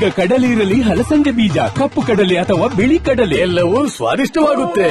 ಈಗ ಕಡಲೆ ಇರಲಿ, ಹಲಸಂದೆ ಬೀಜ, ಕಪ್ಪು ಕಡಲೆ ಅಥವಾ ಬಿಳಿ ಕಡಲೆ ಎಲ್ಲವೂ ಸ್ವಾದಿಷ್ಟವಾಗುತ್ತೆ.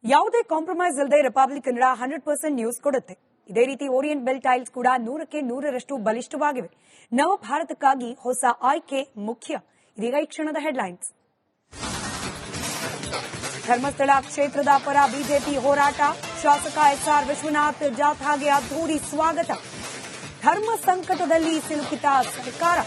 ಯಾವುದೇ ಕಾಂಪ್ರಮೈಸ್ ಇಲ್ಲದೆ ರಿಪಬ್ಲಿಕ್ ಕನ್ನಡ 100% ನ್ಯೂಸ್ ಕೊಡುತ್ತೆ. ಇದೇ ರೀತಿ ಓರಿಯಂಟ್ ಬೆಲ್ ಟೈಲ್ಸ್ ಕೂಡ 100ಕ್ಕೆ 100ರಷ್ಟು ಬಲಿಷ್ಠವಾಗಿವೆ. ನವ ಭಾರತಕ್ಕಾಗಿ ಹೊಸ ಆಯ್ಕೆ ಮುಖ್ಯ. ಇದೀಗ ಈ ಕ್ಷಣದ ಹೆಡ್ಲೈನ್ಸ್. ಧರ್ಮಸ್ಥಳ ಕ್ಷೇತ್ರದ ಪರ ಬಿಜೆಪಿ ಹೋರಾಟ. ಶಾಸಕ ಎಸ್ಆರ್ ವಿಶ್ವನಾಥ್ ಜಾಥಾಗೆ ಅದ್ದೂರಿ ಸ್ವಾಗತ. ಧರ್ಮ ಸಂಕಟದಲ್ಲಿ ಸಿಲುಕಿತ ಸರ್ಕಾರ.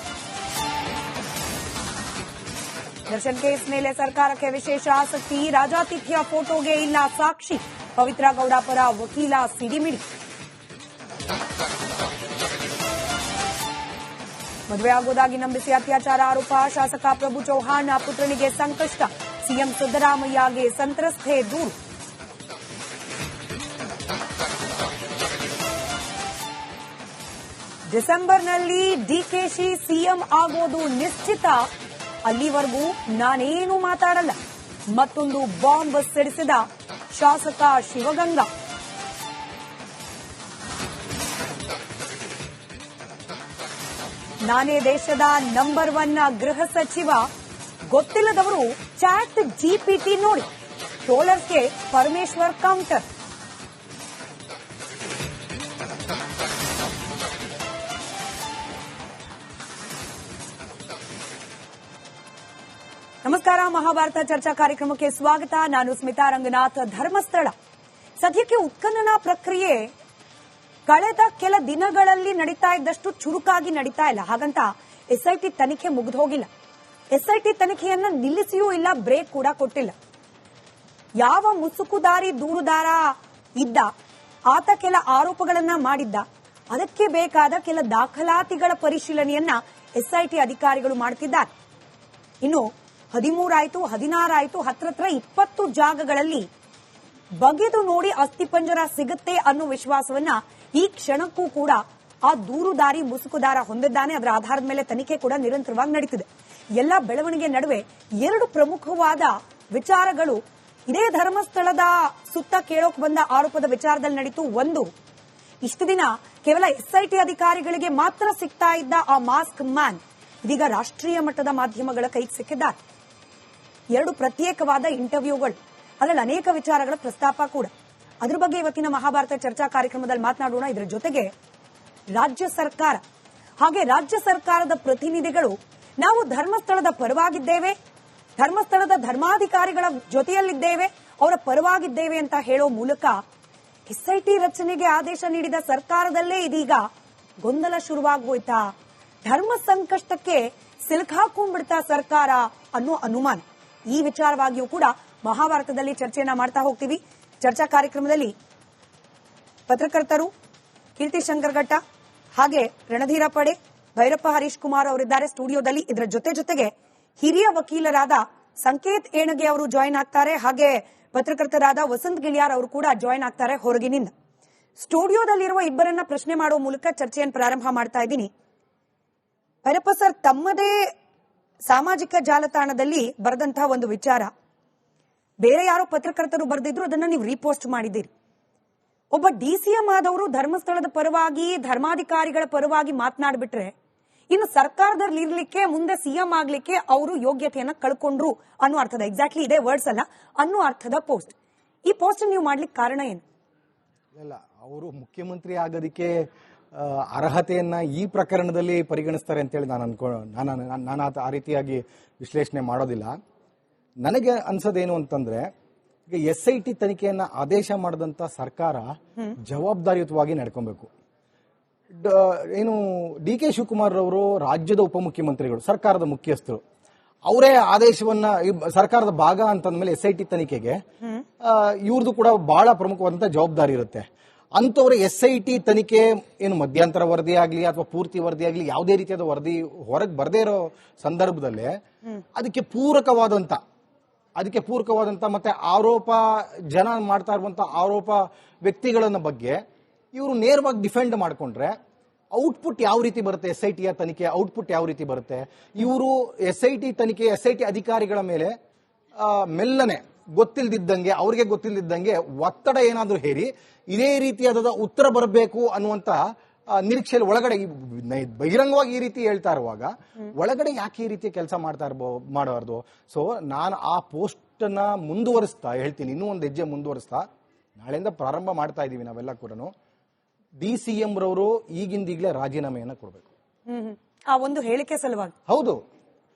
ದರ್ಶನ್ ಕೇಸ್ ಮೇಲೆ ಸರ್ಕಾರಕ್ಕೆ ವಿಶೇಷ ಆಸಕ್ತಿ. ರಾಜಾತಿಥ್ಯ ಫೋಟೋಗೆ ಇಲ್ಲ ಸಾಕ್ಷಿ. ಪವಿತ್ರ ಗೌಡ ಪರ ವಕೀಲ ಸಿಡಿಮಿಡಿ. ಮದುವೆಯಾಗುವುದಾಗಿ ನಂಬಿಸಿ ಅತ್ಯಾಚಾರ ಆರೋಪ. ಶಾಸಕ ಪ್ರಭು ಚೌಹಾಣ್ ಪುತ್ರನಿಗೆ ಸಂಕಷ್ಟ. ಸಿಎಂ ಸಿದ್ದರಾಮಯ್ಯಗೆ ಸಂತ್ರಸ್ತೆ ದೂರು. ಡಿಸೆಂಬರ್ನಲ್ಲಿ ಡಿಕೆಶಿ ಸಿಎಂ ಆಗೋದು ನಿಶ್ಚಿತ. ಅಲ್ಲಿವರೆಗೂ ನಾನೇನು ಮಾತಾಡಲ್ಲ. ಮತ್ತೊಂದು ಬಾಂಬ್ ಸಿಡಿಸಿದ ಶಾಸಕ ಶಿವಗಂಗಾ. ನಾನೇ ದೇಶದ ನಂಬರ್ 1 ಗೃಹ ಸಚಿವ. ಗೊತ್ತಿಲ್ಲದವರು ಚಾಟ್ ಜಿಪಿಟಿ ನೋಡಿ. ಟ್ರೋಲರ್ಸ್ಗೆ ಪರಮೇಶ್ವರ್ ಕೌಂಟರ್. ನಮಸ್ಕಾರ, ಮಹಾಭಾರತ ಚರ್ಚಾ ಕಾರ್ಯಕ್ರಮಕ್ಕೆ ಸ್ವಾಗತ. ನಾನು ಸ್ಮಿತಾ ರಂಗನಾಥ್. ಧರ್ಮಸ್ಥಳ ಸದ್ಯಕ್ಕೆ ಉತ್ಖನನ ಪ್ರಕ್ರಿಯೆ ಕಳೆದ ಕೆಲ ದಿನಗಳಲ್ಲಿ ನಡೀತಾ ಇದ್ದಷ್ಟು ಚುರುಕಾಗಿ ನಡೀತಾ ಇಲ್ಲ. ಹಾಗಂತ ಎಸ್ಐಟಿ ತನಿಖೆ ಮುಗಿದು ಹೋಗಿಲ್ಲ. ಎಸ್ಐಟಿ ತನಿಖೆಯನ್ನ ನಿಲ್ಲಿಸಿಯೂ ಇಲ್ಲ, ಬ್ರೇಕ್ ಕೂಡ ಕೊಟ್ಟಿಲ್ಲ. ಯಾವ ಮುಸುಕುದಾರಿ ದೂರುದಾರ ಇದ್ದ ಆತ ಕೆಲ ಆರೋಪಗಳನ್ನ ಮಾಡಿದ್ದ. ಅದಕ್ಕೆ ಬೇಕಾದ ಕೆಲ ದಾಖಲಾತಿಗಳ ಪರಿಶೀಲನೆಯನ್ನ ಎಸ್ಐಟಿ ಅಧಿಕಾರಿಗಳು ಮಾಡುತ್ತಿದ್ದಾರೆ. ಇನ್ನು 13 ಆಯ್ತು, 16 ಆಯ್ತು, ಹತ್ರ 20 ಜಾಗಗಳಲ್ಲಿ ಬಗೆದು ನೋಡಿ ಅಸ್ಥಿಪಂಜರ ಸಿಗುತ್ತೆ ಅನ್ನೋ ವಿಶ್ವಾಸವನ್ನ ಈ ಕ್ಷಣಕ್ಕೂ ಕೂಡ ಆ ದೂರುದಾರಿ ಮುಸುಕುದಾರ ಹೊಂದಿದ್ದಾನೆ. ಅದರ ಆಧಾರದ ಮೇಲೆ ತನಿಖೆ ಕೂಡ ನಿರಂತರವಾಗಿ ನಡೀತಿದೆ. ಎಲ್ಲ ಬೆಳವಣಿಗೆ ನಡುವೆ 2 ಪ್ರಮುಖವಾದ ವಿಚಾರಗಳು ಇದೇ ಧರ್ಮಸ್ಥಳದ ಸುತ್ತ ಕೇಳೋಕ್ ಬಂದ ಆರೋಪದ ವಿಚಾರದಲ್ಲಿ ನಡೀತು. ಒಂದು, ಇಷ್ಟು ದಿನ ಕೇವಲ ಎಸ್ಐಟಿ ಅಧಿಕಾರಿಗಳಿಗೆ ಮಾತ್ರ ಸಿಗ್ತಾ ಇದ್ದ ಆ ಮಾಸ್ಕ್ ಮ್ಯಾನ್ ಇದೀಗ ರಾಷ್ಟ್ರೀಯ ಮಟ್ಟದ ಮಾಧ್ಯಮಗಳ ಕೈಗೆ ಸಿಕ್ಕಿದ್ದಾರೆ. 2 ಪ್ರತ್ಯೇಕವಾದ ಇಂಟರ್ವ್ಯೂಗಳು, ಅದರಲ್ಲಿ ಅನೇಕ ವಿಚಾರಗಳ ಪ್ರಸ್ತಾಪ ಕೂಡ. ಅದ್ರ ಬಗ್ಗೆ ಇವತ್ತಿನ ಮಹಾಭಾರತ ಚರ್ಚಾ ಕಾರ್ಯಕ್ರಮದಲ್ಲಿ ಮಾತನಾಡೋಣ. ಇದರ ಜೊತೆಗೆ ರಾಜ್ಯ ಸರ್ಕಾರ ಹಾಗೆ ರಾಜ್ಯ ಸರ್ಕಾರದ ಪ್ರತಿನಿಧಿಗಳು ನಾವು ಧರ್ಮಸ್ಥಳದ ಪರವಾಗಿದ್ದೇವೆ, ಧರ್ಮಸ್ಥಳದ ಧರ್ಮಾಧಿಕಾರಿಗಳ ಜೊತೆಯಲ್ಲಿದ್ದೇವೆ, ಅವರ ಪರವಾಗಿದ್ದೇವೆ ಅಂತ ಹೇಳೋ ಮೂಲಕ ಎಸ್ಐಟಿ ರಚನೆಗೆ ಆದೇಶ ನೀಡಿದ ಸರ್ಕಾರದಲ್ಲೇ ಇದೀಗ ಗೊಂದಲ ಶುರುವಾಗೋಯ್ತಾ, ಧರ್ಮ ಸಂಕಷ್ಟಕ್ಕೆ ಸಿಲುಕಾಕೊಂಡ್ಬಿಡ್ತಾ ಸರ್ಕಾರ ಅನ್ನೋ ಅನುಮಾನ. ಈ ವಿಚಾರವಾಗಿಯೂ ಕೂಡ ಮಹಾಭಾರತದಲ್ಲಿ ಚರ್ಚೆಯನ್ನ ಮಾಡ್ತಾ ಹೋಗ್ತೀವಿ. ಚರ್ಚಾ ಕಾರ್ಯಕ್ರಮದಲ್ಲಿ ಪತ್ರಕರ್ತರು ಕೀರ್ತಿ ಶಂಕರಘಟ್ಟ ಹಾಗೆ ರಣಧೀರ ಪಡೆ, ಭೈರಪ್ಪ ಹರೀಶ್ ಕುಮಾರ್ ಅವರಿದ್ದಾರೆ ಸ್ಟುಡಿಯೋದಲ್ಲಿ. ಇದರ ಜೊತೆಗೆ ಹಿರಿಯ ವಕೀಲರಾದ ಸಂಕೇತ್ ಏಣಗೆ ಅವರು ಜಾಯಿನ್ ಆಗ್ತಾರೆ. ಹಾಗೆ ಪತ್ರಕರ್ತರಾದ ವಸಂತ್ ಗಿಳಿಯಾರ್ ಅವರು ಕೂಡ ಜಾಯಿನ್ ಆಗ್ತಾರೆ ಹೊರಗಿನಿಂದ. ಸ್ಟುಡಿಯೋದಲ್ಲಿರುವ ಇಬ್ಬರನ್ನ ಪ್ರಶ್ನೆ ಮಾಡುವ ಮೂಲಕ ಚರ್ಚೆಯನ್ನು ಪ್ರಾರಂಭ ಮಾಡ್ತಾ ಇದ್ದೀನಿ. ಭೈರಪ್ಪ ಸರ್, ತಮ್ಮದೇ ಸಾಮಾಜಿಕ ಜಾಲತಾಣದಲ್ಲಿ ಬರೆದಂತಹ ಒಂದು ವಿಚಾರ ಬೇರೆ ಯಾರೋ ಪತ್ರಕರ್ತರು ಬರೆದಿದ್ರು, ಅದನ್ನ ನೀವು ರೀಪೋಸ್ಟ್ ಮಾಡಿದ್ದೀರಿ. ಒಬ್ಬ ಡಿಸಿಎಂ ಆದವರು ಧರ್ಮಸ್ಥಳದ ಪರವಾಗಿ, ಧರ್ಮಾಧಿಕಾರಿಗಳ ಪರವಾಗಿ ಮಾತನಾಡ್ಬಿಟ್ರೆ ಇನ್ನು ಸರ್ಕಾರದಲ್ಲಿ ಇರ್ಲಿಕ್ಕೆ, ಮುಂದೆ ಸಿಎಂ ಆಗ್ಲಿಕ್ಕೆ ಅವರು ಯೋಗ್ಯತೆಯನ್ನ ಕಳ್ಕೊಂಡ್ರು ಅನ್ನೋ ಅರ್ಥದ, ಎಕ್ಸಾಕ್ಟ್ಲಿ ಇದೇ ವರ್ಡ್ಸ್ ಅಲ್ಲ, ಅನ್ನೋ ಅರ್ಥದ ಪೋಸ್ಟ್. ಈ ಪೋಸ್ಟ್ ನೀವು ಮಾಡ್ಲಿಕ್ಕೆ ಕಾರಣ ಏನು? ಇಲ್ಲ, ಅವರು ಮುಖ್ಯಮಂತ್ರಿ ಆಗೋದಕ್ಕೆ ಅರ್ಹತೆಯನ್ನ ಈ ಪ್ರಕರಣದಲ್ಲಿ ಪರಿಗಣಿಸ್ತಾರೆ ಅಂತೇಳಿ ನಾನು ಆ ರೀತಿಯಾಗಿ ವಿಶ್ಲೇಷಣೆ ಮಾಡೋದಿಲ್ಲ. ನನಗೆ ಅನ್ಸೋದೇನು ಅಂತಂದ್ರೆ, ಈಗ ಎಸ್ಐಟಿ ತನಿಖೆಯನ್ನ ಆದೇಶ ಮಾಡಿದಂತ ಸರ್ಕಾರ ಜವಾಬ್ದಾರಿಯುತವಾಗಿ ನಡ್ಕೊಬೇಕು. ಏನು ಡಿ.ಕೆ. ಶಿವಕುಮಾರ್ ಅವರು ರಾಜ್ಯದ ಉಪಮುಖ್ಯಮಂತ್ರಿಗಳು, ಸರ್ಕಾರದ ಮುಖ್ಯಸ್ಥರು, ಅವರೇ ಆದೇಶವನ್ನ ಸರ್ಕಾರದ ಭಾಗ ಅಂತಂದ್ಮೇಲೆ ಎಸ್ಐಟಿ ತನಿಖೆಗೆ ಇವ್ರದ್ದು ಕೂಡ ಬಹಳ ಪ್ರಮುಖವಾದಂತಹ ಜವಾಬ್ದಾರಿ ಇರುತ್ತೆ. ಅಂತವ್ರ SIT ತನಿಖೆ ಏನು ಮಧ್ಯಂತರ ವರದಿ ಆಗ್ಲಿ ಅಥವಾ ಪೂರ್ತಿ ವರದಿ ಆಗ್ಲಿ ಯಾವುದೇ ರೀತಿಯಾದ ವರದಿ ಹೊರಗೆ ಬರದೇ ಇರೋ ಸಂದರ್ಭದಲ್ಲೇ ಅದಕ್ಕೆ ಪೂರಕವಾದಂತ ಮತ್ತೆ ಆರೋಪ ಜನ ಮಾಡ್ತಾ ಇರುವಂತ ಆರೋಪ ವ್ಯಕ್ತಿಗಳನ್ನ ಬಗ್ಗೆ ಇವರು ನೇರವಾಗಿ ಡಿಫೆಂಡ್ ಮಾಡ್ಕೊಂಡ್ರೆ ಔಟ್ಪುಟ್ ಯಾವ ರೀತಿ ಬರುತ್ತೆ? SITಯ ತನಿಖೆ ಔಟ್ಪುಟ್ ಯಾವ ರೀತಿ ಬರುತ್ತೆ? ಇವರು SIT ತನಿಖೆ SIT ಅಧಿಕಾರಿಗಳ ಮೇಲೆ ಮೆಲ್ಲನೆ ಅವ್ರಿಗೆ ಗೊತ್ತಿಲ್ದಿದ್ದಂಗೆ ಒತ್ತಡ ಏನಾದ್ರೂ ಹೇರಿ ಇದೇ ರೀತಿಯಾದ ಉತ್ತರ ಬರಬೇಕು ಅನ್ನುವಂತ ನಿರೀಕ್ಷೆಯಲ್ಲಿ ಒಳಗಡೆ ಬಹಿರಂಗವಾಗಿ ಈ ರೀತಿ ಹೇಳ್ತಾ ಇರುವಾಗ ಒಳಗಡೆ ಯಾಕೆ ಈ ರೀತಿ ಕೆಲಸ ಮಾಡಬಾರ್ದು? ಸೊ ನಾನು ಆ ಪೋಸ್ಟ್ ನ ಮುಂದುವರಿಸ್ತಾ ಹೇಳ್ತೀನಿ, ಇನ್ನೂ ಒಂದು ಹೆಜ್ಜೆ ಮುಂದುವರಿಸ್ತಾ ನಾಳೆಯಿಂದ ಪ್ರಾರಂಭ ಮಾಡ್ತಾ ಇದೀವಿ ನಾವೆಲ್ಲ ಕೂಡ. DCM ರವರು ಈಗಿಂದೀಗಲೇ ರಾಜೀನಾಮೆಯನ್ನ ಕೊಡಬೇಕು. ಆ ಒಂದು ಹೇಳಿಕೆ ಸಲುವಾಗಿ ಹೌದು,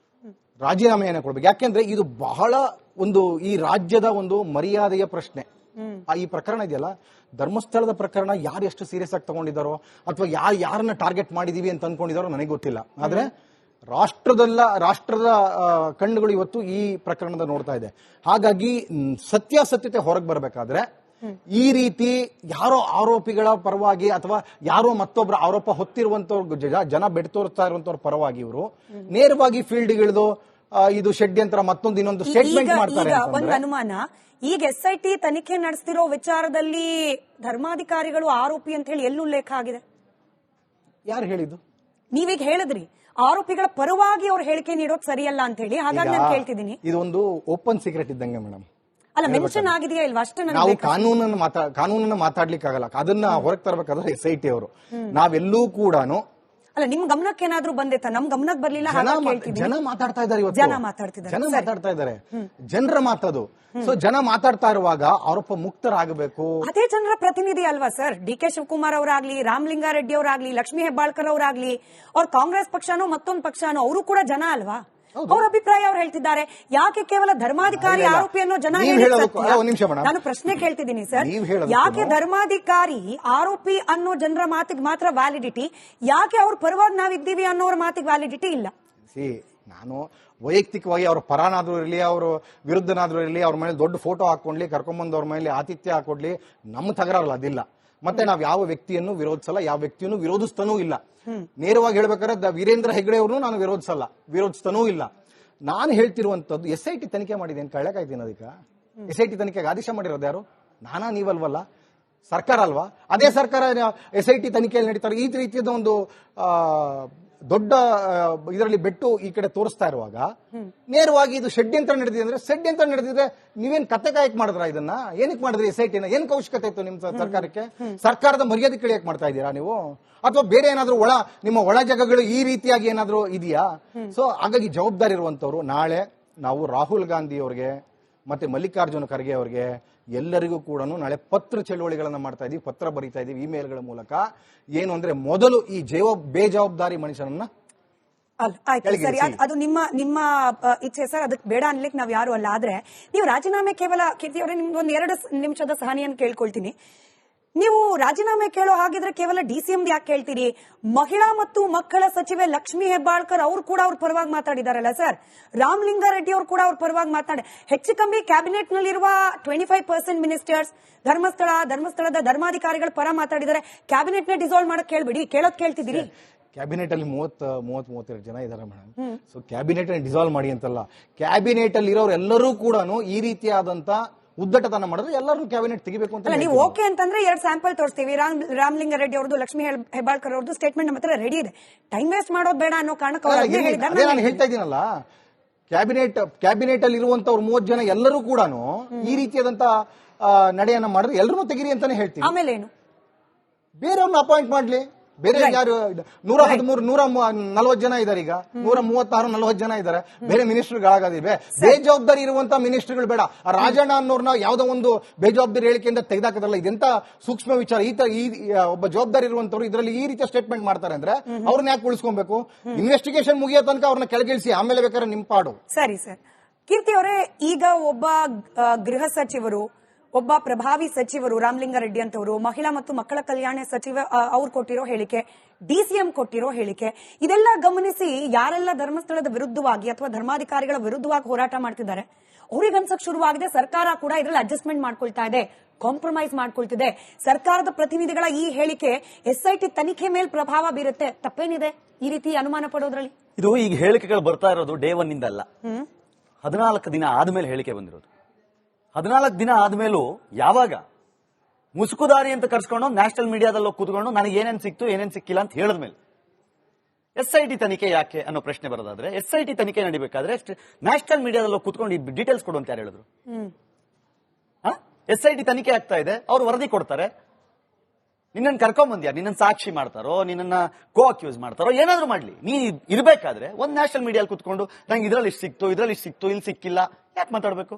ರಾಜೀನಾಮೆಯನ್ನ ಕೊಡಬೇಕು. ಯಾಕೆಂದ್ರೆ ಇದು ಬಹಳ ಒಂದು ಈ ರಾಜ್ಯದ ಒಂದು ಮರ್ಯಾದೆಯ ಪ್ರಶ್ನೆ. ಈ ಪ್ರಕರಣ ಇದೆಯಲ್ಲ, ಧರ್ಮಸ್ಥಳದ ಪ್ರಕರಣ ಯಾರು ಎಷ್ಟು ಸೀರಿಯಸ್ ಆಗಿ ತಗೊಂಡಿದ್ದಾರೋ ಅಥವಾ ಯಾರನ್ನ ಟಾರ್ಗೆಟ್ ಮಾಡಿದೀವಿ ಅಂತ ಅನ್ಕೊಂಡಿದಾರೋ ನನಗೆ ಗೊತ್ತಿಲ್ಲ. ಆದ್ರೆ ರಾಷ್ಟ್ರದ ಕಣ್ಣುಗಳು ಇವತ್ತು ಈ ಪ್ರಕರಣದ ನೋಡ್ತಾ ಇದೆ. ಹಾಗಾಗಿ ಸತ್ಯಾಸತ್ಯತೆ ಹೊರಗೆ ಬರಬೇಕಾದ್ರೆ ಈ ರೀತಿ ಯಾರೋ ಆರೋಪಿಗಳ ಪರವಾಗಿ ಅಥವಾ ಯಾರೋ ಮತ್ತೊಬ್ಬರ ಆರೋಪ ಹೊತ್ತಿರುವಂತವ್ರ ಜನ ಬೆಡ್ ತೋರಿಸ್ತಾ ಇರುವಂತವ್ರ ಪರವಾಗಿ ಇವರು ನೇರವಾಗಿ ಫೀಲ್ಡ್ ಇಳಿದು ಇದು ಷಡ್ಯಂತ್ರ ಮತ್ತೊಂದು ಇನ್ನೊಂದು ಸ್ಟೇಟ್ಮೆಂಟ್ ಮಾಡ್ತಾರೆ. ಒಂದು ಅನುಮಾನ, ಈಗ SIT ತನಿಖೆ ನಡೆಸ್ತಿರೋ ವಿಚಾರದಲ್ಲಿ ಧರ್ಮಾಧಿಕಾರಿಗಳು ಆರೋಪಿ ಅಂತ ಹೇಳಿ ಎಲ್ಲಿ ಉಲ್ಲೇಖ ಆಗಿದೆ? ಯಾರು ಹೇಳಿದ್ದು? ನೀವೀಗ ಹೇಳಿದ್ರಿ ಆರೋಪಿಗಳ ಪರವಾಗಿ ಅವ್ರ ಹೇಳಿಕೆ ನೀಡೋದು ಸರಿಯಲ್ಲ ಅಂತ ಹೇಳಿ. ಹಾಗಾಗಿ ನಾನು ಕೇಳ್ತಿದ್ದೀನಿ, ಇದೊಂದು ಓಪನ್ ಸೀಕ್ರೆಟ್ ಇದ್ದಂಗೆ ಮೇಡಮ್. ಅಲ್ಲ, ಮೆನ್ಷನ್ ಆಗಿದೆಯಾ ಇಲ್ವಾ ಅಷ್ಟೇ. ನಾವು ಕಾನೂನನ್ನ ಮಾತಾಡ್ಲಿಕ್ಕೆ ಆಗಲ್ಲ, ಅದನ್ನ ಹೊರಗೆ ತರಬೇಕಾದ್ರೆ SIT ಅವರು. ನಾವೆಲ್ಲೂ ಕೂಡ ಅಲ್ಲ, ನಿಮ್ ಗಮನಕ್ಕೆ ಏನಾದ್ರೂ ಬಂದಿತ್ತ? ನಮ್ ಗಮನಕ್ಕೆ ಬರ್ಲಿಲ್ಲ. ಜನ ಮಾತಾಡ್ತಾ ಇದ್ದಾರೆ, ಜನ ಮಾತಾಡ್ತಾ ಇದ್ದಾರೆ, ಜನರ ಮಾತದು. ಸೊ ಜನ ಮಾತಾಡ್ತಾ ಇರುವಾಗ ಆರೋಪ ಮುಕ್ತರಾಗಬೇಕು. ಅದೇ ಜನರ ಪ್ರತಿನಿಧಿ ಅಲ್ವಾ ಸರ್? DK ಶಿವಕುಮಾರ್ ಅವರಾಗ್ಲಿ, ರಾಮಲಿಂಗಾರೆಡ್ಡಿ ಅವರಾಗ್ಲಿ, ಲಕ್ಷ್ಮೀ ಹೆಬ್ಬಾಳ್ಕರ್ ಅವರಾಗ್ಲಿ, ಅವ್ರ ಕಾಂಗ್ರೆಸ್ ಪಕ್ಷನೋ ಮತ್ತೊಂದು ಪಕ್ಷನೋ, ಅವರು ಕೂಡ ಜನ ಅಲ್ವಾ? ಅವ್ರ ಅಭಿಪ್ರಾಯ ಅವ್ರು ಹೇಳ್ತಿದ್ದಾರೆ. ಯಾಕೆ ಕೇವಲ ಧರ್ಮಾಧಿಕಾರಿ ಆರೋಪಿ ಅನ್ನೋ ಜನ? ನಾನು ಪ್ರಶ್ನೆ ಕೇಳ್ತಿದ್ದೀನಿ ಸರ್, ಯಾಕೆ ಧರ್ಮಾಧಿಕಾರಿ ಆರೋಪಿ ಅನ್ನೋ ಜನರ ಮಾತಿಗೆ ಮಾತ್ರ ವ್ಯಾಲಿಡಿಟಿ, ಯಾಕೆ ಅವ್ರ ಪರವಾಗಿ ನಾವಿದ್ದೀವಿ ಅನ್ನೋರ ಮಾತಿಗೆ ವ್ಯಾಲಿಡಿಟಿ ಇಲ್ಲ? ನಾನು ವೈಯಕ್ತಿಕವಾಗಿ ಅವ್ರ ಪರನಾದ್ರೂ ಇರಲಿ, ಅವ್ರ ವಿರುದ್ಧನಾದ್ರೂ ಇರಲಿ, ಅವ್ರ ಮೇಲೆ ದೊಡ್ಡ ಫೋಟೋ ಹಾಕೊಂಡ್ಲಿ, ಕರ್ಕೊಂಡ್ಬಂದು ಅವ್ರ ಮೇಲೆ ಆತಿಥ್ಯ ಹಾಕೊಡ್ಲಿ, ನಮ್ಮ ತಗರಲ್ಲ ಅದಿಲ್ಲ. ಮತ್ತೆ ನಾವ್ ಯಾವ ವ್ಯಕ್ತಿಯನ್ನು ವಿರೋಧಿಸಲ್ಲ, ಯಾವ ವ್ಯಕ್ತಿಯನ್ನು ವಿರೋಧಿಸ್ತಾನೂ ಇಲ್ಲ. ನೇರವಾಗಿ ಹೇಳ್ಬೇಕಾದ್ರೆ ವೀರೇಂದ್ರ ಹೆಗ್ಡೆ ಅವ್ರನ್ನು ನಾನು ವಿರೋಧಿಸ್ತಾನೂ ಇಲ್ಲ. ನಾನು ಹೇಳ್ತಿರುವಂತದ್ದು SIT ತನಿಖೆ ಮಾಡಿದೆ ಅಂತ ಕಳ್ಳಕಾಯ್ತೀನಿ. ಅದಕ್ಕೆ SIT ತನಿಖೆಗೆ ಆದೇಶ ಮಾಡಿರೋದು ಯಾರು? ನಾನಾ ನೀವಲ್ವಲ್ಲ, ಸರ್ಕಾರ ಅಲ್ವಾ? ಅದೇ ಸರ್ಕಾರ SIT ತನಿಖೆಯಲ್ಲಿ ನಡೀತಾರೆ. ಈ ರೀತಿಯಾದ ಒಂದು ದೊಡ್ಡ ಇದರಲ್ಲಿ ಬೆಟ್ಟು ಈ ಕಡೆ ತೋರಿಸ್ತಾ ಇರುವಾಗ ನೇರವಾಗಿ ಇದು ಷಡ್ಯಂತ್ರ ನಡೆದಿದ್ರೆ ನೀವೇನ್ ಕತೆ ಕಾಯಕ್ ಮಾಡಿದ್ರ? ಇದನ್ನ ಏನಕ್ಕೆ ಮಾಡಿದ್ರಿ? SITನ ಏನಕ್ಕೆ ಅವಶ್ಯಕತೆ ಇತ್ತು ನಿಮ್ ಸರ್ಕಾರಕ್ಕೆ? ಸರ್ಕಾರದ ಮರ್ಯಾದೆ ಕಳಿಯಕ್ ಮಾಡ್ತಾ ಇದ್ದೀರಾ ನೀವು? ಅಥವಾ ಬೇರೆ ಏನಾದ್ರೂ ನಿಮ್ಮ ಒಳ ಜಗಗಳು ಈ ರೀತಿಯಾಗಿ ಏನಾದ್ರೂ ಇದೆಯಾ? ಸೊ ಹಾಗಾಗಿ ಜವಾಬ್ದಾರಿ ಇರುವಂತವ್ರು ನಾಳೆ ನಾವು ರಾಹುಲ್ ಗಾಂಧಿ ಅವ್ರಿಗೆ ಮತ್ತೆ ಮಲ್ಲಿಕಾರ್ಜುನ ಖರ್ಗೆ ಅವ್ರಿಗೆ ಎಲ್ಲರಿಗೂ ಕೂಡ ನಾಳೆ ಪತ್ರ ಚಳುವಳಿಗಳನ್ನ ಮಾಡ್ತಾ ಇದೀವಿ, ಪತ್ರ ಬರೀತಾ ಇದೀವಿ ಇಮೇಲ್ಗಳ ಮೂಲಕ. ಏನು ಅಂದ್ರೆ ಮೊದಲು ಈ ಬೇಜವಾಬ್ದಾರಿ ಮನುಷ್ಯನನ್ನ ಸರಿ, ಅದು ನಿಮ್ಮ ಇಚ್ಛೆ ಸರ್, ಅದಕ್ಕೆ ಬೇಡ ಅನ್ಲಿಕ್ಕೆ ನಾವ್ ಯಾರು ಅಲ್ಲ. ಆದ್ರೆ ನೀವು ರಾಜೀನಾಮೆ ಕೇವಲ ಕೀರ್ತಿ ಅವರೇ, ನಿಮ್ಗೆ ಒಂದ್ 2 ನಿಮಿಷದ ಸಹನೆಯನ್ನು ಕೇಳ್ಕೊಳ್ತೀನಿ. ನೀವು ರಾಜೀನಾಮೆ ಕೇಳೋ ಹಾಗಿದ್ರೆ ಕೇವಲ DCM ಯಾಕೆ ಕೇಳ್ತೀರಿ? ಮಹಿಳಾ ಮತ್ತು ಮಕ್ಕಳ ಸಚಿವೆ ಲಕ್ಷ್ಮೀ ಹೆಬ್ಬಾಳ್ಕರ್ ಅವರು ಕೂಡ ಅವ್ರ ಪರವಾಗಿ ಮಾತಾಡಿದಾರಲ್ಲ ಸರ್. ರಾಮಲಿಂಗಾರೆಡ್ಡಿ ಅವರು ಕೂಡ ಅವ್ರ ಪರವಾಗಿ ಮಾತಾಡಿ ಹೆಚ್ಚು ಕಮ್ಮಿ ಕ್ಯಾಬಿನೆಟ್ ನಲ್ಲಿರುವ 25% ಮಿನಿಸ್ಟರ್ಸ್ ಧರ್ಮಸ್ಥಳದ ಧರ್ಮಾಧಿಕಾರಿಗಳ ಪರ ಮಾತಾಡಿದ್ದಾರೆ. ಕ್ಯಾಬಿನೆಟ್ ನ ಡಿಸಾಲ್ವ್ ಮಾಡಕ್ ಕೇಳ್ತಿದ್ದೀರಿ? ಕ್ಯಾಬಿನೆಟ್ ಅಲ್ಲಿ 32 ಜನ ಇದಾರೆ ಮೇಡಮ್. ಸೊ ಕ್ಯಾಬಿನೆಟ್ ಡಿಸಾಲ್ವ್ ಮಾಡಿ ಅಂತಲ್ಲ, ಕ್ಯಾಬಿನೆಟ್ ಅಲ್ಲಿ ಇರೋರು ಎಲ್ಲರೂ ಕೂಡ ಈ ರೀತಿಯಾದಂತ ಉದ್ದಟತನ ಮಾಡಿದ್ರೆ ಎಲ್ಲರೂ ಕ್ಯಾಬಿನೆಟ್ ತೆಗಿಬೇಕು ಅಂತ. ನೀವು ಓಕೆ ಅಂತಂದ್ರೆ 2 ಸ್ಯಾಂಪಲ್ ತೋರಿಸ್ತೀವಿ. ರಾಮಲಿಂಗಾರೆಡ್ಡಿ ಅವ್ರದ್ದು, ಲಕ್ಷ್ಮೀ ಹೆಬ್ಬಾಳ್ಕರ್ ಅವ್ರದ್ದು ಸ್ಟೇಟ್ಮೆಂಟ್ ನಮ್ಮ ಹತ್ರ ರೆಡಿ ಇದೆ. ಟೈಮ್ ವೇಸ್ಟ್ ಮಾಡೋದು ಬೇಡ ಅನ್ನೋ ಕಾರಣಕ್ಕೆ ನಾನು ಹೇಳ್ತಾ ಇದ್ದೀನಲ್ಲ, ಕ್ಯಾಬಿನೆಟ್ ಅಲ್ಲಿ ಇರುವಂತವ್ರು 30 ಜನ ಎಲ್ಲರೂ ಕೂಡ ಈ ರೀತಿಯಾದಂತ ನಡೆಯನ್ನ ಮಾಡಿದ್ರೆ ಎಲ್ಲರೂ ತೆಗಿರಿ ಅಂತಾನೆ ಹೇಳ್ತೀವಿ. ಆಮೇಲೆ ಏನು? ಬೇರೆಯವ್ರನ್ನ ಅಪಾಯಿಂಟ್ ಮಾಡ್ಲಿ. ಬೇರೆ ಯಾರು 140 ಜನ ಇದಾರೆ, ಈಗ 136-40 ಜನ ಇದಾರೆ. ಬೇರೆ ಮಿನಿಸ್ಟರ್ಗಳಾಗದಿವೆ. ಬೇಜವಾಬ್ದಾರಿ ಇರುವಂತ ಮಿನಿಸ್ಟರ್ಗಳು ಬೇಡ. ರಾಜಣ್ಣ ಅನ್ನೋರ್ನ ಯಾವ್ದೋ ಒಂದು ಬೇಜವಾಬ್ದಾರಿ ಹೇಳಿಕೆಯಿಂದ ತೆಗೆದಾಕದಲ್ಲ. ಇದೆಂತ ಸೂಕ್ಷ್ಮ ವಿಚಾರ. ಈ ಒಬ್ಬ ಜವಾಬ್ದಾರಿ ಇರುವಂತವ್ರು ಇದರಲ್ಲಿ ಈ ರೀತಿಯ ಸ್ಟೇಟ್ಮೆಂಟ್ ಮಾಡ್ತಾರೆ ಅಂದ್ರೆ ಅವ್ರನ್ನ ಯಾಕೆ ಉಳಿಸ್ಕೊಬೇಕು? ಇನ್ವೆಸ್ಟಿಗೇಷನ್ ಮುಗಿಯೋ ತನಕ ಅವ್ರನ್ನ ಕೆಳಗಿಳಿಸಿ, ಆಮೇಲೆ ಬೇಕಾದ್ರೆ ನಿಮ್ ಪಾಡು. ಸರಿ ಸರ್. ಕೀರ್ತಿ ಅವರೇ, ಈಗ ಒಬ್ಬ ಗೃಹ ಸಚಿವರು, ಒಬ್ಬ ಪ್ರಭಾವಿ ಸಚಿವರು ರಾಮಲಿಂಗಾರೆಡ್ಡಿ ಅಂತವರು, ಮಹಿಳಾ ಮತ್ತು ಮಕ್ಕಳ ಕಲ್ಯಾಣ ಸಚಿವ ಅವ್ರು ಕೊಟ್ಟಿರೋ ಹೇಳಿಕೆ, DCM ಕೊಟ್ಟಿರೋ ಹೇಳಿಕೆ, ಇದೆಲ್ಲ ಗಮನಿಸಿ ಯಾರೆಲ್ಲ ಧರ್ಮಸ್ಥಳದ ವಿರುದ್ಧವಾಗಿ ಅಥವಾ ಧರ್ಮಾಧಿಕಾರಿಗಳ ವಿರುದ್ಧವಾಗಿ ಹೋರಾಟ ಮಾಡ್ತಿದ್ದಾರೆ ಅವ್ರಿಗೆ ಅನ್ಸಕ್ ಶುರುವಾಗಿದೆ ಸರ್ಕಾರ ಕೂಡ ಇದ್ರಲ್ಲಿ ಅಡ್ಜಸ್ಟ್ಮೆಂಟ್ ಮಾಡ್ಕೊಳ್ತಾ ಇದೆ, ಕಾಂಪ್ರಮೈಸ್ ಮಾಡ್ಕೊಳ್ತಿದೆ. ಸರ್ಕಾರದ ಪ್ರತಿನಿಧಿಗಳ ಈ ಹೇಳಿಕೆ SIT ತನಿಖೆ ಮೇಲೆ ಪ್ರಭಾವ ಬೀರುತ್ತೆ, ತಪ್ಪೇನಿದೆ ಈ ರೀತಿ ಅನುಮಾನ ಪಡೋದ್ರಲ್ಲಿ? ಇದು ಈಗ ಹೇಳಿಕೆಗಳು ಬರ್ತಾ ಇರೋದು ಡೇ 1 ಇಂದ ಅಲ್ಲ, 14 ದಿನ ಆದ್ಮೇಲೆ ಹೇಳಿಕೆ ಬಂದಿರೋದು. 14 ದಿನ ಆದ್ಮೇಲೂ ಯಾವಾಗ ಮುಸುಕುದಾರಿ ಅಂತ ಕರ್ಸ್ಕೊಂಡು ನ್ಯಾಷನಲ್ ಮೀಡಿಯಾದಲ್ಲಿ ಕೂತ್ಕೊಂಡು ನನಗೆ ಏನೇನ್ ಸಿಕ್ತು ಏನೇನ್ ಸಿಕ್ಕಿಲ್ಲ ಅಂತ ಹೇಳಿದ್ಮೇಲೆ SIT ತನಿಖೆ ಯಾಕೆ ಅನ್ನೋ ಪ್ರಶ್ನೆ ಬರೋದಾದ್ರೆ, SIT ತನಿಖೆ ನಡಿಬೇಕಾದ್ರೆ ನ್ಯಾಷನಲ್ ಮೀಡಿಯಾದಲ್ಲಿ ಕೂತ್ಕೊಂಡು ಡೀಟೇಲ್ಸ್ ಕೊಡು ಅಂತ ಯಾರು ಹೇಳಿದ್ರು? SIT ತನಿಖೆ ಆಗ್ತಾ ಇದೆ, ಅವ್ರು ವರದಿ ಕೊಡ್ತಾರೆ, ನಿನ್ನನ್ನು ಕರ್ಕೊಂಬಂದ್ಯಾ, ನಿನ್ನನ್ನು ಸಾಕ್ಷಿ ಮಾಡ್ತಾರೋ, ನಿನ್ನನ್ನ ಕೋ ಅಕ್ಯೂಸ್ ಮಾಡ್ತಾರೋ, ಏನಾದ್ರು ಮಾಡ್ಲಿ, ನೀ ಇರ್ಬೇಕಾದ್ರೆ ಒಂದ್ ನ್ಯಾಷನಲ್ ಮೀಡಿಯಾದಲ್ಲಿ ಕೂತ್ಕೊಂಡು ನಂಗೆ ಇದ್ರಲ್ಲಿ ಇಷ್ಟು ಸಿಕ್ತು, ಇದ್ರಲ್ಲಿ ಇಷ್ಟು ಸಿಕ್ತು, ಇಲ್ಲಿ ಸಿಕ್ಕಿಲ್ಲ, ಯಾಕೆ ಮಾತಾಡ್ಬೇಕು?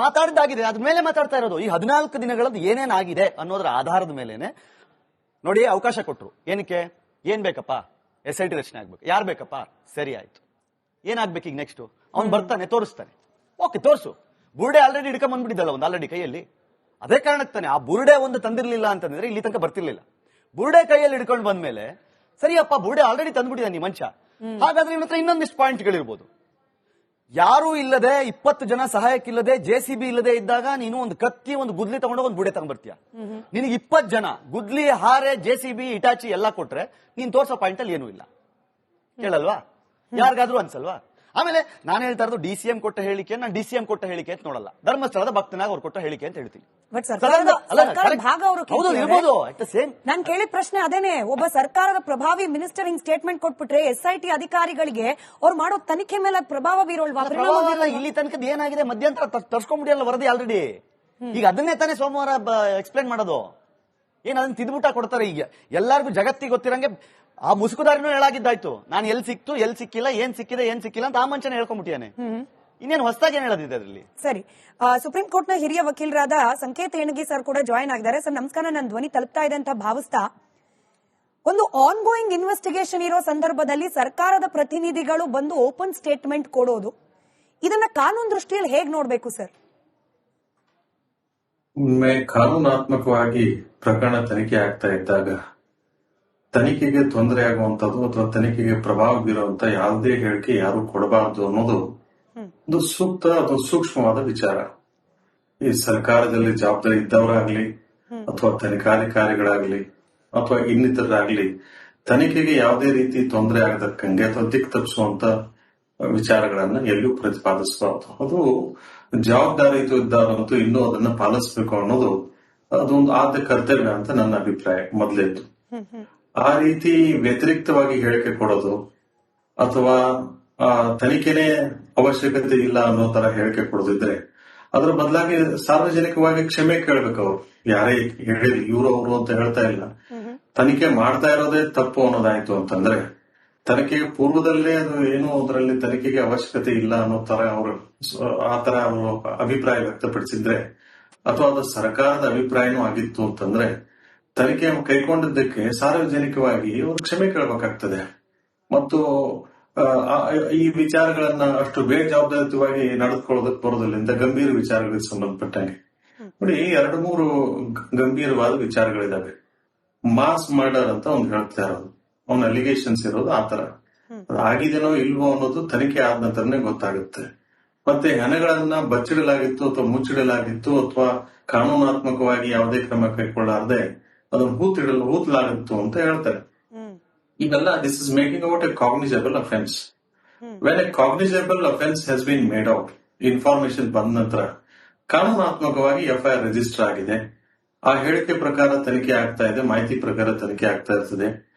ಮಾತಾಡಿದ್ದಾಗಿದೆ, ಅದ್ರ ಮೇಲೆ ಮಾತಾಡ್ತಾ ಇರೋದು. ಈ 14 ದಿನಗಳದ್ದು ಏನೇನಾಗಿದೆ ಅನ್ನೋದ್ರ ಆಧಾರದ ಮೇಲೆನೆ ನೋಡಿ ಅವಕಾಶ ಕೊಟ್ರು. ಏನಕ್ಕೆ? ಏನ್ ಬೇಕಪ್ಪ? SIT ರಚನೆ ಆಗ್ಬೇಕು. ಯಾರು ಬೇಕಪ್ಪ? ಸರಿ ಆಯ್ತು, ಏನಾಗ್ಬೇಕು ಈಗ ನೆಕ್ಸ್ಟ್? ಅವ್ನು ಬರ್ತಾನೆ, ತೋರಿಸ್ತಾನೆ. ಓಕೆ, ತೋರ್ಸು. ಬುರುಡೆ ಆಲ್ರೆಡಿ ಹಿಡ್ಕೊಂಡ್ ಬಂದ್ಬಿಟ್ಟಿದ್ದಲ್ಲ ಒಂದು ಆಲ್ರೆಡಿ ಕೈಯಲ್ಲಿ. ಅದೇ ಕಾರಣಕ್ಕೆ ತಾನೆ ಆ ಬುರುಡೆ ಒಂದು ತಂದಿರ್ಲಿಲ್ಲ ಅಂತಂದ್ರೆ ಇಲ್ಲಿ ತನಕ ಬರ್ತಿರ್ಲಿಲ್ಲ. ಬುರುಡೆ ಕೈಯಲ್ಲಿ ಹಿಡ್ಕೊಂಡು ಬಂದ್ಮೇಲೆ ಸರಿಯಪ್ಪ, ಬುರುಡೆ ಆಲ್ರೆಡಿ ತಂದ್ಬಿಟ್ಟಿದ್ದಾನೆ ಈ ಮನುಷ್ಯ, ಹಾಗಾದ್ರೆ ಇವನ ಹತ್ರ ಇನ್ನೊಂದಿಷ್ಟು ಪಾಯಿಂಟ್ಗಳಿರ್ಬೋದು. ಯಾರೂ ಇಲ್ಲದೆ 20 ಜನ ಸಹಾಯಕ್ಕಿಲ್ಲದೆ JCB ಇಲ್ಲದೆ ಇದ್ದಾಗ ನೀನು ಒಂದು ಕತ್ತಿ ಒಂದು ಗುದ್ಲಿ ತಗೊಂಡೋಗಿ ಒಂದು ಬುಡೆ ತಗೊಂಡ್ಬರ್ತೀಯ. ನಿನಗೆ 20 ಜನ ಗುದ್ಲಿ, ಹಾರೆ, JCB, ಇಟಾಚಿ ಎಲ್ಲ ಕೊಟ್ರೆ ನೀನ್ ತೋರ್ಸೋ ಪಾಯಿಂಟ್ ಅಲ್ಲಿ ಏನೂ ಇಲ್ಲ. ಕೇಳಲ್ವಾ? ಯಾರಿಗಾದ್ರೂ ಅನ್ಸಲ್ವಾ? ಆಮೇಲೆ ನಾನು ಹೇಳ್ತಾ ಇರೋದು DCM ಕೊಟ್ಟ ಹೇಳಿಕೆ, ನಾನು DCM ಕೊಟ್ಟ ಹೇಳಿಕೆ ಅಂತ ನೋಡಲ್ಲ, ಧರ್ಮಸ್ಥಳದ ಭಕ್ತನಾಗ ಅವ್ರು ಕೊಟ್ಟ ಹೇಳಿಕೆ ಅಂತ ಹೇಳ್ತೀನಿ. ನಾನು ಕೇಳಿದ ಪ್ರಶ್ನೆ ಅದೇನೆ. ಒಬ್ಬ ಸರ್ಕಾರದ ಪ್ರಭಾವಿ ಮಿನಿಸ್ಟರ್ ಹಿಂಗ್ ಸ್ಟೇಟ್ಮೆಂಟ್ ಕೊಟ್ಬಿಟ್ರೆ SIT ಅಧಿಕಾರಿಗಳಿಗೆ ಅವ್ರು ಮಾಡೋ ತನಿಖೆ ಮೇಲೆ ಪ್ರಭಾವ ಬೀರೋಲ್ವಾ? ಇಲ್ಲಿ ತನಕದ ಏನಾಗಿದೆ, ಮಧ್ಯಂತರ ತರ್ಸ್ಕೊಂಡ್ಬಿಡಿಯಲ್ಲ ವರದಿ ಆಲ್ರೆಡಿ. ಈಗ ಅದನ್ನೇ ತಾನೇ ಸೋಮವಾರ ಎಕ್ಸ್ಪ್ಲೇನ್ ಮಾಡೋದು. ಏನ್ ಅದನ್ನ ತಿದ್ಬಿಟ್ಟ ಕೊಡ್ತಾರೆ. ಈಗ ಎಲ್ಲರಿಗೂ ಜಗತ್ತಿಗೆ ಗೊತ್ತಿರಂಗೆ ಆ ಮುಸುಕುದಾರಿನೂ ಹೇಳಾಗಿದ್ದಾಯ್ತು, ನಾನು ಎಲ್ಲಿ ಸಿಕ್ತು ಎಲ್ಲಿ ಸಿಕ್ಕಿಲ್ಲ, ಏನ್ ಸಿಕ್ಕಿದೆ ಏನ್ ಸಿಕ್ಕಿಲ್ಲ ಅಂತ ಆ ಮನುಷ್ಯನ ಹೇಳ್ಕೊಂಡ್ಬಿಟ್ಟಿಯಾನೆ. ಇನ್ನೇನು ಹೊಸದಾಗಿ ಏನ್ ಹೇಳೋದಿದೆ ಅದರಲ್ಲಿ? ಸರಿ, ಸುಪ್ರೀಂ ಕೋರ್ಟ್ ನ ಹಿರಿಯ ವಕೀಲರಾದ ಸಂಕೇತ್ ಏಣಗಿ ಸರ್ ಕೂಡ ಜಾಯಿನ್ ಆಗಿದ್ದಾರೆ. ಸರ್ ನಮಸ್ಕಾರ, ನನ್ನ ಧ್ವನಿ ತಲುಪ್ತಾ ಇದೆ ಅಂತ ಭಾವಿಸ್ತಾ, ಒಂದು ಆನ್ ಗೋಯಿಂಗ್ ಇನ್ವೆಸ್ಟಿಗೇಷನ್ ಇರೋ ಸಂದರ್ಭದಲ್ಲಿ ಸರ್ಕಾರದ ಪ್ರತಿನಿಧಿಗಳು ಬಂದು ಓಪನ್ ಸ್ಟೇಟ್ಮೆಂಟ್ ಕೊಡೋದು, ಇದನ್ನ ಕಾನೂನು ದೃಷ್ಟಿಯಲ್ಲಿ ಹೇಗ್ ನೋಡ್ಬೇಕು ಸರ್? ಒಮ್ಮೆ ಕಾನೂನಾತ್ಮಕವಾಗಿ ಪ್ರಕರಣ ತನಿಖೆ ಆಗ್ತಾ ಇದ್ದಾಗ ತನಿಖೆಗೆ ತೊಂದರೆ ಆಗುವಂತದ್ದು ಅಥವಾ ತನಿಖೆಗೆ ಪ್ರಭಾವ ಬೀರುವಂತ ಯಾವುದೇ ಹೇಳಿಕೆ ಯಾರು ಕೊಡಬಾರದು ಅನ್ನೋದು ಒಂದು ಸೂಕ್ತ ಅಥವಾ ಸೂಕ್ಷ್ಮವಾದ ವಿಚಾರ. ಈ ಸರ್ಕಾರದಲ್ಲಿ ಜವಾಬ್ದಾರಿ ಇದ್ದವರಾಗ್ಲಿ ಅಥವಾ ತನಿಖಾಧಿಕಾರಿಗಳಾಗ್ಲಿ ಅಥವಾ ಇನ್ನಿತರಾಗ್ಲಿ ತನಿಖೆಗೆ ಯಾವುದೇ ರೀತಿ ತೊಂದರೆ ಆಗದಕ್ಕಂಗೆ ಅಥವಾ ದಿಕ್ ತಪ್ಪಿಸುವಂತ ವಿಚಾರಗಳನ್ನ ಎಲ್ಲೂ ಪ್ರತಿಪಾದಿಸಬಾರದು. ಅದು ಜವಾಬ್ದಾರಿಯುತ ಇದ್ದಾರಂತೂ ಇನ್ನೂ ಅದನ್ನ ಪಾಲಿಸಬೇಕು ಅನ್ನೋದು ಅದೊಂದು ಆದ್ಯ ಕರ್ತವ್ಯ ಅಂತ ನನ್ನ ಅಭಿಪ್ರಾಯ ಮೊದಲೇದ್ದು. ಆ ರೀತಿ ವ್ಯತಿರಿಕ್ತವಾಗಿ ಹೇಳಿಕೆ ಕೊಡೋದು ಅಥವಾ ತನಿಖೆನೇ ಅವಶ್ಯಕತೆ ಇಲ್ಲ ಅನ್ನೋ ತರ ಹೇಳಿಕೆ ಕೊಡೋದಿದ್ರೆ ಅದ್ರ ಬದಲಾಗಿ ಸಾರ್ವಜನಿಕವಾಗಿ ಕ್ಷಮೆ ಕೇಳಬೇಕು. ಅವರು ಯಾರೇ ಹೇಳಿರಿ, ಇವರು ಅವರು ಅಂತ ಹೇಳ್ತಾ ಇಲ್ಲ, ತನಿಖೆ ಮಾಡ್ತಾ ಇರೋದೇ ತಪ್ಪು ಅನ್ನೋದಾಯ್ತು ಅಂತಂದ್ರೆ ತನಿಖೆಗೆ ಪೂರ್ವದಲ್ಲೇ ಅದು ಏನು ಅದರಲ್ಲಿ ತನಿಖೆಗೆ ಅವಶ್ಯಕತೆ ಇಲ್ಲ ಅನ್ನೋ ತರ ಅವರು ಆತರ ಅವರು ಅಭಿಪ್ರಾಯ ವ್ಯಕ್ತಪಡಿಸಿದ್ರೆ ಅಥವಾ ಅದು ಸರ್ಕಾರದ ಅಭಿಪ್ರಾಯನೂ ಆಗಿತ್ತು ಅಂತಂದ್ರೆ ತನಿಖೆ ಕೈಗೊಂಡಿದ್ದಕ್ಕೆ ಸಾರ್ವಜನಿಕವಾಗಿ ಅವರು ಕ್ಷಮೆ ಕೇಳಬೇಕಾಗ್ತದೆ. ಮತ್ತು ಈ ವಿಚಾರಗಳನ್ನ ಅಷ್ಟು ಬೇಜವಾಬ್ದಾರಿತವಾಗಿ ನಡೆದುಕೊಳ್ಳೋದಕ್ಕೆ ಬರೋದ್ರಿಂದ ಗಂಭೀರ ವಿಚಾರಗಳಿಗೆ ಸಂಬಂಧಪಟ್ಟಂಗೆ ನೋಡಿ 2-3 ಗಂಭೀರವಾದ ವಿಚಾರಗಳಿದಾವೆ. ಮಾಸ್ ಮರ್ಡರ್ ಅಂತ ಒಂದು ಹೇಳ್ತಾ ಇರೋದು, ಅವನ ಅಲಿಗೇಷನ್ಸ್ ಇರೋದು ಆತರ ಆಗಿದೆನೋ ಇಲ್ವೋ ಅನ್ನೋದು ತನಿಖೆ ಆದ ನಂತರನೇ ಗೊತ್ತಾಗುತ್ತೆ. ಮತ್ತೆ ಹೆಣಗಳನ್ನ ಬಚ್ಚಿಡಲಾಗಿತ್ತು ಅಥವಾ ಮುಚ್ಚಿಡಲಾಗಿತ್ತು ಅಥವಾ ಕಾನೂನಾತ್ಮಕವಾಗಿ ಯಾವುದೇ ಕ್ರಮ ಕೈಗೊಳ್ಳಾರದೆ ಅದನ್ನು ಹೂತಲಾಗಿತ್ತು ಅಂತ ಹೇಳ್ತಾರೆ. ಇವೆಲ್ಲ this is making out A cognisable offence. When A cognisable offence has been made out, information ಬಂದ ನಂತರ ಕಾನೂನಾತ್ಮಕವಾಗಿ FIR ರಿಜಿಸ್ಟರ್ ಆಗಿದೆ. ಆ ಹೇಳಿಕೆ ಪ್ರಕಾರ ತನಿಖೆ ಆಗ್ತಾ ಇದೆ, ಮಾಹಿತಿ ಪ್ರಕಾರ ತನಿಖೆ ಆಗ್ತಾ ಇರ್ತದೆ.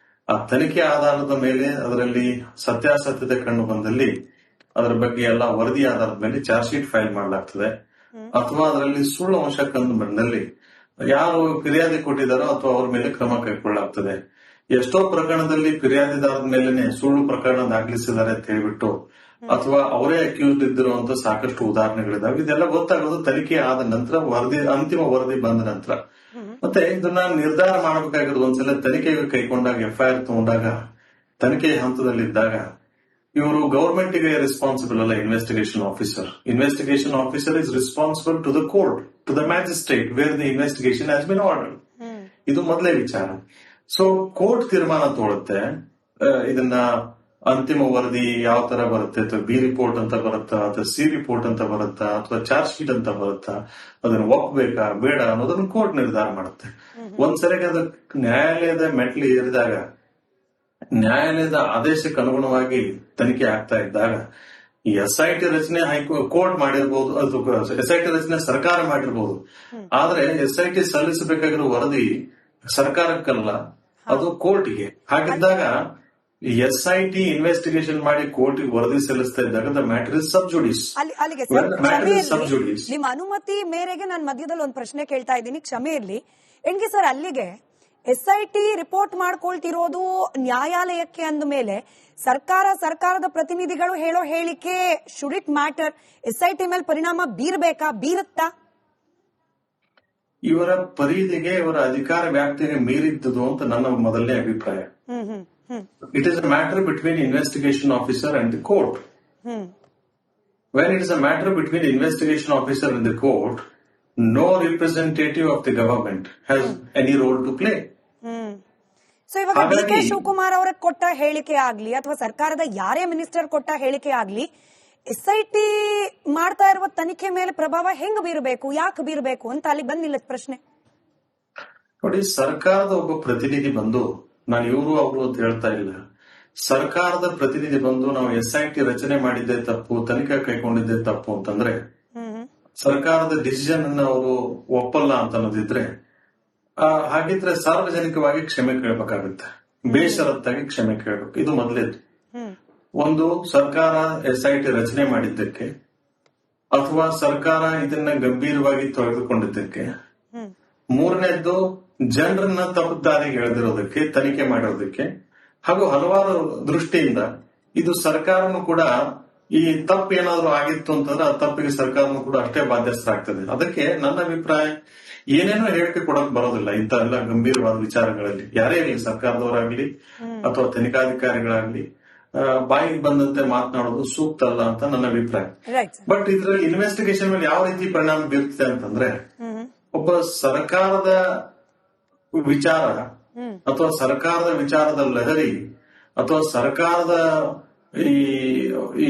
ಆ ತನಿಖೆ ಆಧಾರದ ಮೇಲೆ ಅದರಲ್ಲಿ ಸತ್ಯಾಸತ್ಯತೆ ಕಂಡು ಬಂದಲ್ಲಿ ಅದರ ಬಗ್ಗೆ ಎಲ್ಲ ವರದಿ ಆಧಾರದ ಮೇಲೆ ಚಾರ್ಜ್ ಶೀಟ್ ಫೈಲ್ ಮಾಡಲಾಗ್ತದೆ. ಅಥವಾ ಅದರಲ್ಲಿ ಸುಳ್ಳು ಅಂಶ ಕಂಡು ಬಂದಲ್ಲಿ ಯಾರು ಫಿರ್ಯಾದಿ ಕೊಟ್ಟಿದ್ದಾರೋ ಅಥವಾ ಅವ್ರ ಮೇಲೆ ಕ್ರಮ ಕೈಗೊಳ್ಳಲಾಗ್ತದೆ. ಎಷ್ಟೋ ಪ್ರಕರಣದಲ್ಲಿ ಫಿರ್ಯಾದಿದಾರದ ಮೇಲೆನೆ ಸುಳ್ಳು ಪ್ರಕರಣ ದಾಖಲಿಸಿದ್ದಾರೆ ಅಂತ ಹೇಳ್ಬಿಟ್ಟು ಅಥವಾ ಅವರೇ ಅಕ್ಯೂಸ್ಡ್ ಇದ್ದಿರುವಂತ ಸಾಕಷ್ಟು ಉದಾಹರಣೆಗಳಿದಾವೆ. ಇದೆಲ್ಲ ಗೊತ್ತಾಗೋದು ತನಿಖೆ ಆದ ನಂತರ, ಅಂತಿಮ ವರದಿ ಬಂದ ನಂತರ. ಮತ್ತೆ ಇದನ್ನ ನಿರ್ಧಾರ ಮಾಡಬೇಕಾಗಿರೋದು ಒಂದ್ಸಲ ತನಿಖೆಗೆ ಕೈಗೊಂಡಾಗ FIR ತಗೊಂಡಾಗ ತನಿಖೆ ಹಂತದಲ್ಲಿದ್ದಾಗ ಇವರು ಗವರ್ಮೆಂಟ್ ಗೆ ರೆಸ್ಪಾನ್ಸಿಬಲ್ ಅಲ್ಲ. Investigation officer is responsible to the court, to the magistrate where the investigation has been ordered. ಇದು ಮೊದಲೇ ವಿಚಾರ. ಸೊ ಕೋರ್ಟ್ ತೀರ್ಮಾನ ತಗೊಳುತ್ತೆ ಇದನ್ನ ಅಂತಿಮ ವರದಿ ಯಾವ ತರ ಬರುತ್ತೆ, ಅಥವಾ ಬಿ ರಿಪೋರ್ಟ್ ಅಂತ ಬರುತ್ತಾ, ಅಥವಾ ಸಿ ರಿಪೋರ್ಟ್ ಅಂತ ಬರುತ್ತಾ, ಅಥವಾ ಚಾರ್ಜ್ ಶೀಟ್ ಅಂತ ಬರುತ್ತಾ, ಅದನ್ನ ಒಪ್ಬೇಕಾ ಬೇಡ ಅನ್ನೋದನ್ನ ಕೋರ್ಟ್ ನಿರ್ಧಾರ ಮಾಡುತ್ತೆ. ಒಂದ್ಸರಿಗೆ ಅದು ನ್ಯಾಯಾಲಯದ ಮೆಟ್ಲು ಏರಿದಾಗ, ನ್ಯಾಯಾಲಯದ ಆದೇಶಕ್ಕೆ ಅನುಗುಣವಾಗಿ ತನಿಖೆ ಆಗ್ತಾ ಇದ್ದಾಗ SIT ರಚನೆ ಕೋರ್ಟ್ ಮಾಡಿರ್ಬೋದು, ಅದು SIT ರಚನೆ ಸರ್ಕಾರ ಮಾಡಿರ್ಬೋದು. ಆದ್ರೆ SIT ಸಲ್ಲಿಸಬೇಕಾಗಿರೋ ವರದಿ ಸರ್ಕಾರಕ್ಕಲ್ಲ, ಅದು ಕೋರ್ಟ್ಗೆ. ಹಾಗಿದ್ದಾಗ SIT ಇನ್ವೆಸ್ಟಿಗೇಷನ್ ಮಾಡಿ ಕೋರ್ಟ್ಗೆ ವರದಿ ಸಲ್ಲಿಸ್ತಾ ಇದ್ದಾಗ ದ ಮ್ಯಾಟರ್ ಇಸ್ ಸಬ್ ಜುಡಿಸ್. ಅಲ್ಲಿಗೆ ನಿಮ್ಮ ಅನುಮತಿ ಮೇರೆಗೆ ನಾನು ಮಧ್ಯದಲ್ಲಿ ಒಂದು ಪ್ರಶ್ನೆ ಕೇಳ್ತಾ ಇದ್ದೀನಿ, ಕ್ಷಮೆ ಇರ್ಲಿ. ಹೆಂಗೆ ಸರ್, ಅಲ್ಲಿಗೆ SIT ರಿಪೋರ್ಟ್ ಮಾಡ್ಕೊಳ್ತಿರೋದು ನ್ಯಾಯಾಲಯಕ್ಕೆ ಅಂದ ಮೇಲೆ ಸರ್ಕಾರದ ಪ್ರತಿನಿಧಿಗಳು ಹೇಳೋ ಹೇಳಿಕೆ ಶುಡ್ ಇಟ್ ಮ್ಯಾಟರ್? SIT ಮೇಲೆ ಪರಿಣಾಮ ಬೀರುತ್ತಾ? ಇವರ ಪರಿಧಿಗೆ, ಇವರ ಅಧಿಕಾರ ವ್ಯಾಪ್ತಿಗೆ ಮೀರಿದ್ದುದು ಅಂತ ನನ್ನ ಮೊದಲನೇ ಅಭಿಪ್ರಾಯ. It is a matter between investigation officer and the court. When it is a matter between investigation officer and the court, no representative of the government has any role to play. So ಇವಾಗ DK Shivakumar ಅವರ ಕೊಟ್ಟ ಹೇಳಿಕೆ ಆಗ್ಲಿ ಅಥವಾ ಸರ್ಕಾರದ ಯಾರೇ minister ಕೊಟ್ಟ ಹೇಳಿಕೆ ಆಗ್ಲಿ, SIT ಮಾಡ್ತಾ ಇರುವ ತನಿಖೆ ಮೇಲೆ ಪ್ರಭಾವ ಹೆಂಗ್ ಬೀರಬೇಕು, ಯಾಕೆ ಬೀರಬೇಕು ಅಂತ ಅಲ್ಲಿ ಬಂದಿಲ್ಲ ಪ್ರಶ್ನೆ. ನೋಡಿ, ಸರ್ಕಾರದ ಒಬ್ಬ ಪ್ರತಿನಿಧಿ ಬಂದು, ನಾನು ಇವರು ಅವರು ಅಂತ ಹೇಳ್ತಾ ಇಲ್ಲ, ಸರ್ಕಾರದ ಪ್ರತಿನಿಧಿ ಬಂದು ನಾವು SIT ರಚನೆ ಮಾಡಿದ್ದೆ ತಪ್ಪು, ತನಿಖೆ ಕೈಗೊಂಡಿದ್ದೆ ತಪ್ಪು ಅಂತಂದ್ರೆ ಸರ್ಕಾರದ ಡಿಸಿಷನ್ ಅನ್ನ ಅವರು ಒಪ್ಪಲ್ಲ ಅಂತ ಅನ್ನೋದಿದ್ರೆ, ಹಾಗಿದ್ರೆ ಸಾರ್ವಜನಿಕವಾಗಿ ಕ್ಷಮೆ ಕೇಳಬೇಕಾಗುತ್ತೆ, ಬೇಷರತ್ತಾಗಿ ಕ್ಷಮೆ ಕೇಳಬೇಕು. ಇದು ಮೊದಲೇದು. ಒಂದು, ಸರ್ಕಾರ SIT ರಚನೆ ಮಾಡಿದ್ದಕ್ಕೆ ಅಥವಾ ಸರ್ಕಾರ ಇದನ್ನ ಗಂಭೀರವಾಗಿ ತೆಗೆದುಕೊಂಡಿದ್ದಕ್ಕೆ. ಮೂರನೇದ್ದು, ಜನರನ್ನ ತಪ್ಪು ದಾರಿಗೆ ಎಳೆದಿರೋದಕ್ಕೆ, ತನಿಖೆ ಮಾಡಿರೋದಕ್ಕೆ. ಹಾಗೂ ಹಲವಾರು ದೃಷ್ಟಿಯಿಂದ ಇದು ಸರ್ಕಾರನು ಕೂಡ ಈ ತಪ್ಪು ಏನಾದ್ರು ಆಗಿತ್ತು ಅಂತಂದ್ರೆ ಆ ತಪ್ಪಿಗೆ ಸರ್ಕಾರನು ಕೂಡ ಅಷ್ಟೇ ಬಾಧ್ಯಸ್ಥರಾಗ್ತದೆ. ಅದಕ್ಕೆ ನನ್ನ ಅಭಿಪ್ರಾಯ, ಏನೇನೋ ಹೇಳಿಕೆ ಕೊಡಕ್ ಬರೋದಿಲ್ಲ ಇಂತ ಎಲ್ಲ ಗಂಭೀರವಾದ ವಿಚಾರಗಳಲ್ಲಿ. ಯಾರೇ ಇರಲಿ, ಸರ್ಕಾರದವರಾಗ್ಲಿ ಅಥವಾ ತನಿಖಾಧಿಕಾರಿಗಳಾಗ್ಲಿ, ಬಾಯಿಗೆ ಬಂದಂತೆ ಮಾತನಾಡೋದು ಸೂಕ್ತ ಅಲ್ಲ ಅಂತ ನನ್ನ ಅಭಿಪ್ರಾಯ. ಬಟ್ ಇದ್ರಲ್ಲಿ ಇನ್ವೆಸ್ಟಿಗೇಷನ್ ಮೇಲೆ ಯಾವ ರೀತಿ ಪರಿಣಾಮ ಬೀರುತ್ತೆ ಅಂತಂದ್ರೆ, ಒಬ್ಬ ಸರ್ಕಾರದ ವಿಚಾರ ಅಥವಾ ಸರ್ಕಾರದ ವಿಚಾರದ ಲಹರಿ ಅಥವಾ ಸರ್ಕಾರದ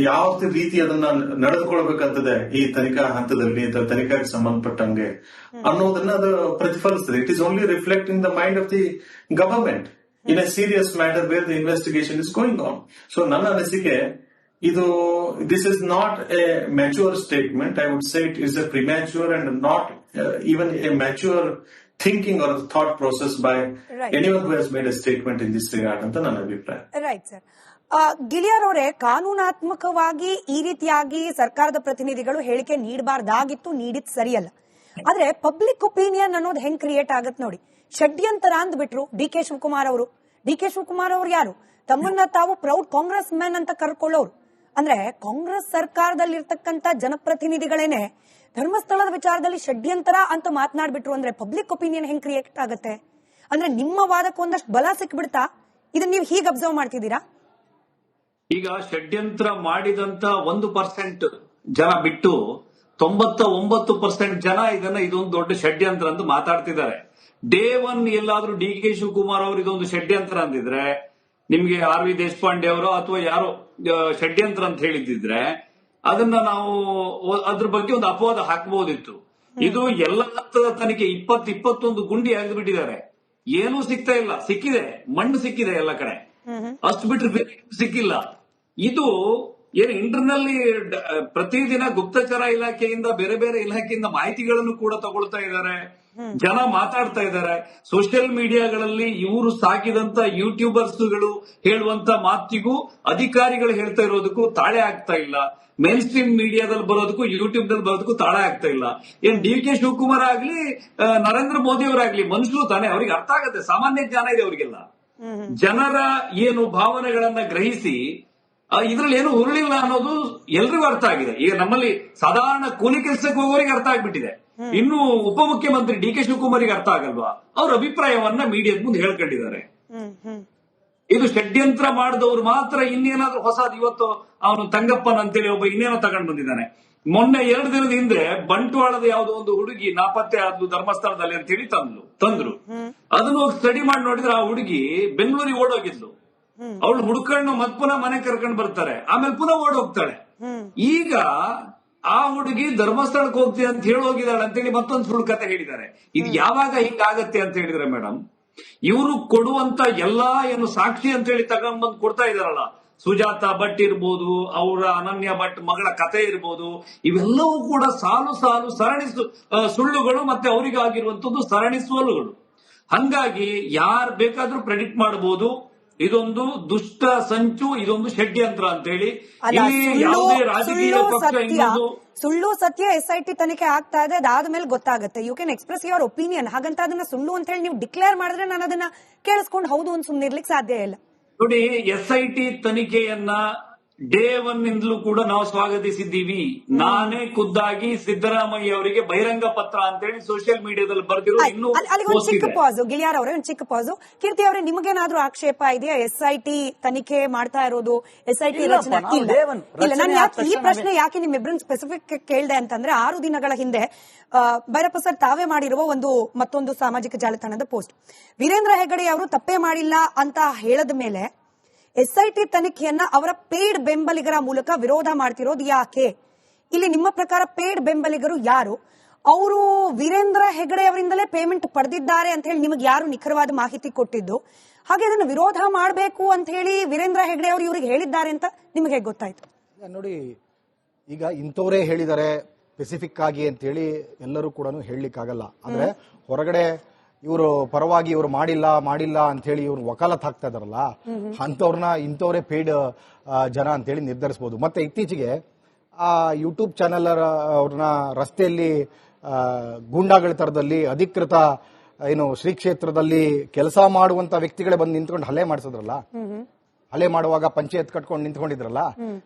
ಯಾವ ರೀತಿ ಅದನ್ನ ನಡೆದುಕೊಳ್ಬೇಕಂತದೆ ಈ ತನಿಖಾ ಹಂತದಲ್ಲಿ, ತನಿಖೆಗೆ ಸಂಬಂಧಪಟ್ಟಂಗೆ ಅನ್ನೋದನ್ನ ಅದು ಪ್ರತಿಫಲಿಸ್ತದೆ. It is only reflecting the mind of the government in a serious matter where the investigation is going on. So ನನ್ನ ಅನಿಸಿಕೆ ಇದು, this is not a mature statement. I would say it is a premature and not even a mature thinking or thought process by anyone who has made a statement in this regard ಅಂತ ನನ್ನ ಅಭಿಪ್ರಾಯ. Right sir. Giliyar ಅವರೇ, ಕಾನೂನಾತ್ಮಕವಾಗಿ ಈ ರೀತಿಯಾಗಿ ಸರ್ಕಾರದ ಪ್ರತಿನಿಧಿಗಳು ಹೇಳಿಕೆ ನೀಡಬಾರ್ದಾಗಿತ್ತು, ನೀಡಿದ್ ಸರಿಯಲ್ಲ. ಆದ್ರೆ ಪಬ್ಲಿಕ್ ಒಪಿನಿಯನ್ ಅನ್ನೋದು ಹೆಂಗ್ ಕ್ರಿಯೇಟ್ ಆಗತ್ ನೋಡಿ. ಷಡ್ಯಂತರ ಅಂದ್ಬಿಟ್ರು DK ಶಿವಕುಮಾರ್ ಅವರು. DK ಶಿವಕುಮಾರ್ ಅವರು ಯಾರು? ತಮ್ಮನ್ನ ತಾವು ಪ್ರೌಡ್ ಕಾಂಗ್ರೆಸ್ ಮ್ಯಾನ್ ಅಂತ ಕರ್ಕೊಳ್ಳೋರು. ಅಂದ್ರೆ ಕಾಂಗ್ರೆಸ್ ಸರ್ಕಾರದಲ್ಲಿರ್ತಕ್ಕಂತ ಜನಪ್ರತಿನಿಧಿಗಳೇನೆ ಧರ್ಮಸ್ಥಳದ ವಿಚಾರದಲ್ಲಿ ಷಡ್ಯಂತರ ಅಂತ ಮಾತನಾಡ್ಬಿಟ್ರು ಅಂದ್ರೆ ಪಬ್ಲಿಕ್ ಒಪಿನಿಯನ್ ಹೆಂಗ್ ಕ್ರಿಯೇಟ್ ಆಗುತ್ತೆ? ಅಂದ್ರೆ ನಿಮ್ಮ ವಾದಕ್ಕೆ ಒಂದಷ್ಟು ಬಲ ಸಿಕ್ಬಿಡ್ತಾ? ಇದನ್ನ ನೀವು ಹೀಗೆ ಅಬ್ಸರ್ವ್ ಮಾಡ್ತಿದ್ದೀರಾ? ಈಗ ಷಡ್ಯಂತ್ರ ಮಾಡಿದಂತ 1% ಜನ ಬಿಟ್ಟು 99% ಜನ ಇದೊಂದು ದೊಡ್ಡ ಷಡ್ಯಂತ್ರ ಅಂತ ಮಾತಾಡ್ತಿದ್ದಾರೆ. ಡೇ 1 ಎಲ್ಲಾದ್ರೂ DK ಶಿವಕುಮಾರ್ ಅವರು ಇದೊಂದು ಷಡ್ಯಂತ್ರ ಅಂದಿದ್ರೆ, ನಿಮ್ಗೆ RV ದೇಶಪಾಂಡೆ ಅವರು ಅಥವಾ ಯಾರೋ ಷಡ್ಯಂತ್ರ ಅಂತ ಹೇಳಿದ್ರೆ ಅದನ್ನ ನಾವು ಅದ್ರ ಬಗ್ಗೆ ಒಂದು ಅಪವಾದ ಹಾಕಬಹುದಿತ್ತು. ಇದು ಎಲ್ಲ ಹತ್ತದ ತನಿಖೆ 20-21 ಗುಂಡಿ ಅಗೆದು ಬಿಟ್ಟಿದ್ದಾರೆ. ಏನೂ ಸಿಗ್ತಾ ಇಲ್ಲ. ಸಿಕ್ಕಿದೆ, ಮಣ್ಣು ಸಿಕ್ಕಿದೆ ಎಲ್ಲ ಕಡೆ, ಅಷ್ಟು ಬಿಟ್ಟರೆ ಸಿಕ್ಕಿಲ್ಲ. ಇದು ಏನು ಇಂಟರ್ನಲ್ಲಿ ಪ್ರತಿದಿನ ಗುಪ್ತಚರ ಇಲಾಖೆಯಿಂದ ಬೇರೆ ಬೇರೆ ಇಲಾಖೆಯಿಂದ ಮಾಹಿತಿಗಳನ್ನು ಕೂಡ ತಗೊಳ್ತಾ ಇದ್ದಾರೆ. ಜನ ಮಾತಾಡ್ತಾ ಇದ್ದಾರೆ. ಸೋಷಿಯಲ್ ಮೀಡಿಯಾಗಳಲ್ಲಿ ಇವರು ಸಾಕಿದಂತ ಯೂಟ್ಯೂಬರ್ಸ್ಗಳು ಹೇಳುವಂತ ಮಾತಿಗೂ ಅಧಿಕಾರಿಗಳು ಹೇಳ್ತಾ ಇರೋದಕ್ಕೂ ತಾಳೆ ಆಗ್ತಾ ಇಲ್ಲ. ಮೇನ್ ಸ್ಟ್ರೀಮ್ ಮೀಡಿಯಾದಲ್ಲಿ ಬರೋದಕ್ಕೂ ಯೂಟ್ಯೂಬ್ ನಲ್ಲಿ ಬರೋದಕ್ಕೂ ತಾಳೆ ಆಗ್ತಾ ಇಲ್ಲ. ಏನ್ DK ಶಿವಕುಮಾರ್ ಆಗ್ಲಿ ನರೇಂದ್ರ ಮೋದಿ ಅವರಾಗ್ಲಿ ಮನುಷ್ಯರು ತಾನೆ, ಅವ್ರಿಗೆ ಅರ್ಥ ಆಗತ್ತೆ, ಸಾಮಾನ್ಯ ಜ್ಞಾನ ಇದೆ ಅವರಿಗೆಲ್ಲ. ಜನರ ಏನು ಭಾವನೆಗಳನ್ನ ಗ್ರಹಿಸಿ ಇದ್ರಲ್ಲಿ ಏನು ಉರುಳಿಲ್ಲ ಅನ್ನೋದು ಎಲ್ರಿಗೂ ಅರ್ಥ ಆಗಿದೆ. ಈಗ ನಮ್ಮಲ್ಲಿ ಸಾಧಾರಣ ಕೂಲಿ ಕೆಲಸಕ್ಕೆ ಹೋಗೋರಿಗೆ ಅರ್ಥ ಆಗ್ಬಿಟ್ಟಿದೆ. ಇನ್ನು ಉಪಮುಖ್ಯಮಂತ್ರಿ DK ಶಿವಕುಮಾರಿಗೆ ಅರ್ಥ ಆಗಲ್ವಾ? ಅವ್ರ ಅಭಿಪ್ರಾಯವನ್ನ ಮೀಡಿಯಾದ ಮುಂದೆ ಹೇಳ್ಕೊಂಡಿದ್ದಾರೆ. ಇದು ಷಡ್ಯಂತ್ರ ಮಾಡಿದವರು ಮಾತ್ರ ಇನ್ನೇನಾದ್ರೂ ಹೊಸದು. ಇವತ್ತು ಅವನು ತಂಗಪ್ಪನ್ ಅಂತೇಳಿ ಒಬ್ಬ ಇನ್ನೇನೋ ತಗೊಂಡು ಬಂದಿದ್ದಾನೆ. ಮೊನ್ನೆ 2 ದಿನದ ಹಿಂದೆ ಬಂಟ್ವಾಳದ ಯಾವುದೋ ಒಂದು ಹುಡುಗಿ ನಾಪತ್ತೆ ಆದ್ಲು ಧರ್ಮಸ್ಥಳದಲ್ಲಿ ಅಂತ ಹೇಳಿ ತಂದ್ರು. ಅದನ್ನು ಸ್ಟಡಿ ಮಾಡಿ ನೋಡಿದ್ರೆ ಆ ಹುಡುಗಿ ಬೆಂಗಳೂರಿಗೆ ಓಡೋಗಿದ್ಲು. ಅವಳು ಹುಡ್ಕೊಂಡು ಮತ್ ಪುನಃ ಮನೆ ಕರ್ಕೊಂಡು ಬರ್ತಾರೆ, ಆಮೇಲೆ ಪುನಃ ಓಡ್ ಹೋಗ್ತಾಳೆ. ಈಗ ಆ ಹುಡುಗಿ ಧರ್ಮಸ್ಥಳಕ್ಕೆ ಹೋಗ್ತೀನಿ ಅಂತ ಹೇಳಿ ಹೋಗಿದ್ದಾಳೆ ಅಂತೇಳಿ ಮತ್ತೊಂದು ಸುಳ್ಳು ಕತೆ ಹೇಳಿದ್ದಾರೆ. ಇದು ಯಾವಾಗ ಹಿಂಗಾಗತ್ತೆ ಅಂತ ಹೇಳಿದ್ರೆ ಮೇಡಮ್, ಇವರು ಕೊಡುವಂತ ಎಲ್ಲಾ ಏನು ಸಾಕ್ಷಿ ಅಂತ ಹೇಳಿ ತಗೊಂಡ್ಬಂದು ಕೊಡ್ತಾ ಇದಾರಲ್ಲ, ಸುಜಾತ ಭಟ್ ಇರ್ಬೋದು, ಅವರ ಅನನ್ಯ ಭಟ್ ಮಗಳ ಕತೆ ಇರ್ಬೋದು, ಇವೆಲ್ಲವೂ ಕೂಡ ಸಾಲು ಸಾಲು ಸುಳ್ಳುಗಳು ಮತ್ತೆ ಅವರಿಗೆ ಆಗಿರುವಂತದ್ದು ಸರಣಿ ಸೋಲುಗಳು. ಹಂಗಾಗಿ ಯಾರು ಬೇಕಾದ್ರೂ ಪ್ರೆಡಿಕ್ಟ್ ಮಾಡಬಹುದು ಇದೊಂದು ದುಷ್ಟ ಸಂಚು, ಇದೊಂದು ಷಡ್ಯಂತ್ರ ಅಂತ ಹೇಳಿ. ಯಾವುದೇ ರಾಜಕೀಯ ಪಕ್ಷ ಇನ್ನೊಂದು ಸುಳ್ಳು ಸತ್ಯ SIT ತನಿಖೆ ಆಗ್ತಾ ಇದೆ, ಅದಾದ್ಮೇಲೆ ಗೊತ್ತಾಗುತ್ತೆ. You can express your opinion. ಹಾಗಂತ ಅದನ್ನ ಸುಳ್ಳು ಅಂತ ಹೇಳಿ ನೀವು ಡಿಕ್ಲೇರ್ ಮಾಡಿದ್ರೆ ನಾನು ಅದನ್ನ ಕೇಳಿಸ್ಕೊಂಡು ಹೌದು ಅಂತ ಸುಮ್ಮನಿರ್ಲಿಕ್ಕೆ ಸಾಧ್ಯ ಇಲ್ಲ. ನೋಡಿ, SIT ತನಿಖೆಯನ್ನ ಡೇ 1 ನಿಂದಲೂ ಕೂಡ ನಾವು ಸ್ವಾಗತಿಸಿದ್ದೀವಿ. ನಾನೇ ಖುದ್ದಾಗಿ ಸಿದ್ದರಾಮಯ್ಯ ಅವರಿಗೆ ಬಹಿರಂಗ ಪತ್ರ ಅಂತ ಹೇಳಿ ಸೋಷಿಯಲ್ ಮೀಡಿಯಾದಲ್ಲಿ ಬರೆದಿರೋ ಇನ್ನೂ ಅಲ್ಲಿ ಒಂದು ಚಿಕ್ಕ ಪಾಸು, ಗಿಳಿಯಾರ್ ಅವರೇ ಒಂದು ಚಿಕ್ಕ ಪಾಸು. ಕೀರ್ತಿ ಅವರೇ, ನಿಮಗೇನಾದ್ರೂ ಆಕ್ಷೇಪ ಇದೆಯಾ SIT ತನಿಖೆ ಮಾಡ್ತಾ ಇರೋದು, SIT ರಚನೆ? ಇಲ್ಲ, ನಾನು ಈ ಪ್ರಶ್ನೆ ಯಾಕೆ ನಿಮ್ಮಿಬ್ಬರನ್ನ ಸ್ಪೆಸಿಫಿಕ್ ಕೇಳಿದೆ ಅಂತಂದ್ರೆ, 6 ದಿನಗಳ ಹಿಂದೆ ಭೈರಪ್ಪ ಸರ್ ತಾವೇ ಮಾಡಿರುವ ಮತ್ತೊಂದು ಸಾಮಾಜಿಕ ಜಾಲತಾಣದ ಪೋಸ್ಟ್, ವೀರೇಂದ್ರ ಹೆಗಡೆ ಅವರು ತಪ್ಪೇ ಮಾಡಿಲ್ಲ ಅಂತ ಹೇಳದ ಮೇಲೆ SIT ತನಿಖೆಯನ್ನ ಅವರ ಪೇಯ್ಡ್ ಬೆಂಬಲಿಗರ ಮೂಲಕ ವಿರೋಧ ಮಾಡ್ತಿರೋದು ಯಾಕೆ? ಇಲ್ಲಿ ನಿಮ್ಮ ಪ್ರಕಾರ ಪೇಯ್ಡ್ ಬೆಂಬಲಿಗರು ಯಾರು? ಅವರು ವೀರೇಂದ್ರ ಹೆಗಡೆ ಅವರಿಂದಲೇ ಪೇಮೆಂಟ್ ಪಡೆದಿದ್ದಾರೆ ಅಂತ ಹೇಳಿ ನಿಮಗೆ ಯಾರು ನಿಖರವಾದ ಮಾಹಿತಿ ಕೊಟ್ಟಿದ್ದು? ಹಾಗೆ ಅದನ್ನು ವಿರೋಧ ಮಾಡಬೇಕು ಅಂತ ಹೇಳಿ ವೀರೇಂದ್ರ ಹೆಗಡೆ ಅವರು ಇವರಿಗೆ ಹೇಳಿದ್ದಾರೆ ಅಂತ ನಿಮಗೆ ಹೇಗೆ ಗೊತ್ತಾಯ್ತು? ನೋಡಿ, ಈಗ ಇಂಥವರೇ ಹೇಳಿದ್ದಾರೆ ಸ್ಪೆಸಿಫಿಕ್ ಆಗಿ ಅಂತ ಹೇಳಿ ಎಲ್ಲರೂ ಕೂಡ ಹೇಳಲಿಕ್ಕಾಗಲ್ಲ. ಆದ್ರೆ ಹೊರಗಡೆ ಇವರು ಪರವಾಗಿ ಇವರು ಮಾಡಿಲ್ಲ ಅಂತ ಹೇಳಿ ಇವ್ರು ವಕಾಲತ್ ಹಾಕ್ತಾ ಇದಾರಲ್ಲ, ಅಂತವ್ರನ್ನ ಇಂಥವ್ರೇ ಪೇಯ್ಡ್ ಜನ ಅಂತ ಹೇಳಿ ನಿರ್ಧರಿಸಬಹುದು. ಮತ್ತೆ ಇತ್ತೀಚೆಗೆ ಆ ಯೂಟ್ಯೂಬ್ ಚಾನೆಲ್ ಅವ್ರನ್ನ ರಸ್ತೆಯಲ್ಲಿ ಗೂಂಡಾಗಳ ತರದಲ್ಲಿ ಅಧಿಕೃತ ಏನು ಶ್ರೀ ಕ್ಷೇತ್ರದಲ್ಲಿ ಕೆಲಸ ಮಾಡುವಂತ ವ್ಯಕ್ತಿಗಳೇ ಬಂದು ನಿಂತ್ಕೊಂಡು ಹಲ್ಲೆ ಮಾಡಿಸಿದ್ರಲ್ಲ, ಹಲ್ಲೆ ಮಾಡುವಾಗ ಪಂಚೆ ಕಟ್ಕೊಂಡು ನಿಂತ್ಕೊಂಡಿದ್ರಲ್ಲ.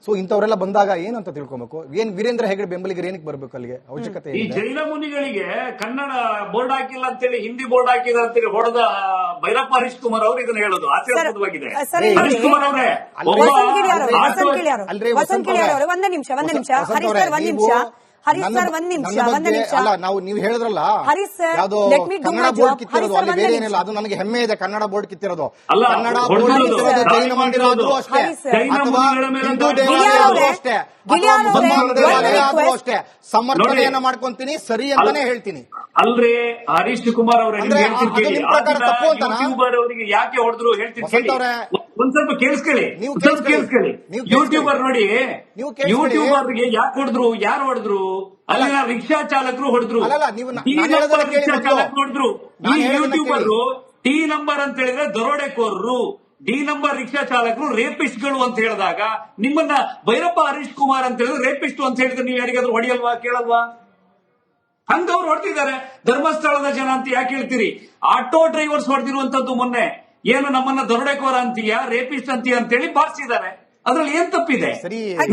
ಸೊ ಇಂಥವರೆಲ್ಲ ಬಂದಾಗ ಏನಂತ ತಿಳ್ಕೊಬೇಕು? ಏನ್ ವೀರೇಂದ್ರ ಹೆಗಡೆ ಬೆಂಬಲಿಗರು ಏನಕ್ಕೆ ಬರ್ಬೇಕು ಅಲ್ಲಿಗೆ? ಅವಶ್ಯಕತೆ ಈ ಜೈನ ಮುನಿಗಳಿಗೆ ಕನ್ನಡ ಬೋರ್ಡ್ ಹಾಕಿಲ್ಲ ಅಂತೇಳಿ ಹಿಂದಿ ಬೋರ್ಡ್ ಹಾಕಿಲ್ಲ ಅಂತೇಳಿ ಹೊಡೆದ ಭೈರಪ್ಪ ಹರೀಶ್ ಕುಮಾರ್ ಅವರು ಇದನ್ನ ಹೇಳೋದು ಹಾಸ್ಯಾಸ್ಪದವಾಗಿದೆ. ಹರೀಶ್ ಕುಮಾರ್ ಅವರೇ, ಒಂದೇ ನಿಮಿಷ ಹರೀಶ್ ಸರ್, ಒಂದ್ ನಿಮಿಷ ಹರೀಶ್ ಸರ್, ಒಂದ್ ನಿಮಿಷ. ಅಲ್ಲ, ನೀವು ಹೇಳಿದ್ರಲ್ಲ ಯಾವ್ದೋ ಕನ್ನಡ ಬೋರ್ಡ್ ಕಿತ್ತಿರೋದು, ಅಲ್ಲಿ ಬೇರೆ ಏನಿಲ್ಲ. ಅದು ನನಗೆ ಹೆಮ್ಮೆ ಇದೆ, ಕನ್ನಡ ಬೋರ್ಡ್ ಕಿತ್ತಿರೋದು. ಕನ್ನಡ ಬೋರ್ಡ್ ಕಿತ್ತಿರೋದು ಜೈನ ಮಂದಿರಾದ್ರೂ ಅಷ್ಟೇ, ಅಥವಾ ಹಿಂದೂ ದೇವಾಲಯದೂ ಅಷ್ಟೇ, ಅಥವಾ ಮುಸಲ್ಮಾನ ದೇವಾಲಯ ಆದ್ರೂ ಅಷ್ಟೇ. ಸಮರ್ಥನೆಯನ್ನ ಮಾಡ್ಕೊಂತೀನಿ, ಸರಿ ಅಂತಾನೆ ಹೇಳ್ತೀನಿ. ಅಲ್ರಿ ಹರೀಶ್ ಕುಮಾರ್ ಅವರೇ, ಯೂಟ್ಯೂಬರ್ ಅವರಿಗೆ ಯಾಕೆ ಹೊಡೆದ್ರು ಹೇಳ್ತೀನಿ, ಒಂದ್ ಸ್ವಲ್ಪ ಕೇಳಿಸ್ಕೊಳ್ಳಿ. ಯೂಟ್ಯೂಬರ್ ನೋಡಿ, ಯೂಟ್ಯೂಬರ್ಗೆ ಯಾಕೆ ಹೊಡೆದ್ರು, ಯಾರು ಹೊಡೆದ್ರು? ಅಲ್ಲಿನ ರಿಕ್ಷಾ ಚಾಲಕರು ಹೊಡೆದ್ರು, ರಿಕ್ಷಾ ಚಾಲಕರು ಹೊಡೆದ್ರು. ಈ ಯೂಟ್ಯೂಬರ್ ಟಿ ನಂಬರ್ ಅಂತ ಹೇಳಿದ್ರೆ ದರೋಡೆಕೋರರು, ಡಿ ನಂಬರ್ ರಿಕ್ಷಾ ಚಾಲಕರು ರೇಪಿಸ್ಟ್ಗಳು ಅಂತ ಹೇಳಿದಾಗ ನಿಮ್ಮನ್ನ ಭೈರಪ್ಪ ಹರೀಶ್ ಕುಮಾರ್ ಅಂತ ಹೇಳಿದ್ರೆ ರೇಪಿಸ್ಟ್ ಅಂತ ಹೇಳಿದ್ರೆ ನೀವು ಯಾರಿಗಾದ್ರೂ ಹೊಡೆಯಲ್ವಾ, ಕೇಳಲ್ವಾ? ಹಂಗವ್ರು ಹೊಡೆದಿದ್ದಾರೆ. ಧರ್ಮಸ್ಥಳದ ಜನ ಅಂತ ಯಾಕೆ ಹೇಳ್ತೀರಿ? ಆಟೋ ಡ್ರೈವರ್ಸ್ ಹೊಡೆದಿರುವಂತದ್ದು ಮೊನ್ನೆ ಏನು ನಮ್ಮನ್ನ ದರೋಡೆಕೋರ ಅಂತೀಯ, ರೇಪಿಸ್ಟ್ ಅಂತೀಯ ಅಂತ ಹೇಳಿ ಬಾರಿಸಿದ್ದಾರೆ. ಅದ್ರಲ್ಲಿ ಏನ್ ತಪ್ಪಿದೆ?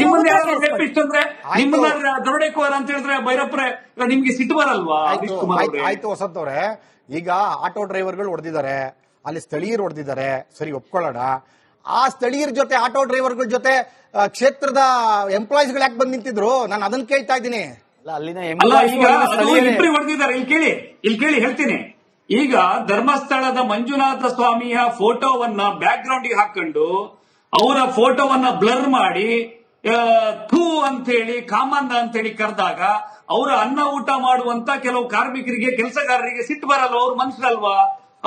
ನಿಮ್ಮನ್ನ ಯಾರು ರೇಪಿಸ್ಟ್ ಅಂದ್ರೆ, ನಿಮ್ಮನ್ನ ದರೋಡೆಕೋರ ಅಂತ ಹೇಳಿದ್ರೆ ಭೈರಪ್ಪರೇ ನಿಮ್ಗೆ ಸಿಟ್ಟು ಬರಲ್ವಾ? ಹರೀಶ್ ಕುಮಾರ್ ಆಯ್ತು ವಸಂತ್ ಅವ್ರೆ, ಈಗ ಆಟೋ ಡ್ರೈವರ್ಗಳು ಹೊಡೆದಿದ್ದಾರೆ, ಅಲ್ಲಿ ಸ್ಥಳೀಯರು ಹೊಡೆದಿದ್ದಾರೆ, ಸರಿ ಒಪ್ಕೊಳ್ಳೋಣ. ಆ ಸ್ಥಳೀಯರ ಜೊತೆ ಆಟೋ ಡ್ರೈವರ್ಗಳ ಜೊತೆ ಕ್ಷೇತ್ರದ ಎಂಪ್ಲಾಯೀಸ್ ಗಳು ಯಾಕೆ ಬಂದ್ ನಿಂತಿದ್ರು? ನಾನು ಅದನ್ನ ಕೇಳ್ತಾ ಇದ್ದೀನಿ. ಹೊಡೆದಿದ್ದಾರೆ. ಇಲ್ಲಿ ಕೇಳಿ ಹೇಳ್ತೀನಿ. ಈಗ ಧರ್ಮಸ್ಥಳದ ಮಂಜುನಾಥ ಸ್ವಾಮಿಯ ಫೋಟೋವನ್ನ ಬ್ಯಾಕ್ ಗ್ರೌಂಡ್ ಗೆ ಹಾಕೊಂಡು ಅವರ ಫೋಟೋವನ್ನ ಬ್ಲರ್ ಮಾಡಿ ಥೂ ಅಂತ ಹೇಳಿ ಕಾಮಂದ ಅಂತ ಹೇಳಿ ಕರೆದಾಗ ಅವರ ಅನ್ನ ಊಟ ಮಾಡುವಂತ ಕೆಲವು ಕಾರ್ಮಿಕರಿಗೆ, ಕೆಲಸಗಾರರಿಗೆ ಸಿಟ್ಟು ಬರಲ್ವ? ಅವ್ರು ಮನುಷ್ಯರಲ್ವಾ?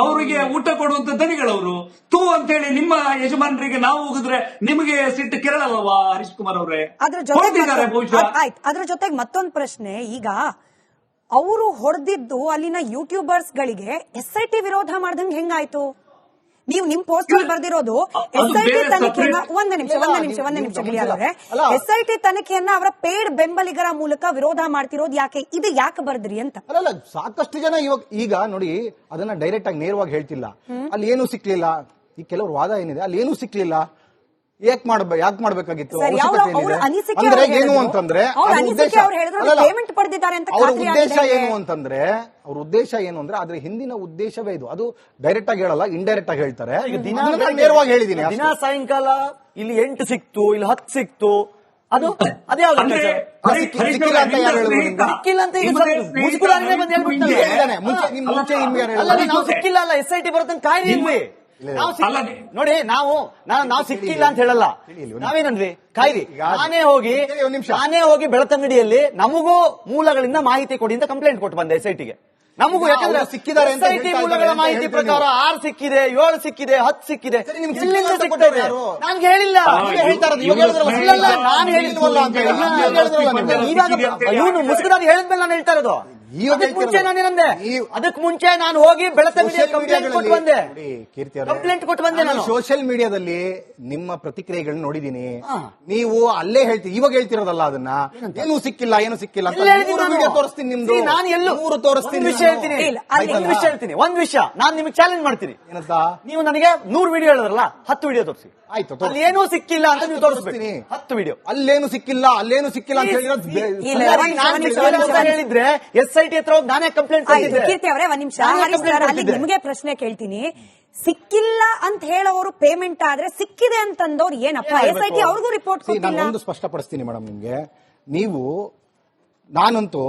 ಅವರಿಗೆ ಊಟ ಕೊಡುವಂತ ದನಿಗಳವರು. ತೂ ಅಂತ ಹೇಳಿ ನಿಮ್ಮ ಯಜಮಾನರಿಗೆ ನಾವು ಹೋಗಿದ್ರೆ ನಿಮಗೆ ಸಿಟ್ಟು ಕೆರಳಲ್ವಾ ಹರೀಶ್ ಕುಮಾರ್ ಅವರೇ? ಅದ್ರ ಜೊತೆಗೆ ಮತ್ತೊಂದು ಪ್ರಶ್ನೆ, ಈಗ ಅವರು ಹೊಡೆದಿದ್ದು ಅಲ್ಲಿನ ಯೂಟ್ಯೂಬರ್ಸ್ ಗಳಿಗೆ SIT ವಿರೋಧ ಮಾಡ್ದಂಗೆ ಹೆಂಗಾಯ್ತು? ನೀವು ನಿಮ್ ಪೋಸ್ಟ್ ಅಲ್ಲಿ ಬರ್ದಿರೋದು SIT ತನಿಖೆಯನ್ನ, ಒಂದೇ ನಿಮಿಷ ಗಿಳಿಯಾರವ್ರೆ, SIT ತನಿಖೆಯನ್ನ ಅವರ ಪೇಯ್ಡ್ ಬೆಂಬಲಿಗರ ಮೂಲಕ ವಿರೋಧ ಮಾಡ್ತಿರೋದು ಯಾಕೆ? ಇದು ಯಾಕೆ ಬರ್ದ್ರಿ ಅಂತ? ಅಲ್ಲ, ಸಾಕಷ್ಟು ಜನ ಇವಾಗ ಈಗ ನೋಡಿ, ಅದನ್ನ ಡೈರೆಕ್ಟ್ ಆಗಿ ನೇರವಾಗಿ ಹೇಳ್ತಿಲ್ಲ. ಅಲ್ಲಿ ಏನೂ ಸಿಕ್ಲಿಲ್ಲ. ಈ ಕೆಲವ್ರ ವಾದ ಏನಿದೆ, ಅಲ್ಲಿ ಏನೂ ಸಿಕ್ಲಿಲ್ಲ, ಯಾಕೆ ಮಾಡ್ಬೇಕಾಗಿತ್ತು? ಅಂದ್ರೆ ಏನು ಅಂತಂದ್ರೆ ಅವ್ರ ಉದ್ದೇಶ ಏನು ಅಂದ್ರೆ ಅದ್ರ ಹಿಂದಿನ ಉದ್ದೇಶವೇ ಇದು. ಅದು ಡೈರೆಕ್ಟ್ ಆಗಿ ಹೇಳಲ್ಲ, ಇಂಡೈರೆಕ್ಟ್ ಆಗಿ ಹೇಳ್ತಾರೆ. ನೇರವಾಗಿ ಹೇಳಿದೀನಿ. ದಿನ ಸಾಯಂಕಾಲ ಇಲ್ಲಿ 8 ಸಿಕ್ತು, ಇಲ್ಲಿ 10 ಸಿಕ್ತು, ಅದು ಅದೇ ಸಿಕ್ಕಿಲ್ಲ ಅಂತ ಯಾರು ಹೇಳಿದ್ರು? ಸಿಕ್ಕಿಲ್ಲ ಅಂತ ಮುಂಚೆ ನಿಮ್ ಮುಂಚೆ ಸಿಕ್ಕಿಲ್ಲ ಅಲ್ಲ, SIT ಬರುತ್ತೆ ಕಾಯ್ದೆ. ನೋಡಿ ನಾವು ಸಿಕ್ಕಿಲ್ಲ ಅಂತ ಹೇಳಲ್ಲ, ನಾವೇನಂದ್ವಿ ಕಾಯ್ರಿ, ನಾನೇ ಹೋಗಿ ಬೆಳತಂಗಡಿಯಲ್ಲಿ ನಮಗೂ ಮೂಲಗಳಿಂದ ಮಾಹಿತಿ ಕೊಡಿ ಅಂತ ಕಂಪ್ಲೇಂಟ್ ಕೊಟ್ಟು ಬಂದೆ SITಗೆ. ನಮಗೂ ಯಾಕಂದ್ರೆ ಸಿಕ್ಕಿದ್ದಾರೆ SIT ಮೂಲಗಳ ಮಾಹಿತಿ ಪ್ರಕಾರ 6 ಸಿಕ್ಕಿದೆ, 7 ಸಿಕ್ಕಿದೆ, 10 ಸಿಕ್ಕಿದೆ. ನನ್ಗೆ ಹೇಳಿಲ್ಲ, ನಾನು ಹೇಳಿಲ್ವಲ್ಲ ಅಂತ ಇವನು ಮುಸುಕುದಾರಿ ಹೇಳಿದ್ಮೇಲೆ ನಾನು ಹೇಳ್ತಾ ಇರೋದು. ಮುಂಚೆ ನಾನೇನಂದೆ, ಅದಕ್ಕೆ ಮುಂಚೆ ನಾನು ಹೋಗಿ ಬೆಳತಂಗಡಿ ಕಂಪ್ಲೇಂಟ್ ಕೊಟ್ಟು ಬಂದೆ. ನಾನು ಸೋಷಿಯಲ್ ಮೀಡಿಯಾದಲ್ಲಿ ನಿಮ್ಮ ಪ್ರತಿಕ್ರಿಯೆಗಳನ್ನ ನೋಡಿದೀನಿ. ನೀವು ಅಲ್ಲೇ ಹೇಳ್ತೀವಿ, ಇವಾಗ ಹೇಳ್ತಿರೋದಲ್ಲ ಅದನ್ನ, ಏನು ಸಿಕ್ಕಿಲ್ಲ ತೋರಿಸ್ತೀನಿ. ನಿಮ್ದು ನಾನು ಎಲ್ಲೂ ತೋರಿಸ್ತೀನಿ, ವಿಷಯ ಹೇಳ್ತೀನಿ. ಒಂದ್ ವಿಷಯ ನಾನು ನಿಮ್ಗೆ ಚಾಲೆಂಜ್ ಮಾಡ್ತೀನಿ. ಏನಂತ? ನೀವು ನನಗೆ 100 ವಿಡಿಯೋ ಹೇಳಿದ್ರಲ್ಲ, 10 ವಿಡಿಯೋ ತೋರಿಸಿ. ಆಯ್ತು, ಅಲ್ಲಿ ಏನೂ ಸಿಕ್ಕಿಲ್ಲ ಅಂತ ನೀವು ತೋರಿಸ್ತೀನಿ. 10 ವಿಡಿಯೋ ಅಲ್ಲೇನು ಸಿಕ್ಕಿಲ್ಲ ಅಂತ ಹೇಳಿದ್ರೆ SIT ಹತ್ರ ಹೋಗಿ ನಾನೇ ಕಂಪ್ಲೇಂಟ್ ಕೊಟ್ಟಿದ್ದೆ. ಕೀರ್ತಿ ಅವರೇ ಒಂದ್ ನಿಮಿಷ, ಅಲ್ಲಿ ನಿಮಗೆ ಪ್ರಶ್ನೆ ಕೇಳ್ತೀನಿ. ಸಿಕ್ಕಿಲ್ಲ ಅಂತ ಹೇಳೋರು ಪೇಮೆಂಟ್ ಆದ್ರೆ ಸಿಕ್ಕಿದೆ ಅಂತಂದವ್ರು ಏನಪ್ಪ? SIT ಅವ್ರಿಗೂ ರಿಪೋರ್ಟ್ ಕೊಟ್ಟಿಲ್ಲ. ನಾನು ಒಂದು ಸ್ಪಷ್ಟಪಡಿಸ್ತೀನಿ ಮೇಡಮ್ ನಿಮ್ಗೆ. ನಾನಂತೂ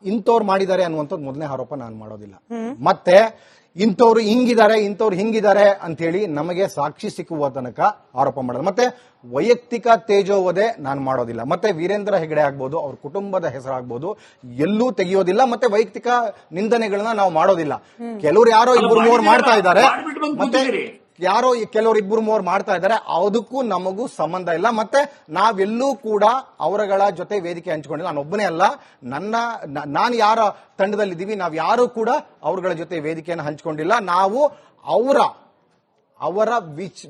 ಇಂಥವ್ರು ಮಾಡಿದ್ದಾರೆ ಅನ್ನುವಂಥದ್ದು ಮೊದಲನೇ ಆರೋಪ ನಾನು ಮಾಡೋದಿಲ್ಲ. ಮತ್ತೆ ಇಂಥವ್ರು ಹಿಂಗಿದ್ದಾರೆ ಅಂತ ಹೇಳಿ ನಮಗೆ ಸಾಕ್ಷಿ ಸಿಕ್ಕುವ ತನಕ ಆರೋಪ ಮಾಡೋದು. ಮತ್ತೆ ವೈಯಕ್ತಿಕ ತೇಜೋವಧೆ ನಾನು ಮಾಡೋದಿಲ್ಲ. ಮತ್ತೆ ವೀರೇಂದ್ರ ಹೆಗಡೆ ಆಗ್ಬೋದು, ಅವ್ರ ಕುಟುಂಬದ ಹೆಸರಾಗ್ಬೋದು, ಎಲ್ಲೂ ತೆಗೆಯೋದಿಲ್ಲ. ಮತ್ತೆ ವೈಯಕ್ತಿಕ ನಿಂದನೆಗಳನ್ನ ನಾವು ಮಾಡೋದಿಲ್ಲ. ಕೆಲವರು ಯಾರೋ 2-3 ಮಾಡ್ತಾ ಇದ್ದಾರೆ, ಮತ್ತೆ ಕೆಲವರು 2-3 ಮಾಡ್ತಾ ಇದ್ದಾರೆ. ಅದಕ್ಕೂ ನಮಗೂ ಸಂಬಂಧ ಇಲ್ಲ. ಮತ್ತೆ ನಾವೆಲ್ಲೂ ಕೂಡ ಅವರಗಳ ಜೊತೆ ವೇದಿಕೆ ಹಂಚಿಕೊಂಡಿಲ್ಲ. ನಾನೊಬ್ಬನೇ ಅಲ್ಲ, ನಾನು ಯಾರ ತಂಡದಲ್ಲಿದ್ದೀವಿ, ನಾವ್ ಯಾರು ಕೂಡ ಅವರುಗಳ ಜೊತೆ ವೇದಿಕೆಯನ್ನು ಹಂಚಿಕೊಂಡಿಲ್ಲ. ನಾವು ಅವರ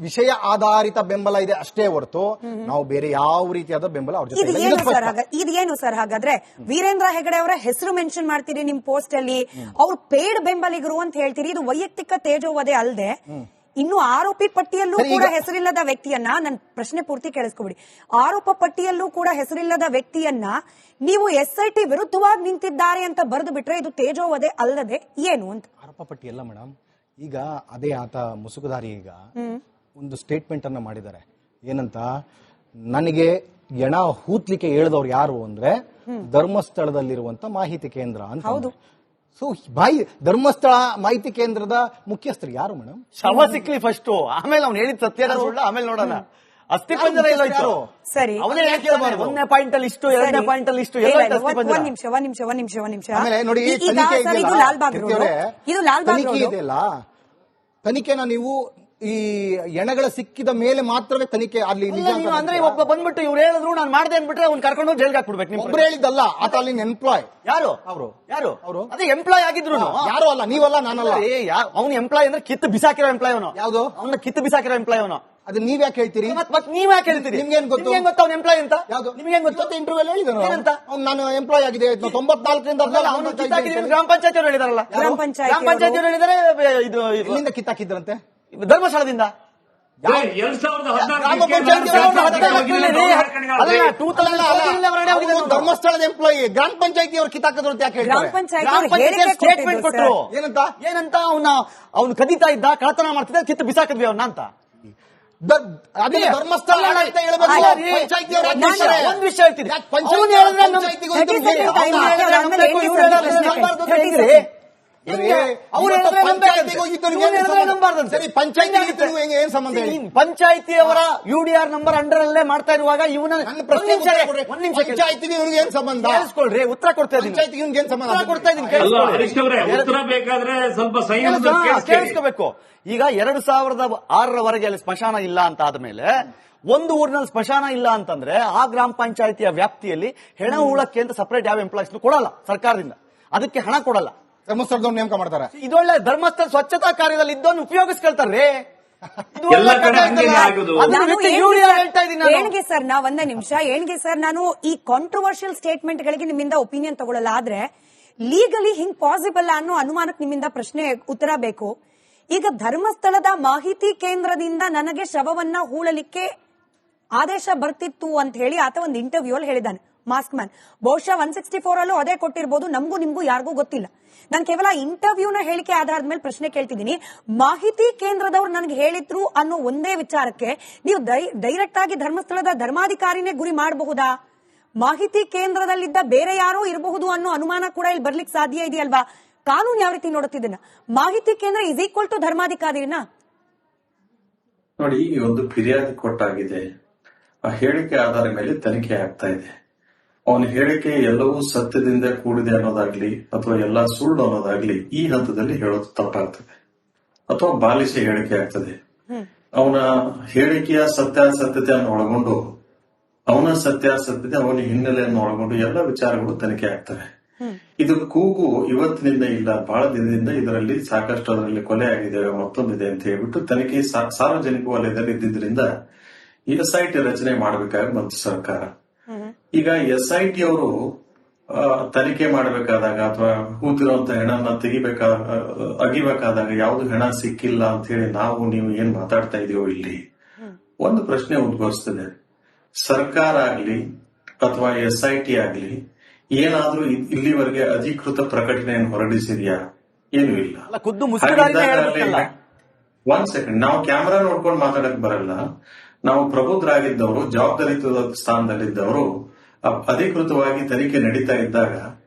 ವಿಷಯ ಆಧಾರಿತ ಬೆಂಬಲ ಇದೆ ಅಷ್ಟೇ ಹೊರತು ನಾವು ಬೇರೆ ಯಾವ ರೀತಿಯಾದ ಬೆಂಬಲ ಅವ್ರ ಜೊತೆ. ಇದೇನು ಸರ್ ಹಾಗಾದ್ರೆ? ವೀರೇಂದ್ರ ಹೆಗಡೆ ಅವರ ಹೆಸರು ಮೆನ್ಷನ್ ಮಾಡ್ತೀರಿ ನಿಮ್ ಪೋಸ್ಟ್ ಅಲ್ಲಿ, ಅವ್ರು ಪೇಡ್ ಬೆಂಬಲಿಗರು ಅಂತ ಹೇಳ್ತೀರಿ. ಇದು ವೈಯಕ್ತಿಕ ತೇಜೋವಧೆ ಅಲ್ಲದೆ ಇನ್ನು ಆರೋಪಿ ಪಟ್ಟಿಯಲ್ಲೂ ಕೂಡ ಹೆಸರಿಲ್ಲದ ವ್ಯಕ್ತಿಯನ್ನ, ನನ್ನ ಪ್ರಶ್ನೆ ಪೂರ್ತಿ ಕೇಳಿಸ್ಕೊಬಿಡಿ, ಆರೋಪ ಪಟ್ಟಿಯಲ್ಲೂ ಕೂಡ ಹೆಸರಿಲ್ಲದ ವ್ಯಕ್ತಿಯನ್ನ ನೀವು SIT ವಿರುದ್ಧವಾಗಿ ನಿಂತಿದ್ದಾರೆ ಅಂತ ಬರೆದು ಬಿಟ್ರೆ ಇದು ತೇಜೋವಧೆ ಅಲ್ಲದೆ ಏನು ಅಂತ? ಆರೋಪ ಪಟ್ಟಿ ಅಲ್ಲ ಮೇಡಮ್. ಈಗ ಅದೇ ಆತ ಮುಸುಕುದಾರಿ ಈಗ ಒಂದು ಸ್ಟೇಟ್ಮೆಂಟ್ ಅನ್ನ ಮಾಡಿದ್ದಾರೆ. ಏನಂತ? ನನಗೆ ಎಣ ಹೂತ್ಲಿಕ್ಕೆ ಹೇಳಿದವ್ರು ಯಾರು ಅಂದ್ರೆ ಧರ್ಮಸ್ಥಳದಲ್ಲಿರುವಂತ ಮಾಹಿತಿ ಕೇಂದ್ರ ಅಂತ. ಹೌದು. ಸೊ ಧರ್ಮಸ್ಥಳ ಮಾಹಿತಿ ಕೇಂದ್ರದ ಮುಖ್ಯಸ್ಥರು ಯಾರು ಮೇಡಮ್? ಶವ ಸಿಕ್ಲಿ ಫಸ್ಟ್, ಆಮೇಲೆ ಅವ್ನು ಹೇಳಿದ ಸತ್ಯ ಸುಳ್ಳು ಆಮೇಲೆ ನೋಡೋಣ. ಅಸ್ಥಿ ಪಂಜರ ಇಲ್ಲ ಸರಿ, ಅವನೇ ಹೇಳ್ತಿರಬಾರ್ದು. 1ನೇ ಪಾಯಿಂಟ್ ಅಲ್ಲಿ ಇಷ್ಟು, 2ನೇ ಪಾಯಿಂಟ್ ಅಲ್ಲಿ ಇಷ್ಟು. ಒಂದ್ ನಿಮಿಷ ಆಮೇಲೆ ನೋಡಿ, ಇದು ಲಾಲ್ಬಾಗ್ ರೋಡ್ ಇದೆಯಲ್ಲ, ತನಿಖೆನ ನೀವು ಈ ಎಣಗಳ ಸಿಕ್ಕಿದ ಮೇಲೆ ಮಾತ್ರವೇ ತನಿಖೆ ಅಲ್ಲಿ ಅಂದ್ರೆ ಒಬ್ಬ ಬಂದ್ಬಿಟ್ಟು ಇವ್ರು ಹೇಳಿದ್ರು ನಾನು ಮಾಡ್ದೆ ಅಂದ್ಬಿಟ್ರೆ ಅವ್ನು ಕರ್ಕೊಂಡು ಜೈಲ್ಗೆ ಹಾಕ್ಬಿಡ್ಬೇಕು. ನಿಮ್ ಒಬ್ರು ಹೇಳಿದ್ದಲ್ಲ, ಆತ ಅಲ್ಲಿ ಎಂಪ್ಲಾಯ್. ಯಾರು ಅದೇ ಎಂಪ್ಲಾಯ್ ಆಗಿದ್ರು. ಯಾರು ಅಲ್ಲ, ನೀವಲ್ಲ, ನಾನಲ್ಲ. ಅವ್ನು ಎಂಪ್ಲಾಯ್ ಅಂದ್ರೆ ಕಿತ್ತು ಬಿಸಾಕಿರೋ ಎಂಪ್ಲಾಯ್ ಅವನು. ಯಾವ್ದು? ಅವ್ನ ಕಿತ್ತು ಬಿಸಾಕಿರೋ ಎಂಪ್ಲಾಯ್ ಅವನು. ಅದು ನೀವ್ ಯಾಕೆ ಹೇಳ್ತೀರಿ? ಮತ್ತೆ ನೀವ್ ಯಾಕೆ ಹೇಳ್ತೀರಿ? ನಿಮ್ಗೇನ್ ಗೊತ್ತು ಅವ್ನ ಎಂಪ್ಲಾಯ್ ಅಂತ? ಯಾವ್ದು ನಿಮ್ಗೆ ಗೊತ್ತು? ಇಂಟರ್ವ್ಯೂ ಹೇಳಿದ ನಾನು ಎಂಪ್ಲಾಯ್ ಆಗಿದೆ 94ರಿಂದ. ಗ್ರಾಮ ಪಂಚಾಯತ್ ಅವರು ಹೇಳಿದಾರಲ್ಲ, ಗ್ರಾಮ ಪಂಚಾಯತ್ ಅವರು ಹೇಳಿದಾರೆ. ಇದು ಇಲ್ಲಿಂದ ಕಿತ್ತಾಕಿದ್ರಂತೆ ಧರ್ಮಸ್ಥಳದಿಂದ. ಧರ್ಮಸ್ಥಳದ ಎಂಪ್ಲಾಯಿ ಗ್ರಾಮ ಪಂಚಾಯತಿ ಅವ್ರು ಕಿತ್ತಾಕಿದ್ರು ಅಂತ ಯಾಕೆ ಹೇಳ್ತಾರೆ? ಸ್ಟೇಟ್ಮೆಂಟ್ ಕೊಟ್ಟರು. ಏನಂತ? ಅವ್ನು ಕದೀತಾ ಇದ್ದ, ಕಳತನ ಮಾಡ್ತಿದ್ದ, ಕಿತ್ತು ಬಿಸಾಕಿದ್ವಿ ಅವನ್ನ ಅಂತ. ಧರ್ಮಸ್ಥಳ ಒಂದ್ ವಿಷಯ ಹೇಳ್ತೀನಿ, ಪಂಚಾಯತಿಯವರ UDR ನಂಬರ್ ಅಂಡರ್ ಅಲ್ಲೇ ಮಾಡ್ತಾ ಇರುವಾಗ ಇವನ ಏನ್ ಸಂಬಂಧ? ಕೇಳಿಸ್ಕೊಳ್ರಿ, ಉತ್ತರ ಕೊಡ್ತಾ ಇದ್ದೀನಿ. ಉತ್ತರ ಬೇಕಾದ್ರೆ ಸ್ವಲ್ಪ ಕೇಳಿಸ್ಕೋಬೇಕು. ಈಗ 2006ರವರೆಗೆ ಅಲ್ಲಿ ಸ್ಮಶಾನ ಇಲ್ಲ ಅಂತ ಆದ್ಮೇಲೆ, ಒಂದು ಊರಿನಲ್ಲಿ ಸ್ಮಶಾನ ಇಲ್ಲ ಅಂತಂದ್ರೆ ಆ ಗ್ರಾಮ ಪಂಚಾಯತಿಯ ವ್ಯಾಪ್ತಿಯಲ್ಲಿ ಹೆಣ ಹೂಳಕ್ಕೆ ಅಂತ ಸಪರೇಟ್ ಯಾವ ಎಂಪ್ಲಾಯ್ಸ್ ಕೊಡಲ್ಲ ಸರ್ಕಾರದಿಂದ, ಅದಕ್ಕೆ ಹಣ ಕೊಡಲ್ಲ. ಧರ್ಮಸ್ಥಳದವ್ರು ನೇಮಕ ಮಾಡ್ತಾರೆ. ಇದೊಳ್ಳೆ ಧರ್ಮಸ್ಥಳ ಸ್ವಚ್ಛತಾ ಕಾರ್ಯದಲ್ಲಿ ಇದ್ದವನು ಉಪಯೋಗಿಸ್ಕೊಳ್ತಾರ್ರಿ. ಏನ್ಗೆ ಸರ್, ಒಂದೇ ನಿಮಿಷ, ಏನ್ಗೆ ಸರ್, ನಾನು ಈ ಕಾಂಟ್ರವರ್ಷಿಯಲ್ ಸ್ಟೇಟ್ಮೆಂಟ್ ಗಳಿಗೆ ನಿಮ್ಮಿಂದ ಒಪಿನಿಯನ್ ತಗೊಳ್ಳಲ್ಲ, ಆದ್ರೆ ಲೀಗಲಿ ಹಿಂಗ್ ಪಾಸಿಬಲ್ ಅನ್ನೋ ಅನುಮಾನಕ್ಕೆ ನಿಮ್ಮಿಂದ ಪ್ರಶ್ನೆ ಉತ್ತರ ಬೇಕು. ಈಗ ಧರ್ಮಸ್ಥಳದ ಮಾಹಿತಿ ಕೇಂದ್ರದಿಂದ ನನಗೆ ಶವವನ್ನ ಹೂಳಲಿಕ್ಕೆ ಆದೇಶ ಬರ್ತಿತ್ತು ಅಂತ ಹೇಳಿ ಆತ ಒಂದು ಇಂಟರ್ವ್ಯೂ ಅಲ್ಲಿ ಹೇಳಿದ್ದಾನೆ, ಮಾಸ್ಕ್ ಮ್ಯಾನ್. ಬಹುಶಃ 164 ಅಲ್ಲೂ ಅದೇ ಕೊಟ್ಟಿರ್ಬೋದು, ನಮಗೂ ನಿಮ್ಗೂ ಯಾರಿಗೂ ಗೊತ್ತಿಲ್ಲ. ನಾನು ಕೇವಲ ಇಂಟರ್ವ್ಯೂನ ಹೇಳಿಕೆ ಆಧಾರದ ಮೇಲೆ ಪ್ರಶ್ನೆ ಕೇಳ್ತಿದ್ದೀನಿ. ಮಾಹಿತಿ ಕೇಂದ್ರದವ್ರು ನನಗೆ ಹೇಳಿದ್ರು ಅನ್ನೋ ಒಂದೇ ವಿಚಾರಕ್ಕೆ ನೀವು ಡೈರೆಕ್ಟ್ ಆಗಿ ಧರ್ಮಸ್ಥಳದ ಧರ್ಮಾಧಿಕಾರಿನೇ ಗುರಿ ಮಾಡಬಹುದಾ? ಮಾಹಿತಿ ಕೇಂದ್ರದಲ್ಲಿದ್ದ ಬೇರೆ ಯಾರೋ ಇರಬಹುದು ಅನ್ನೋ ಅನುಮಾನ ಕೂಡ ಇಲ್ಲಿ ಬರ್ಲಿಕ್ಕೆ ಸಾಧ್ಯ ಇದೆಯಲ್ವಾ? ಕಾನೂನು ಯಾವ ರೀತಿ ನೋಡುತ್ತಿದ್ದೇನೆ? ಮಾಹಿತಿ ಕೇಂದ್ರ ಇಸ್ ಈಕ್ವಲ್ ಟು ಧರ್ಮಾಧಿಕಾರಿನಾ? ನೋಡಿ, ಈ ಒಂದು ಫಿರ್ಯಾದಿ ಕೊಟ್ಟಾಗಿದೆ, ಆ ಹೇಳಿಕೆ ಆಧಾರ ಮೇಲೆ ತನಿಖೆ ಆಗ್ತಾ ಇದೆ. ಅವನ ಹೇಳಿಕೆ ಎಲ್ಲವೂ ಸತ್ಯದಿಂದ ಕೂಡಿದೆ ಅನ್ನೋದಾಗ್ಲಿ ಅಥವಾ ಎಲ್ಲಾ ಸುಳ್ಳು ಅನ್ನೋದಾಗ್ಲಿ ಈ ಹಂತದಲ್ಲಿ ಹೇಳೋದು ತಪ್ಪಾಗ್ತದೆ ಅಥವಾ ಬಾಲಿಶ ಹೇಳಿಕೆ ಆಗ್ತದೆ. ಅವನ ಹೇಳಿಕೆಯ ಸತ್ಯಾಸತ್ಯತೆಯನ್ನು ಒಳಗೊಂಡು, ಅವನ ಸತ್ಯಾಸತ್ಯತೆ, ಅವನ ಹಿನ್ನೆಲೆಯನ್ನು ಒಳಗೊಂಡು ಎಲ್ಲ ವಿಚಾರಗಳು ತನಿಖೆ ಆಗ್ತವೆ. ಇದು ಕೂಗು ಇವತ್ತಿನಿಂದ ಇಲ್ಲ, ಬಹಳ ದಿನದಿಂದ ಇದರಲ್ಲಿ ಸಾಕಷ್ಟು ಅದರಲ್ಲಿ ಕೊಲೆ ಆಗಿದೆ, ಮತ್ತೊಂದಿದೆ ಅಂತ ಹೇಳ್ಬಿಟ್ಟು ತನಿಖೆ ಸಾರ್ವಜನಿಕ ವಲಯದಲ್ಲಿ ಇದ್ದಿದ್ರಿಂದ SIT ರಚನೆ ಮಾಡಬೇಕಾಗಿ ಬಂತು ಸರ್ಕಾರ. ಈಗ SIT ಅವರು ತನಿಖೆ ಮಾಡಬೇಕಾದಾಗ ಅಥವಾ ಕೂತಿರುವಂತ ಹೆಣನ ಅಗಿಬೇಕಾದಾಗ ಯಾವ್ದು ಹೆಣ ಸಿಕ್ಕಿಲ್ಲ ಅಂತ ಹೇಳಿ ನಾವು ನೀವು ಏನ್ ಮಾತಾಡ್ತಾ ಇದೀವೋ ಇಲ್ಲಿ ಒಂದು ಪ್ರಶ್ನೆ ಉದ್ಭವಿಸ್ತದೆ. ಸರ್ಕಾರ ಆಗ್ಲಿ ಅಥವಾ SIT ಆಗ್ಲಿ ಏನಾದ್ರೂ ಇಲ್ಲಿವರೆಗೆ ಅಧಿಕೃತ ಪ್ರಕಟಣೆಯನ್ನು ಹೊರಡಿಸಿದ್ಯಾ? ಏನೂ ಇಲ್ಲ. ಒಂದ್ ಸೆಕೆಂಡ್, ನಾವು ಕ್ಯಾಮೆರಾ ನೋಡ್ಕೊಂಡು ಮಾತಾಡಕ್ ಬರಲ್ಲ. ನಾವು ಪ್ರಬುದ್ಧರಾಗಿದ್ದವರು, ಜವಾಬ್ದಾರಿಯುತ ಸ್ಥಾನದಲ್ಲಿದ್ದವರು ಅಧಿಕೃತವಾಗಿ ತನಿಖೆ ನಡೀತಾ ಇದ್ದಾಗ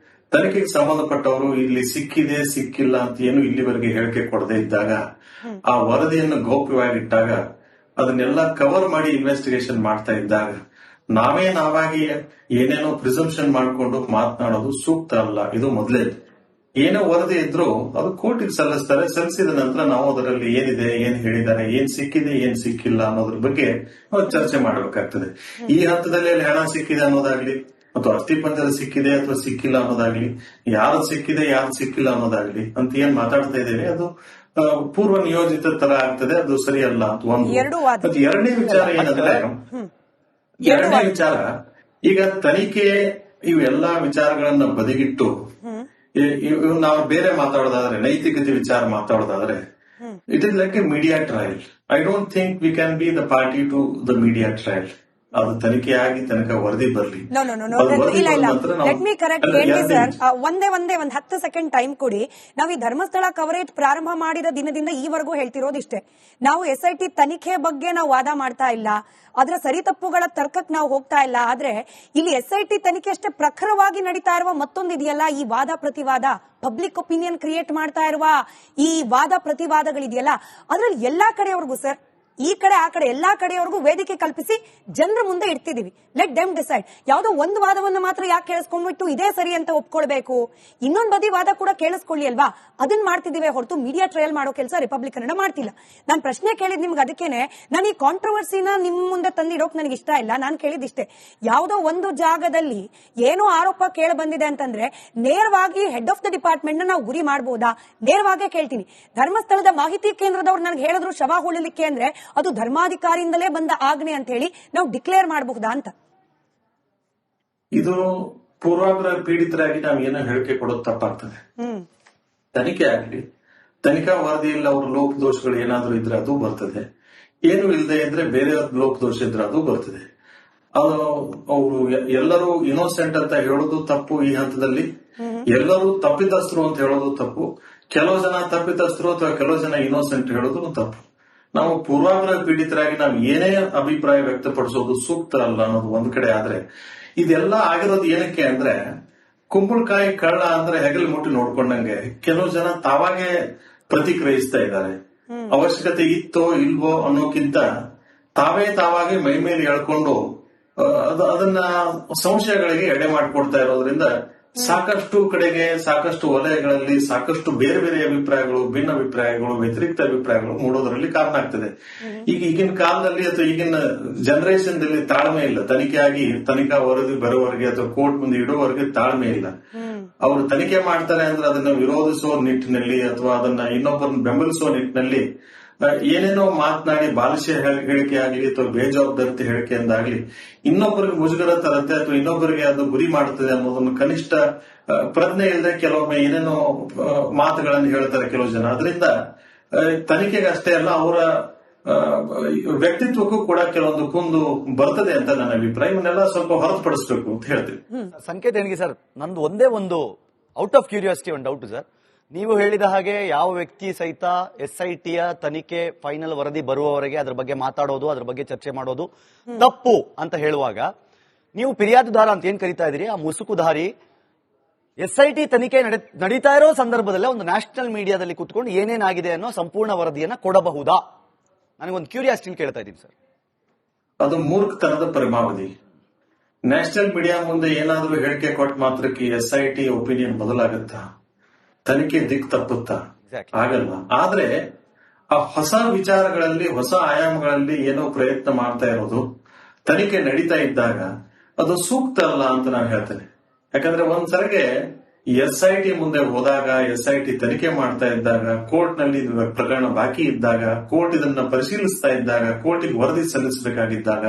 ತನಿಖೆಗೆ ಸಂಬಂಧಪಟ್ಟವರು ಇಲ್ಲಿ ಸಿಕ್ಕಿದೆ ಸಿಕ್ಕಿಲ್ಲ ಅಂತ ಏನು ಇಲ್ಲಿವರೆಗೆ ಹೇಳಿಕೆ ಕೊಡದೇ ಇದ್ದಾಗ ಆ ವರದಿಯನ್ನು ಗೌಪ್ಯವಾಗಿಟ್ಟಾಗ ಅದನ್ನೆಲ್ಲ ಕವರ್ ಮಾಡಿ ಇನ್ವೆಸ್ಟಿಗೇಷನ್ ಮಾಡ್ತಾ ಇದ್ದಾಗ ನಾವಾಗಿ ಏನೇನೋ ಪ್ರಿಸಂಪ್ಷನ್ ಮಾಡಿಕೊಂಡು ಮಾತನಾಡೋದು ಸೂಕ್ತ ಅಲ್ಲ. ಇದು ಮೊದಲೇ ಏನೋ ವರದಿ ಇದ್ರು ಅದು ಕೋರ್ಟಿಗೆ ಸಲ್ಲಿಸ್ತಾರೆ. ಸಲ್ಲಿಸಿದ ನಂತರ ನಾವು ಅದರಲ್ಲಿ ಏನಿದೆ, ಏನ್ ಹೇಳಿದ್ದಾರೆ, ಏನ್ ಸಿಕ್ಕಿದೆ, ಏನ್ ಸಿಕ್ಕಿಲ್ಲ ಅನ್ನೋದ್ರ ಬಗ್ಗೆ ಚರ್ಚೆ ಮಾಡಬೇಕಾಗ್ತದೆ. ಈ ಹಂತದಲ್ಲಿ ಅಲ್ಲಿ ಹಣ ಸಿಕ್ಕಿದೆ ಅನ್ನೋದಾಗ್ಲಿ ಅಥವಾ ಅಸ್ಥಿಪಂಜರ ಸಿಕ್ಕಿದೆ ಅಥವಾ ಸಿಕ್ಕಿಲ್ಲ ಅನ್ನೋದಾಗ್ಲಿ, ಯಾರು ಸಿಕ್ಕಿದೆ ಯಾರು ಸಿಕ್ಕಿಲ್ಲ ಅನ್ನೋದಾಗ್ಲಿ ಅಂತ ಏನ್ ಮಾತಾಡ್ತಾ ಇದ್ದೇವೆ ಅದು ಪೂರ್ವ ನಿಯೋಜಿತ ತರ ಆಗ್ತದೆ. ಅದು ಸರಿಯಲ್ಲ ಅಂತ ಒಂದು. ಎರಡನೇ ವಿಚಾರ ಏನಂದ್ರೆ, ಈಗ ತನಿಖೆ ಇವೆಲ್ಲಾ ವಿಚಾರಗಳನ್ನ ಬದಿಗಿಟ್ಟು ನಾವು ಬೇರೆ ಮಾತಾಡೋದಾದ್ರೆ, ನೈತಿಕತೆ ವಿಚಾರ ಮಾತಾಡೋದಾದ್ರೆ, it is like a media trial. I don't think we can be the party to the media trial. ಅದು ತನಿಖೆ ಆಗಿ ತನಕ ವರದಿ ಬರ್ಲಿ. ಲೆಟ್ ಮಿ ಕರೆಕ್ಟ್ ಸರ್, ಒಂದೇ ಒಂದ್ 10 ಸೆಕೆಂಡ್ ಟೈಮ್ ಕೊಡಿ. ನಾವು ಈ ಧರ್ಮಸ್ಥಳ ಕವರೇಜ್ ಪ್ರಾರಂಭ ಮಾಡಿದ ದಿನದಿಂದ ಈವರೆಗೂ ಹೇಳ್ತಿರೋದಿಷ್ಟೇ. ನಾವು SIT ತನಿಖೆ ಬಗ್ಗೆ ನಾವು ವಾದ ಮಾಡ್ತಾ ಇಲ್ಲ, ಅದರ ಸರಿ ತಪ್ಪುಗಳ ತರ್ಕಕ್ಕೆ ನಾವು ಹೋಗ್ತಾ ಇಲ್ಲ. ಆದ್ರೆ ಇಲ್ಲಿ SIT ತನಿಖೆ ಅಷ್ಟೇ ಪ್ರಖರವಾಗಿ ನಡೀತಾ ಇರುವ ಮತ್ತೊಂದಿದೆಯಲ್ಲ, ಈ ವಾದ ಪ್ರತಿವಾದ, ಪಬ್ಲಿಕ್ ಒಪಿನಿಯನ್ ಕ್ರಿಯೇಟ್ ಮಾಡ್ತಾ ಇರುವ ಈ ವಾದ ಪ್ರತಿವಾದಗಳಿದೆಯಲ್ಲ, ಅದ್ರಲ್ಲಿ ಎಲ್ಲಾ ಕಡೆಯವರೆಗೂ ಸರ್, ಈ ಕಡೆ ಆ ಕಡೆ ಎಲ್ಲಾ ಕಡೆಯವರೆಗೂ ವೇದಿಕೆ ಕಲ್ಪಿಸಿ ಜನರ ಮುಂದೆ ಇಡ್ತಿದೀವಿ. Let them decide. ಯಾವುದೋ ಒಂದು ವಾದವನ್ನು ಮಾತ್ರ ಯಾಕೆ ಕೇಳಿಸ್ಕೊಂಡ್ಬಿಟ್ಟು ಇದೇ ಸರಿ ಅಂತ ಒಪ್ಕೊಳ್ಬೇಕು? ಇನ್ನೊಂದು ಬದಿ ವಾದ ಕೂಡ ಕೇಳಿಸ್ಕೊಳ್ಳಿ ಅಲ್ವಾ? ಅದನ್ನ ಮಾಡ್ತಿದೀವಿ ಹೊರತು ಮೀಡಿಯಾ ಟ್ರಯಲ್ ಮಾಡೋ ಕೆಲಸ ರಿಪಬ್ಲಿಕ್ ಕನ್ನಡ ಮಾಡ್ತಿಲ್ಲ. ನಾನು ಪ್ರಶ್ನೆ ಕೇಳಿದ್ ನಿಮ್ಗೆ ಅದಕ್ಕೇನೆ, ನಾನು ಈ ಕಾಂಟ್ರವರ್ಸಿನ ನಿಮ್ ಮುಂದೆ ತಂದಿಡೋಕ್ ನನಗೆ ಇಷ್ಟ ಇಲ್ಲ. ನಾನು ಕೇಳಿದಿಷ್ಟೇ, ಯಾವುದೋ ಒಂದು ಜಾಗದಲ್ಲಿ ಏನೋ ಆರೋಪ ಕೇಳ ಬಂದಿದೆ ಅಂತಂದ್ರೆ ನೇರವಾಗಿ ಹೆಡ್ ಆಫ್ ದ ಡಿಪಾರ್ಟ್ಮೆಂಟ್ ನಾವು ಗುರಿ ಮಾಡಬಹುದಾ? ನೇರವಾಗೇ ಕೇಳ್ತೀನಿ. ಧರ್ಮಸ್ಥಳದ ಮಾಹಿತಿ ಕೇಂದ್ರದವ್ರು ನನಗೆ ಹೇಳಿದ್ರು ಶವ ಹೂಳಲಿಕ್ಕೆ ಅಂದ್ರೆ ಅದು ಧರ್ಮಾಧಿಕಾರಿಯಿಂದಲೇ ಬಂದ ಆಜ್ಞೆ ಅಂತ ಹೇಳಿ ನಾವು ಡಿಕ್ಲೇರ್ ಮಾಡಬಹುದಾ ಅಂತ. ಇದು ಪೂರ್ವಾಗ್ರಹ ಪೀಡಿತರಾಗಿ ನಾವು ಏನೋ ಹೇಳಿಕೆ ಕೊಡೋದು ತಪ್ಪಾಗ್ತದೆ. ತನಿಖೆ ಆಗ್ಲಿ, ತನಿಖಾ ವರದಿಯಲ್ಲಿ ಅವ್ರ ಲೋಪದೋಷಗಳು ಏನಾದ್ರೂ ಇದ್ರೆ ಅದು ಬರ್ತದೆ. ಏನು ಇಲ್ಲದೆ ಇದ್ರೆ ಬೇರೆ ಲೋಪದೋಷ ಇದ್ರೆ ಅದು ಬರ್ತದೆ. ಅವರು ಎಲ್ಲರೂ ಇನ್ನೋಸೆಂಟ್ ಅಂತ ಹೇಳೋದು ತಪ್ಪು. ಈ ಹಂತದಲ್ಲಿ ಎಲ್ಲರೂ ತಪ್ಪಿತಸ್ಥರು ಅಂತ ಹೇಳೋದು ತಪ್ಪು. ಕೆಲವು ಜನ ತಪ್ಪಿತಸ್ಥರು ಅಥವಾ ಕೆಲವು ಜನ ಇನ್ನೋಸೆಂಟ್ ಹೇಳೋದು ತಪ್ಪು. ನಾವು ಪೂರ್ವಾಗ್ರಹ ಪೀಡಿತರಾಗಿ ನಾವು ಏನೇ ಅಭಿಪ್ರಾಯ ವ್ಯಕ್ತಪಡಿಸೋದು ಸೂಕ್ತ ಅಲ್ಲ ಅನ್ನೋದು ಒಂದ್ ಕಡೆ. ಆದ್ರೆ ಇದೆಲ್ಲ ಆಗಿರೋದು ಏನಕ್ಕೆ ಅಂದ್ರೆ, ಕುಂಬಳಕಾಯಿ ಕಳ್ಳ ಅಂದ್ರೆ ಹೆಗಲು ಮುಟ್ಟಿ ನೋಡ್ಕೊಂಡಂಗೆ ಕೆಲವು ಜನ ತಾವಾಗೆ ಪ್ರತಿಕ್ರಿಯಿಸ್ತಾ ಇದ್ದಾರೆ. ಅವಶ್ಯಕತೆ ಇತ್ತೋ ಇಲ್ವೋ ಅನ್ನೋಕ್ಕಿಂತ ತಾವಾಗೆ ಮೈ ಮೇಲೆ ಎಳ್ಕೊಂಡು ಅದನ್ನ ಸಂಶಯಗಳಿಗೆ ಎಡೆ ಮಾಡಿಕೊಡ್ತಾ ಇರೋದ್ರಿಂದ ಸಾಕಷ್ಟು ಕಡೆಗೆ, ಸಾಕಷ್ಟು ವಲಯಗಳಲ್ಲಿ ಸಾಕಷ್ಟು ಬೇರೆ ಬೇರೆ ಅಭಿಪ್ರಾಯಗಳು, ಭಿನ್ನ ಅಭಿಪ್ರಾಯಗಳು, ವ್ಯತಿರಿಕ್ತ ಅಭಿಪ್ರಾಯಗಳು ಮೂಡೋದ್ರಲ್ಲಿ ಕಾರಣ ಆಗ್ತದೆ. ಈಗಿನ ಕಾಲದಲ್ಲಿ ಅಥವಾ ಈಗಿನ ಜನರೇಷನ್ ದಲ್ಲಿ ತಾಳ್ಮೆ ಇಲ್ಲ. ತನಿಖಾ ವರದಿ ಬರೋವರೆಗೆ ಅಥವಾ ಕೋರ್ಟ್ ಮುಂದೆ ಇಡೋವರೆಗೆ ತಾಳ್ಮೆ ಇಲ್ಲ. ಅವರು ತನಿಖೆ ಮಾಡ್ತಾರೆ ಅಂದ್ರೆ ಅದನ್ನ ವಿರೋಧಿಸುವ ನಿಟ್ಟಿನಲ್ಲಿ ಅಥವಾ ಅದನ್ನ ಇನ್ನೊಬ್ಬರನ್ನ ಬೆಂಬಲಿಸುವ ನಿಟ್ಟಿನಲ್ಲಿ ಏನೇನೋ ಮಾತನಾಡಿ ಬಾಲಿಶ ಹೇಳಿಕೆ ಆಗಲಿ ಅಥವಾ ಬೇಜವಾಬ್ದಾರಿತ ಹೇಳಿಕೆಯಿಂದಾಗ್ಲಿ ಇನ್ನೊಬ್ಬರಿಗೆ ಮುಜುಗರ ತರತ್ತೆ ಅಥವಾ ಇನ್ನೊಬ್ಬರಿಗೆ ಅದು ಗುರಿ ಮಾಡುತ್ತದೆ ಅನ್ನೋದನ್ನು ಕನಿಷ್ಠ ಪ್ರಜ್ಞೆ ಇಲ್ಲದೆ ಕೆಲವೊಮ್ಮೆ ಏನೇನೋ ಮಾತುಗಳನ್ನು ಹೇಳ್ತಾರೆ ಕೆಲವು ಜನ. ಅದರಿಂದ ತನಿಖೆಗೆ ಅಷ್ಟೇ ಅಲ್ಲ, ಅವರ ವ್ಯಕ್ತಿತ್ವಕ್ಕೂ ಕೂಡ ಕೆಲವೊಂದು ಕುಂದು ಬರ್ತದೆ ಅಂತ ನನ್ನ ಅಭಿಪ್ರಾಯ. ಇವನ್ನೆಲ್ಲ ಸ್ವಲ್ಪ ಹೊರತುಪಡಿಸಬೇಕು ಅಂತ ಹೇಳ್ತೀವಿ. ಸಂಕೇತ ಏನಿಗೆ ಸರ್, ನಂದು ಒಂದೇ ಒಂದು ಔಟ್ ಆಫ್ ಕ್ಯೂರಿಯಾಸಿಟಿ ಒಂದು ಡೌಟ್ ಸರ್. ನೀವು ಹೇಳಿದ ಹಾಗೆ ಯಾವ ವ್ಯಕ್ತಿ ಸಹಿತ SITಯ ತನಿಖೆ ಫೈನಲ್ ವರದಿ ಬರುವವರೆಗೆ ಅದ್ರ ಬಗ್ಗೆ ಮಾತಾಡೋದು, ಅದ್ರ ಬಗ್ಗೆ ಚರ್ಚೆ ಮಾಡೋದು ತಪ್ಪು ಅಂತ ಹೇಳುವಾಗ, ನೀವು ಫಿರ್ಯಾದುದಾರ ಅಂತ ಏನ್ ಕರೀತಾ ಇದೀರಿ, ಆ ಮುಸುಕುಧಾರಿ SIT ತನಿಖೆ ನಡೀತಾ ಇರೋ ಸಂದರ್ಭದಲ್ಲೇ ಒಂದು ನ್ಯಾಷನಲ್ ಮೀಡಿಯಾದಲ್ಲಿ ಕುತ್ಕೊಂಡು ಏನೇನಾಗಿದೆ ಅನ್ನೋ ಸಂಪೂರ್ಣ ವರದಿಯನ್ನ ಕೊಡಬಹುದಾ? ನನಗೊಂದು ಕ್ಯೂರಿಯಾಸಿಟಿ ಕೇಳ್ತಾ ಇದ್ದೀನಿ ಸರ್. ಅದು ಮೂರ್ಖತನದ ಪರಮಾವಧಿ. ನ್ಯಾಷನಲ್ ಮೀಡಿಯಾ ಮುಂದೆ ಏನಾದ್ರೂ ಹೇಳಿಕೆ ಕೊಟ್ಟ ಮಾತ್ರಕ್ಕೆ SIT ಒಪಿನಿಯನ್ ಬದಲಾಗುತ್ತಾ? ತನಿಖೆ ದಿಕ್ಕು ತಪ್ಪುತ್ತಾ? ಆಗಲ್ಲ. ಆದ್ರೆ ಆ ಹೊಸ ವಿಚಾರಗಳಲ್ಲಿ, ಹೊಸ ಆಯಾಮಗಳಲ್ಲಿ ಏನೋ ಪ್ರಯತ್ನ ಮಾಡ್ತಾ ಇರೋದು ತನಿಖೆ ನಡೀತಾ ಇದ್ದಾಗ ಅದು ಸೂಕ್ತ ಅಲ್ಲ ಅಂತ ನಾನು ಹೇಳ್ತೇನೆ. ಯಾಕಂದ್ರೆ ಒಂದ್ಸರಿಗೆ SIT ಮುಂದೆ ಹೋದಾಗ, SIT ತನಿಖೆ ಮಾಡ್ತಾ ಇದ್ದಾಗ, ಕೋರ್ಟ್ ನಲ್ಲಿ ಪ್ರಕರಣ ಬಾಕಿ ಇದ್ದಾಗ, ಕೋರ್ಟ್ ಇದನ್ನ ಪರಿಶೀಲಿಸ್ತಾ ಇದ್ದಾಗ, ಕೋರ್ಟಿಗೆ ವರದಿ ಸಲ್ಲಿಸಬೇಕಾಗಿದ್ದಾಗ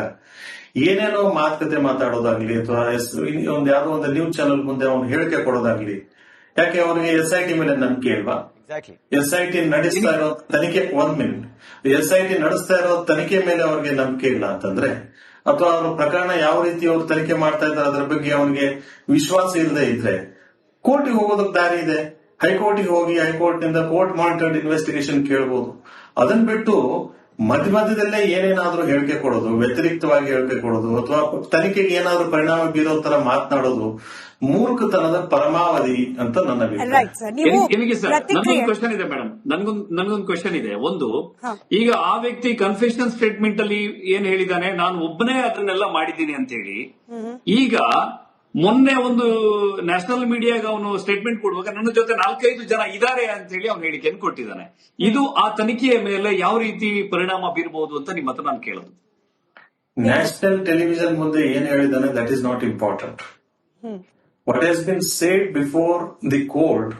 ಏನೇನೋ ಮಾತುಕತೆ ಮಾತಾಡೋದಾಗ್ಲಿ ಅಥವಾ ಒಂದ್ ಯಾವ್ದೋ ಒಂದು ನ್ಯೂಸ್ ಚಾನೆಲ್ ಮುಂದೆ ಅವ್ನು ಹೇಳಿಕೆ ಕೊಡೋದಾಗ್ಲಿ, ಯಾಕೆ ಅವನಿಗೆ SIT ಮೇಲೆ ನಂಬಿಕೆ ಇಲ್ವಾ? SIT ನಡೆಸ್ತಾ ಇರೋ ತನಿಖೆ, 1 ಮಿನಿಟ್, SIT ನಡೆಸ್ತಾ ಇರೋ ತನಿಖೆ ಮೇಲೆ ಅವ್ರಿಗೆ ನಂಬಿಕೆ ಇಲ್ಲ ಅಂತಂದ್ರೆ, ಅಥವಾ ಅವ್ರ ಪ್ರಕರಣ ಯಾವ ರೀತಿ ಅವ್ರು ತನಿಖೆ ಮಾಡ್ತಾ ಇದ್ದಾರೆ ಅದ್ರ ಬಗ್ಗೆ ಅವನಿಗೆ ವಿಶ್ವಾಸ ಇಲ್ಲದೆ ಇದ್ರೆ ಕೋರ್ಟಿಗೆ ಹೋಗೋದಕ್ಕೆ ದಾರಿ ಇದೆ. ಹೈಕೋರ್ಟಿಗೆ ಹೋಗಿ ಹೈಕೋರ್ಟ್ ನಿಂದ ಕೋರ್ಟ್ ಮಾನಿಟರ್ಡ್ ಇನ್ವೆಸ್ಟಿಗೇಷನ್ ಕೇಳಬಹುದು. ಅದನ್ನ ಬಿಟ್ಟು ಮಧ್ಯದಲ್ಲೇ ಏನೇನಾದ್ರೂ ಹೇಳಿಕೆ ಕೊಡೋದು, ವ್ಯತಿರಿಕ್ತವಾಗಿ ಹೇಳಿಕೆ ಕೊಡೋದು ಅಥವಾ ತನಿಖೆಗೆ ಏನಾದ್ರೂ ಪರಿಣಾಮ ಬೀರೋ ತರ ಮಾತನಾಡೋದು ಮೂರ್ಖತನದ ಪರಮಾವಧಿ ಅಂತ ನನ್ನ ಅಭಿಪ್ರಾಯ. ನಿಮಗೆ ಸರ್ ನನ್ಗೊಂದು ಕ್ವಶನ್ ಇದೆ ಮೇಡಮ್, ನನ್ಗೊಂದು ಕ್ವಶನ್ ಇದೆ. ಒಂದು, ಈಗ ಆ ವ್ಯಕ್ತಿ ಕನ್ಫೆಷನ್ ಸ್ಟೇಟ್ಮೆಂಟ್ ಅಲ್ಲಿ ಏನ್ ಹೇಳಿದಾನೆ, ನಾನು ಒಬ್ಬನೇ ಅದನ್ನೆಲ್ಲ ಮಾಡಿದ್ದೀನಿ ಅಂತ ಹೇಳಿ, ಈಗ ಮೊನ್ನೆ ಒಂದು ನ್ಯಾಷನಲ್ ಮೀಡಿಯಾಗ ಅವನು ಸ್ಟೇಟ್ಮೆಂಟ್ ಕೊಡುವಾಗ ನನ್ನ ಜೊತೆ 4-5 ಜನ ಇದ್ದಾರೆ ಅಂತ ಹೇಳಿ ಅವನು ಹೇಳಿಕೆಯನ್ನು ಕೊಟ್ಟಿದ್ದಾನೆ. ಇದು ಆ ತನಿಖೆಯ ಮೇಲೆ ಯಾವ ರೀತಿ ಪರಿಣಾಮ ಬೀರಬಹುದು ಅಂತ ನಿಮ್ಮ ಹತ್ರ ನಾನು ಕೇಳೋದು. ನ್ಯಾಷನಲ್ ಟೆಲಿವಿಷನ್ ಮುಂದೆ ಏನ್ ಹೇಳಿದಾನೆ, that is not important. What has been said before the court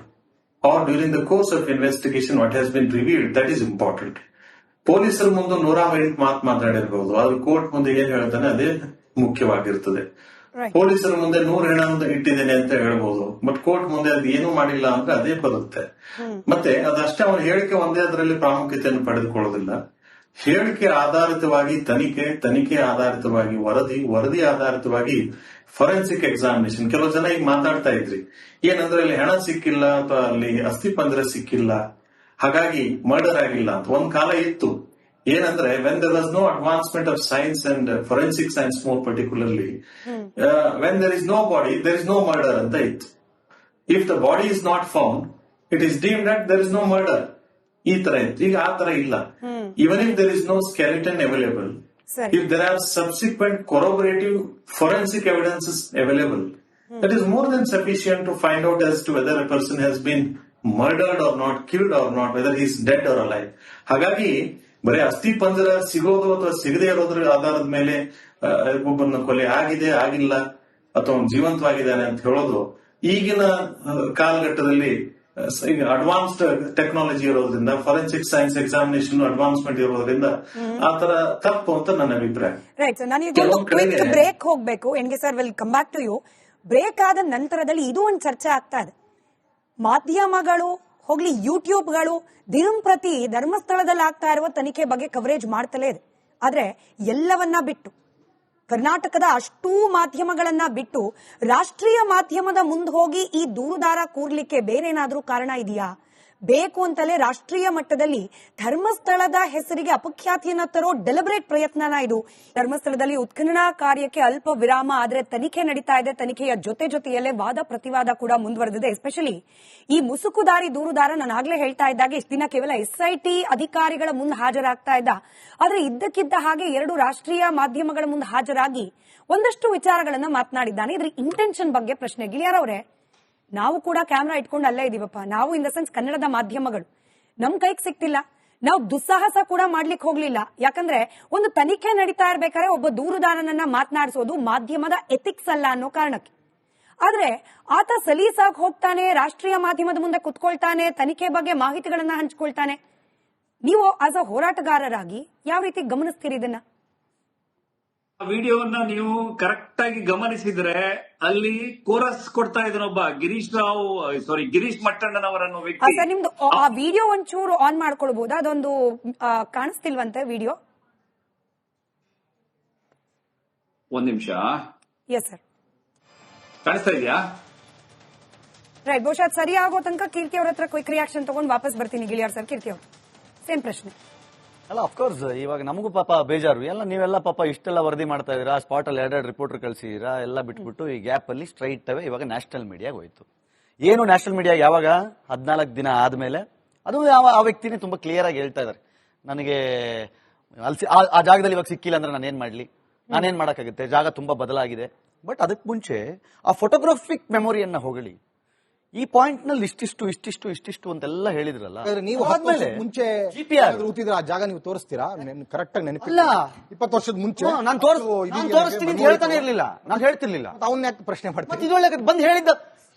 or during the course of investigation, what has been revealed, that is important. ಪೊಲೀಸರ ಮುಂದೆ 108 ಮಾತಾಡಿರ್ಬಹುದು, ಆದ್ರೆ ಕೋರ್ಟ್ ಮುಂದೆ ಏನ್ ಹೇಳ್ತಾನೆ ಅದೇ ಮುಖ್ಯವಾಗಿರ್ತದೆ. ಪೊಲೀಸರ ಮುಂದೆ 100 ಹೆಣ ಇಟ್ಟಿದ್ದೇನೆ ಅಂತ ಹೇಳ್ಬಹುದು, ಬಟ್ ಕೋರ್ಟ್ ಮುಂದೆ ಅದು ಏನು ಮಾಡಿಲ್ಲ ಅಂದ್ರೆ ಅದೇ ಬರುತ್ತೆ. ಮತ್ತೆ ಅದಷ್ಟೇ ಅವನ ಹೇಳಿಕೆ ಒಂದೇ ಅದರಲ್ಲಿ ಪ್ರಾಮುಖ್ಯತೆಯನ್ನು ಪಡೆದುಕೊಳ್ಳೋದಿಲ್ಲ. ಹೇಳಿಕೆ ಆಧಾರಿತವಾಗಿ ತನಿಖೆ, ತನಿಖೆ ಆಧಾರಿತವಾಗಿ ವರದಿ ಆಧಾರಿತವಾಗಿ ಫೊರೆನ್ಸಿಕ್ ಎಕ್ಸಾಮಿನೇಷನ್. ಕೆಲವು ಜನ ಈಗ ಮಾತಾಡ್ತಾ ಇದ್ರಿ, ಏನಂದ್ರೆ ಅಲ್ಲಿ ಹೆಣ ಸಿಕ್ಕಿಲ್ಲ ಅಥವಾ ಅಲ್ಲಿ ಅಸ್ಥಿಪಂಜರ ಸಿಕ್ಕಿಲ್ಲ, ಹಾಗಾಗಿ ಮರ್ಡರ್ ಆಗಿಲ್ಲ ಅಂತ. ಒಂದ್ ಕಾಲ ಇತ್ತು, ಏನಂದ್ರೆ when there was no advancement of science and forensic science more particularly, when there is no body, there is no murder ಅಂತ ಇತ್ತು. If the body is not found, it is deemed that there is no murder. ಈ ತರ ಇತ್ತು. ಈಗ ಆ ತರ ಇಲ್ಲ. Even if there is no skeleton available, if there are subsequent corroborative forensic evidences available, that is more than sufficient to find out as to whether a person has been murdered or not, killed or not, whether he is dead or alive. ಹಾಗಾಗಿ ಬರೀ ಅಸ್ಥಿ ಪಂಜರ ಸಿಗೋದು ಅಥವಾ ಸಿಗದೆ ಇರೋದ್ರ ಆಧಾರದ ಮೇಲೆ ಒಬ್ಬನ ಕೊಲೆ ಆಗಿದೆ ಆಗಿಲ್ಲ ಅಥವಾ ಜೀವಂತವಾಗಿದ್ದಾನೆ ಅಂತ ಹೇಳೋದು ಈಗಿನ ಕಾಲಘಟ್ಟದಲ್ಲಿ ಈಗ ಅಡ್ವಾನ್ಸ್ಡ್ ಟೆಕ್ನಾಲಜಿ ಇರೋದ್ರಿಂದ, ಫೊರೆನ್ಸಿಕ್ ಸೈನ್ಸ್ ಎಕ್ಸಾಮಿನೇಷನ್ ಅಡ್ವಾನ್ಸ್ಮೆಂಟ್ ಇರೋದ್ರಿಂದ ಆ ತರ ತಪ್ಪು ಅಂತ ನನ್ನ ಅಭಿಪ್ರಾಯ. ರೈಟ್, ನಾನು ಬ್ರೇಕ್ ಹೋಗ್ಬೇಕು. ಎನ್ಗೆ sir will come back to you. Break ಆದ ನಂತರದಲ್ಲಿ ಇದು ಒಂದು ಚರ್ಚೆ ಆಗ್ತಾ ಇದೆ. ಮಾಧ್ಯಮಗಳು ಹೋಗ್ಲಿ, ಯೂಟ್ಯೂಬ್ಗಳು ದಿನಂಪ್ರತಿ ಧರ್ಮಸ್ಥಳದಲ್ಲಿ ಆಗ್ತಾ ಇರುವ ತನಿಖೆ ಬಗ್ಗೆ ಕವರೇಜ್ ಮಾಡ್ತಲೇ ಇದೆ. ಆದ್ರೆ ಎಲ್ಲವನ್ನ ಬಿಟ್ಟು, ಕರ್ನಾಟಕದ ಅಷ್ಟೂ ಮಾಧ್ಯಮಗಳನ್ನ ಬಿಟ್ಟು ರಾಷ್ಟ್ರೀಯ ಮಾಧ್ಯಮದ ಮುಂದೆ ಹೋಗಿ ಈ ದೂರುದಾರ ಕೂರ್ಲಿಕ್ಕೆ ಬೇರೇನಾದ್ರೂ ಕಾರಣ ಇದೆಯಾ? ಬೇಕು ಅಂತಲೇ ರಾಷ್ಟ್ರೀಯ ಮಟ್ಟದಲ್ಲಿ ಧರ್ಮಸ್ಥಳದ ಹೆಸರಿಗೆ ಅಪಖ್ಯಾತಿಯನ್ನ ತರೋ ಡೆಲಿಬರೇಟ್ ಪ್ರಯತ್ನನ ಇದು. ಧರ್ಮಸ್ಥಳದಲ್ಲಿ ಉತ್ಖನನ ಕಾರ್ಯಕ್ಕೆ ಅಲ್ಪ ವಿರಾಮ ಆದ್ರೆ ತನಿಖೆ ನಡೀತಾ ಇದೆ. ತನಿಖೆಯ ಜೊತೆಯಲ್ಲೇ ವಾದ ಪ್ರತಿವಾದ ಕೂಡ ಮುಂದುವರೆದಿದೆ. ಎಸ್ಪೆಷಲಿ ಈ ಮುಸುಕುದಾರಿ ದೂರುದಾರ, ನಾನು ಆಗ್ಲೇ ಹೇಳ್ತಾ ಇದ್ದಾಗ ಇಷ್ಟು ದಿನ ಕೇವಲ SIT ಅಧಿಕಾರಿಗಳ ಮುಂದೆ ಹಾಜರಾಗ್ತಾ ಇದ್ದ. ಆದ್ರೆ ಇದ್ದಕ್ಕಿದ್ದ ಹಾಗೆ 2 ರಾಷ್ಟ್ರೀಯ ಮಾಧ್ಯಮಗಳ ಮುಂದೆ ಹಾಜರಾಗಿ ಒಂದಷ್ಟು ವಿಚಾರಗಳನ್ನ ಮಾತನಾಡಿದ್ದಾನೆ. ಇದ್ರ ಇಂಟೆನ್ಷನ್ ಬಗ್ಗೆ ಪ್ರಶ್ನೆ. ಗಿಳಿಯಾರ್ ಅವರೇ, ನಾವು ಕೂಡ ಕ್ಯಾಮ್ರಾ ಇಟ್ಕೊಂಡು ಅಲ್ಲೇ ಇದೀವಪ್ಪ. ನಾವು ಇನ್ ದ ಸೆನ್ಸ್ ಕನ್ನಡದ ಮಾಧ್ಯಮಗಳು ನಮ್ ಕೈಗೆ ಸಿಕ್ತಿಲ್ಲ. ನಾವು ದುಸ್ಸಾಹಸ ಕೂಡ ಮಾಡ್ಲಿಕ್ಕೆ ಹೋಗ್ಲಿಲ್ಲ. ಯಾಕಂದ್ರೆ ಒಂದು ತನಿಖೆ ನಡೀತಾ ಇರ್ಬೇಕಾದ್ರೆ ಒಬ್ಬ ದೂರುದಾರನನ್ನ ಮಾತನಾಡಿಸೋದು ಮಾಧ್ಯಮದ ಎಥಿಕ್ಸ್ ಅಲ್ಲ ಅನ್ನೋ ಕಾರಣಕ್ಕೆ. ಆದ್ರೆ ಆತ ಸಲೀಸಾಗಿ ಹೋಗ್ತಾನೆ, ರಾಷ್ಟ್ರೀಯ ಮಾಧ್ಯಮದ ಮುಂದೆ ಕುತ್ಕೊಳ್ತಾನೆ, ತನಿಖೆ ಬಗ್ಗೆ ಮಾಹಿತಿಗಳನ್ನ ಹಂಚ್ಕೊಳ್ತಾನೆ. ನೀವು ಆಸ್ ಅ ಹೋರಾಟಗಾರರಾಗಿ ಯಾವ ರೀತಿ ಗಮನಿಸ್ತೀರಿ ಇದನ್ನ? ವಿಡಿಯೋವನ್ನ ನೀವು ಕರೆಕ್ಟ್ ಆಗಿ ಗಮನಿಸಿದ್ರೆ ಅಲ್ಲಿ ಕೋರಸ್ ಕೊಡ್ತಾ ಇದ್ದನೊಬ್ಬ ಗಿರೀಶ್ ಮಟ್ಟಣ್ಣನವರನ್ನು ವ್ಯಕ್ತಿ. ಸರ್, ನಿಮ್ದು ಆ ವಿಡಿಯೋ ಒಂಚೂರು ಆನ್ ಮಾಡ್ಕೊಳ್ಬಹುದಾ? ಅದೊಂದು ಕಾಣಿಸ್ತಿಲ್ವಂತೆ ವಿಡಿಯೋ. ಒಂದ್ ನಿಮಿಷ. ಎಸ್ ಸರ್, ಕಾಣಿಸ್ತಾ ಇದೆಯಾ? ರೈಟ್, ಬಹುಶಃ ಅದು ಸರಿ ಆಗೋ ತನಕ ಕೀರ್ತಿ ಅವ್ರ ಹತ್ರ ಕ್ವಿಕ್ ರಿಯಾಕ್ಷನ್ ತಗೊಂಡು ವಾಪಸ್ ಬರ್ತೀನಿ. ಗಿಳಿಯಾರ್ ಸರ್, ಕೀರ್ತಿ ಅವರು ಸೇಮ್ ಪ್ರಶ್ನೆ. ಅಲ್ಲ, ಅಫ್ಕೋರ್ಸ್ ಇವಾಗ ನಮಗೂ ಪಾಪ ಬೇಜಾರು. ಎಲ್ಲ ನೀವೆಲ್ಲ ಪಾಪ ಇಷ್ಟೆಲ್ಲ ವರದಿ ಮಾಡ್ತಾ ಇದೀರಾ, ಸ್ಪಾಟ್ ಅಲ್ಲಿ 2 ರಿಪೋರ್ಟರ್ ಕಳ್ಸಿದೀರಾ, ಎಲ್ಲ ಬಿಟ್ಬಿಟ್ಟು ಈ ಗ್ಯಾಪ್ ಅಲ್ಲಿ ಸ್ಟ್ರೈಟ್ ಅವೇ ಇವಾಗ ನ್ಯಾಷನಲ್ ಮೀಡಿಯಾಗ ಹೋಯ್ತು. ಏನು ನ್ಯಾಷನಲ್ ಮೀಡಿಯಾ ಯಾವಾಗ 14 ದಿನ ಆದ್ಮೇಲೆ ಅದು ಆ ವ್ಯಕ್ತಿನೇ ತುಂಬಾ ಕ್ಲಿಯರ್ ಆಗಿ ಹೇಳ್ತಾ ಇದಾರೆ, ನನಗೆ ಅಲ್ಲಿ ಆ ಜಾಗದಲ್ಲಿ ಇವಾಗ ಸಿಕ್ಕಿಲ್ಲ ಅಂದ್ರೆ ನಾನೇನ್ ಮಾಡ್ಲಿ, ನಾನೇನ್ ಮಾಡಕ್ಕಾಗುತ್ತೆ, ಜಾಗ ತುಂಬಾ ಬದಲಾಗಿದೆ. ಬಟ್ ಅದಕ್ಕೆ ಮುಂಚೆ ಆ ಫೋಟೋಗ್ರಾಫಿಕ್ ಮೆಮೊರಿಯನ್ನ ಹೊಗಳಿ, ಈ ಪಾಯಿಂಟ್ ನಲ್ಲಿ ಇಷ್ಟಿಷ್ಟು ಅಂತೆಲ್ಲ ಹೇಳಿದ್ರಲ್ಲ, ನೀವು ಮುಂಚೆ GPR ಕೂತಿದ್ರೆ ಆ ಜಾಗ ನೀವು ತೋರಿಸ್ತೀರಾ? ಕರೆಕ್ಟ್ ಆಗಿ ನೆನಪಿಲ್ಲ. ಅಲ್ಲ, 20 ವರ್ಷದ ಮುಂಚೆ ನಾನು ತೋರಿಸ್ತೀನಿ ಅಂತ ಹೇಳ್ತಾನೆ ಇರ್ಲಿಲ್ಲ, ನಾನು ಹೇಳ್ತಿರ್ಲಿಲ್ಲ. ಅವನ್ನ ಯಾಕೆ ಪ್ರಶ್ನೆ ಮಾಡ್ತೀನಿ? ಇದೊಳ್ಳೆ ಬಂದು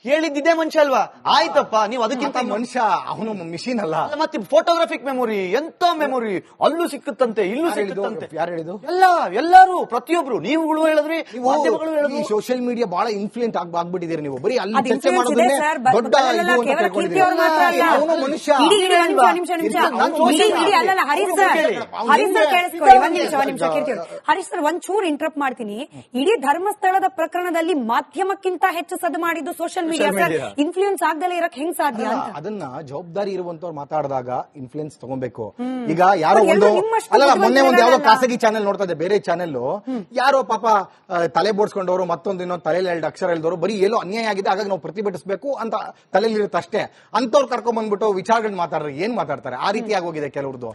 ಹೇಳಿದ್ದಿದ್ದೇ ಮನುಷ್ಯ ಅಲ್ವಾ? ಆಯ್ತಪ್ಪ, ನೀವು ಅದಕ್ಕಿಂತ ಮನುಷ್ಯ, ಅವನು ಮಿಷಿನ್ ಅಲ್ಲ. ಮತ್ತೆ ಫೋಟೋಗ್ರಾಫಿಕ್ ಮೆಮೊರಿ ಎಂತ ಮೆಮೊರಿ, ಅಲ್ಲೂ ಸಿಕ್ಕುತ್ತಂತೆ ಇಲ್ಲೂ ಸಿಕ್ಕುತ್ತಂತೆ. ಯಾರು ಹೇಳಿದ್ದು? ಎಲ್ಲರೂ ಪ್ರತಿಯೊಬ್ರು, ನೀವುಗಳು ಹೇಳಿದ್ರಿ, ಈ ಸೋಷಿಯಲ್ ಮೀಡಿಯಾ ಬಹಳ ಇನ್ಫ್ಲೂಯೆಂಟ್ ಆಗ್ಬಿಟ್ಟಿದ್ದೀರಿ ನೀವು. ಬರೀ ಅಲ್ಲಿ ಚರ್ಚೆ influence ಮಾಡೋದನ್ನೇ ಇದೆ sir, ದೊಡ್ಡ ಇದು ಅಂತ ಕೇವಲ ತಿಳ್ಕೊಂಡಿದ್ದೀರಿ. ಕೀರ್ತಿ ಅವ್ರು ಮಾತ್ರ ಅಲ್ಲ. ಅವನು ಮನುಷ್ಯ. ಹರೀಶ್ ಸರ್ ಒಂಚೂರು ಇಂಟರಪ್ಟ್ ಮಾಡ್ತೀನಿ. ಇಡೀ ಧರ್ಮಸ್ಥಳದ ಪ್ರಕರಣದಲ್ಲಿ ಮಾಧ್ಯಮಕ್ಕಿಂತ ಹೆಚ್ಚು ಸದ್ದು ಮಾಡಿದ್ದು ಸೋಷಿಯಲ್ ಮೀಡಿಯಾ ಸರ್. ಇನ್ಫ್ಲೂಯೆನ್ಸ್ ಆಗದಲ್ಲೇ ಇರಕ್ ಹೆಂಗ್ ಸಾಧ್ಯ ಅಂತ ಅದನ್ನ ಜವಾಬ್ದಾರಿ ಇರುವಂತವ್ರು ಮಾತಾಡಿದಾಗ ಇನ್ಫ್ಲೂಯೆನ್ಸ್ ತಗೋಬೇಕು. ಈಗ ಯಾರೋ ಒಂದು ಮೊನ್ನೆ ಒಂದು ಯಾವ್ದೋ ಖಾಸಗಿ ಚಾನೆಲ್ ನೋಡ್ತಾ ಇದ್ದೆ, ಬೇರೆ ಚಾನೆಲ್, ಯಾರೋ ಪಾಪ ತಲೆ ಬೋಡ್ಸ್ಕೊಂಡವರು, ಮತ್ತೊಂದು ಇನ್ನೊಂದು ತಲೆಯಲ್ಲಿ 2 ಅಕ್ಷರ ಇಲ್ದವರು, ಬರೀ ಎಲ್ಲೋ ಅನ್ಯಾಯ ಆಗಿದೆ ಹಾಗಾಗಿ ನಾವು ಪ್ರತಿಭಟಿಸಬೇಕು ಅಂತ ತಲೆಯಲ್ಲಿ ಇರುತ್ತೆ ಅಷ್ಟೇ. ಅಂತವ್ರು ಕರ್ಕೊಂಡ್ ಬಂದ್ಬಿಟ್ಟು ವಿಚಾರಗಳನ್ನ ಮಾತಾಡ್ರೆ ಏನ್ ಮಾತಾಡ್ತಾರೆ? ಆ ರೀತಿ ಆಗೋಗಿದೆ ಕೆಲವ್ರದ್ದು.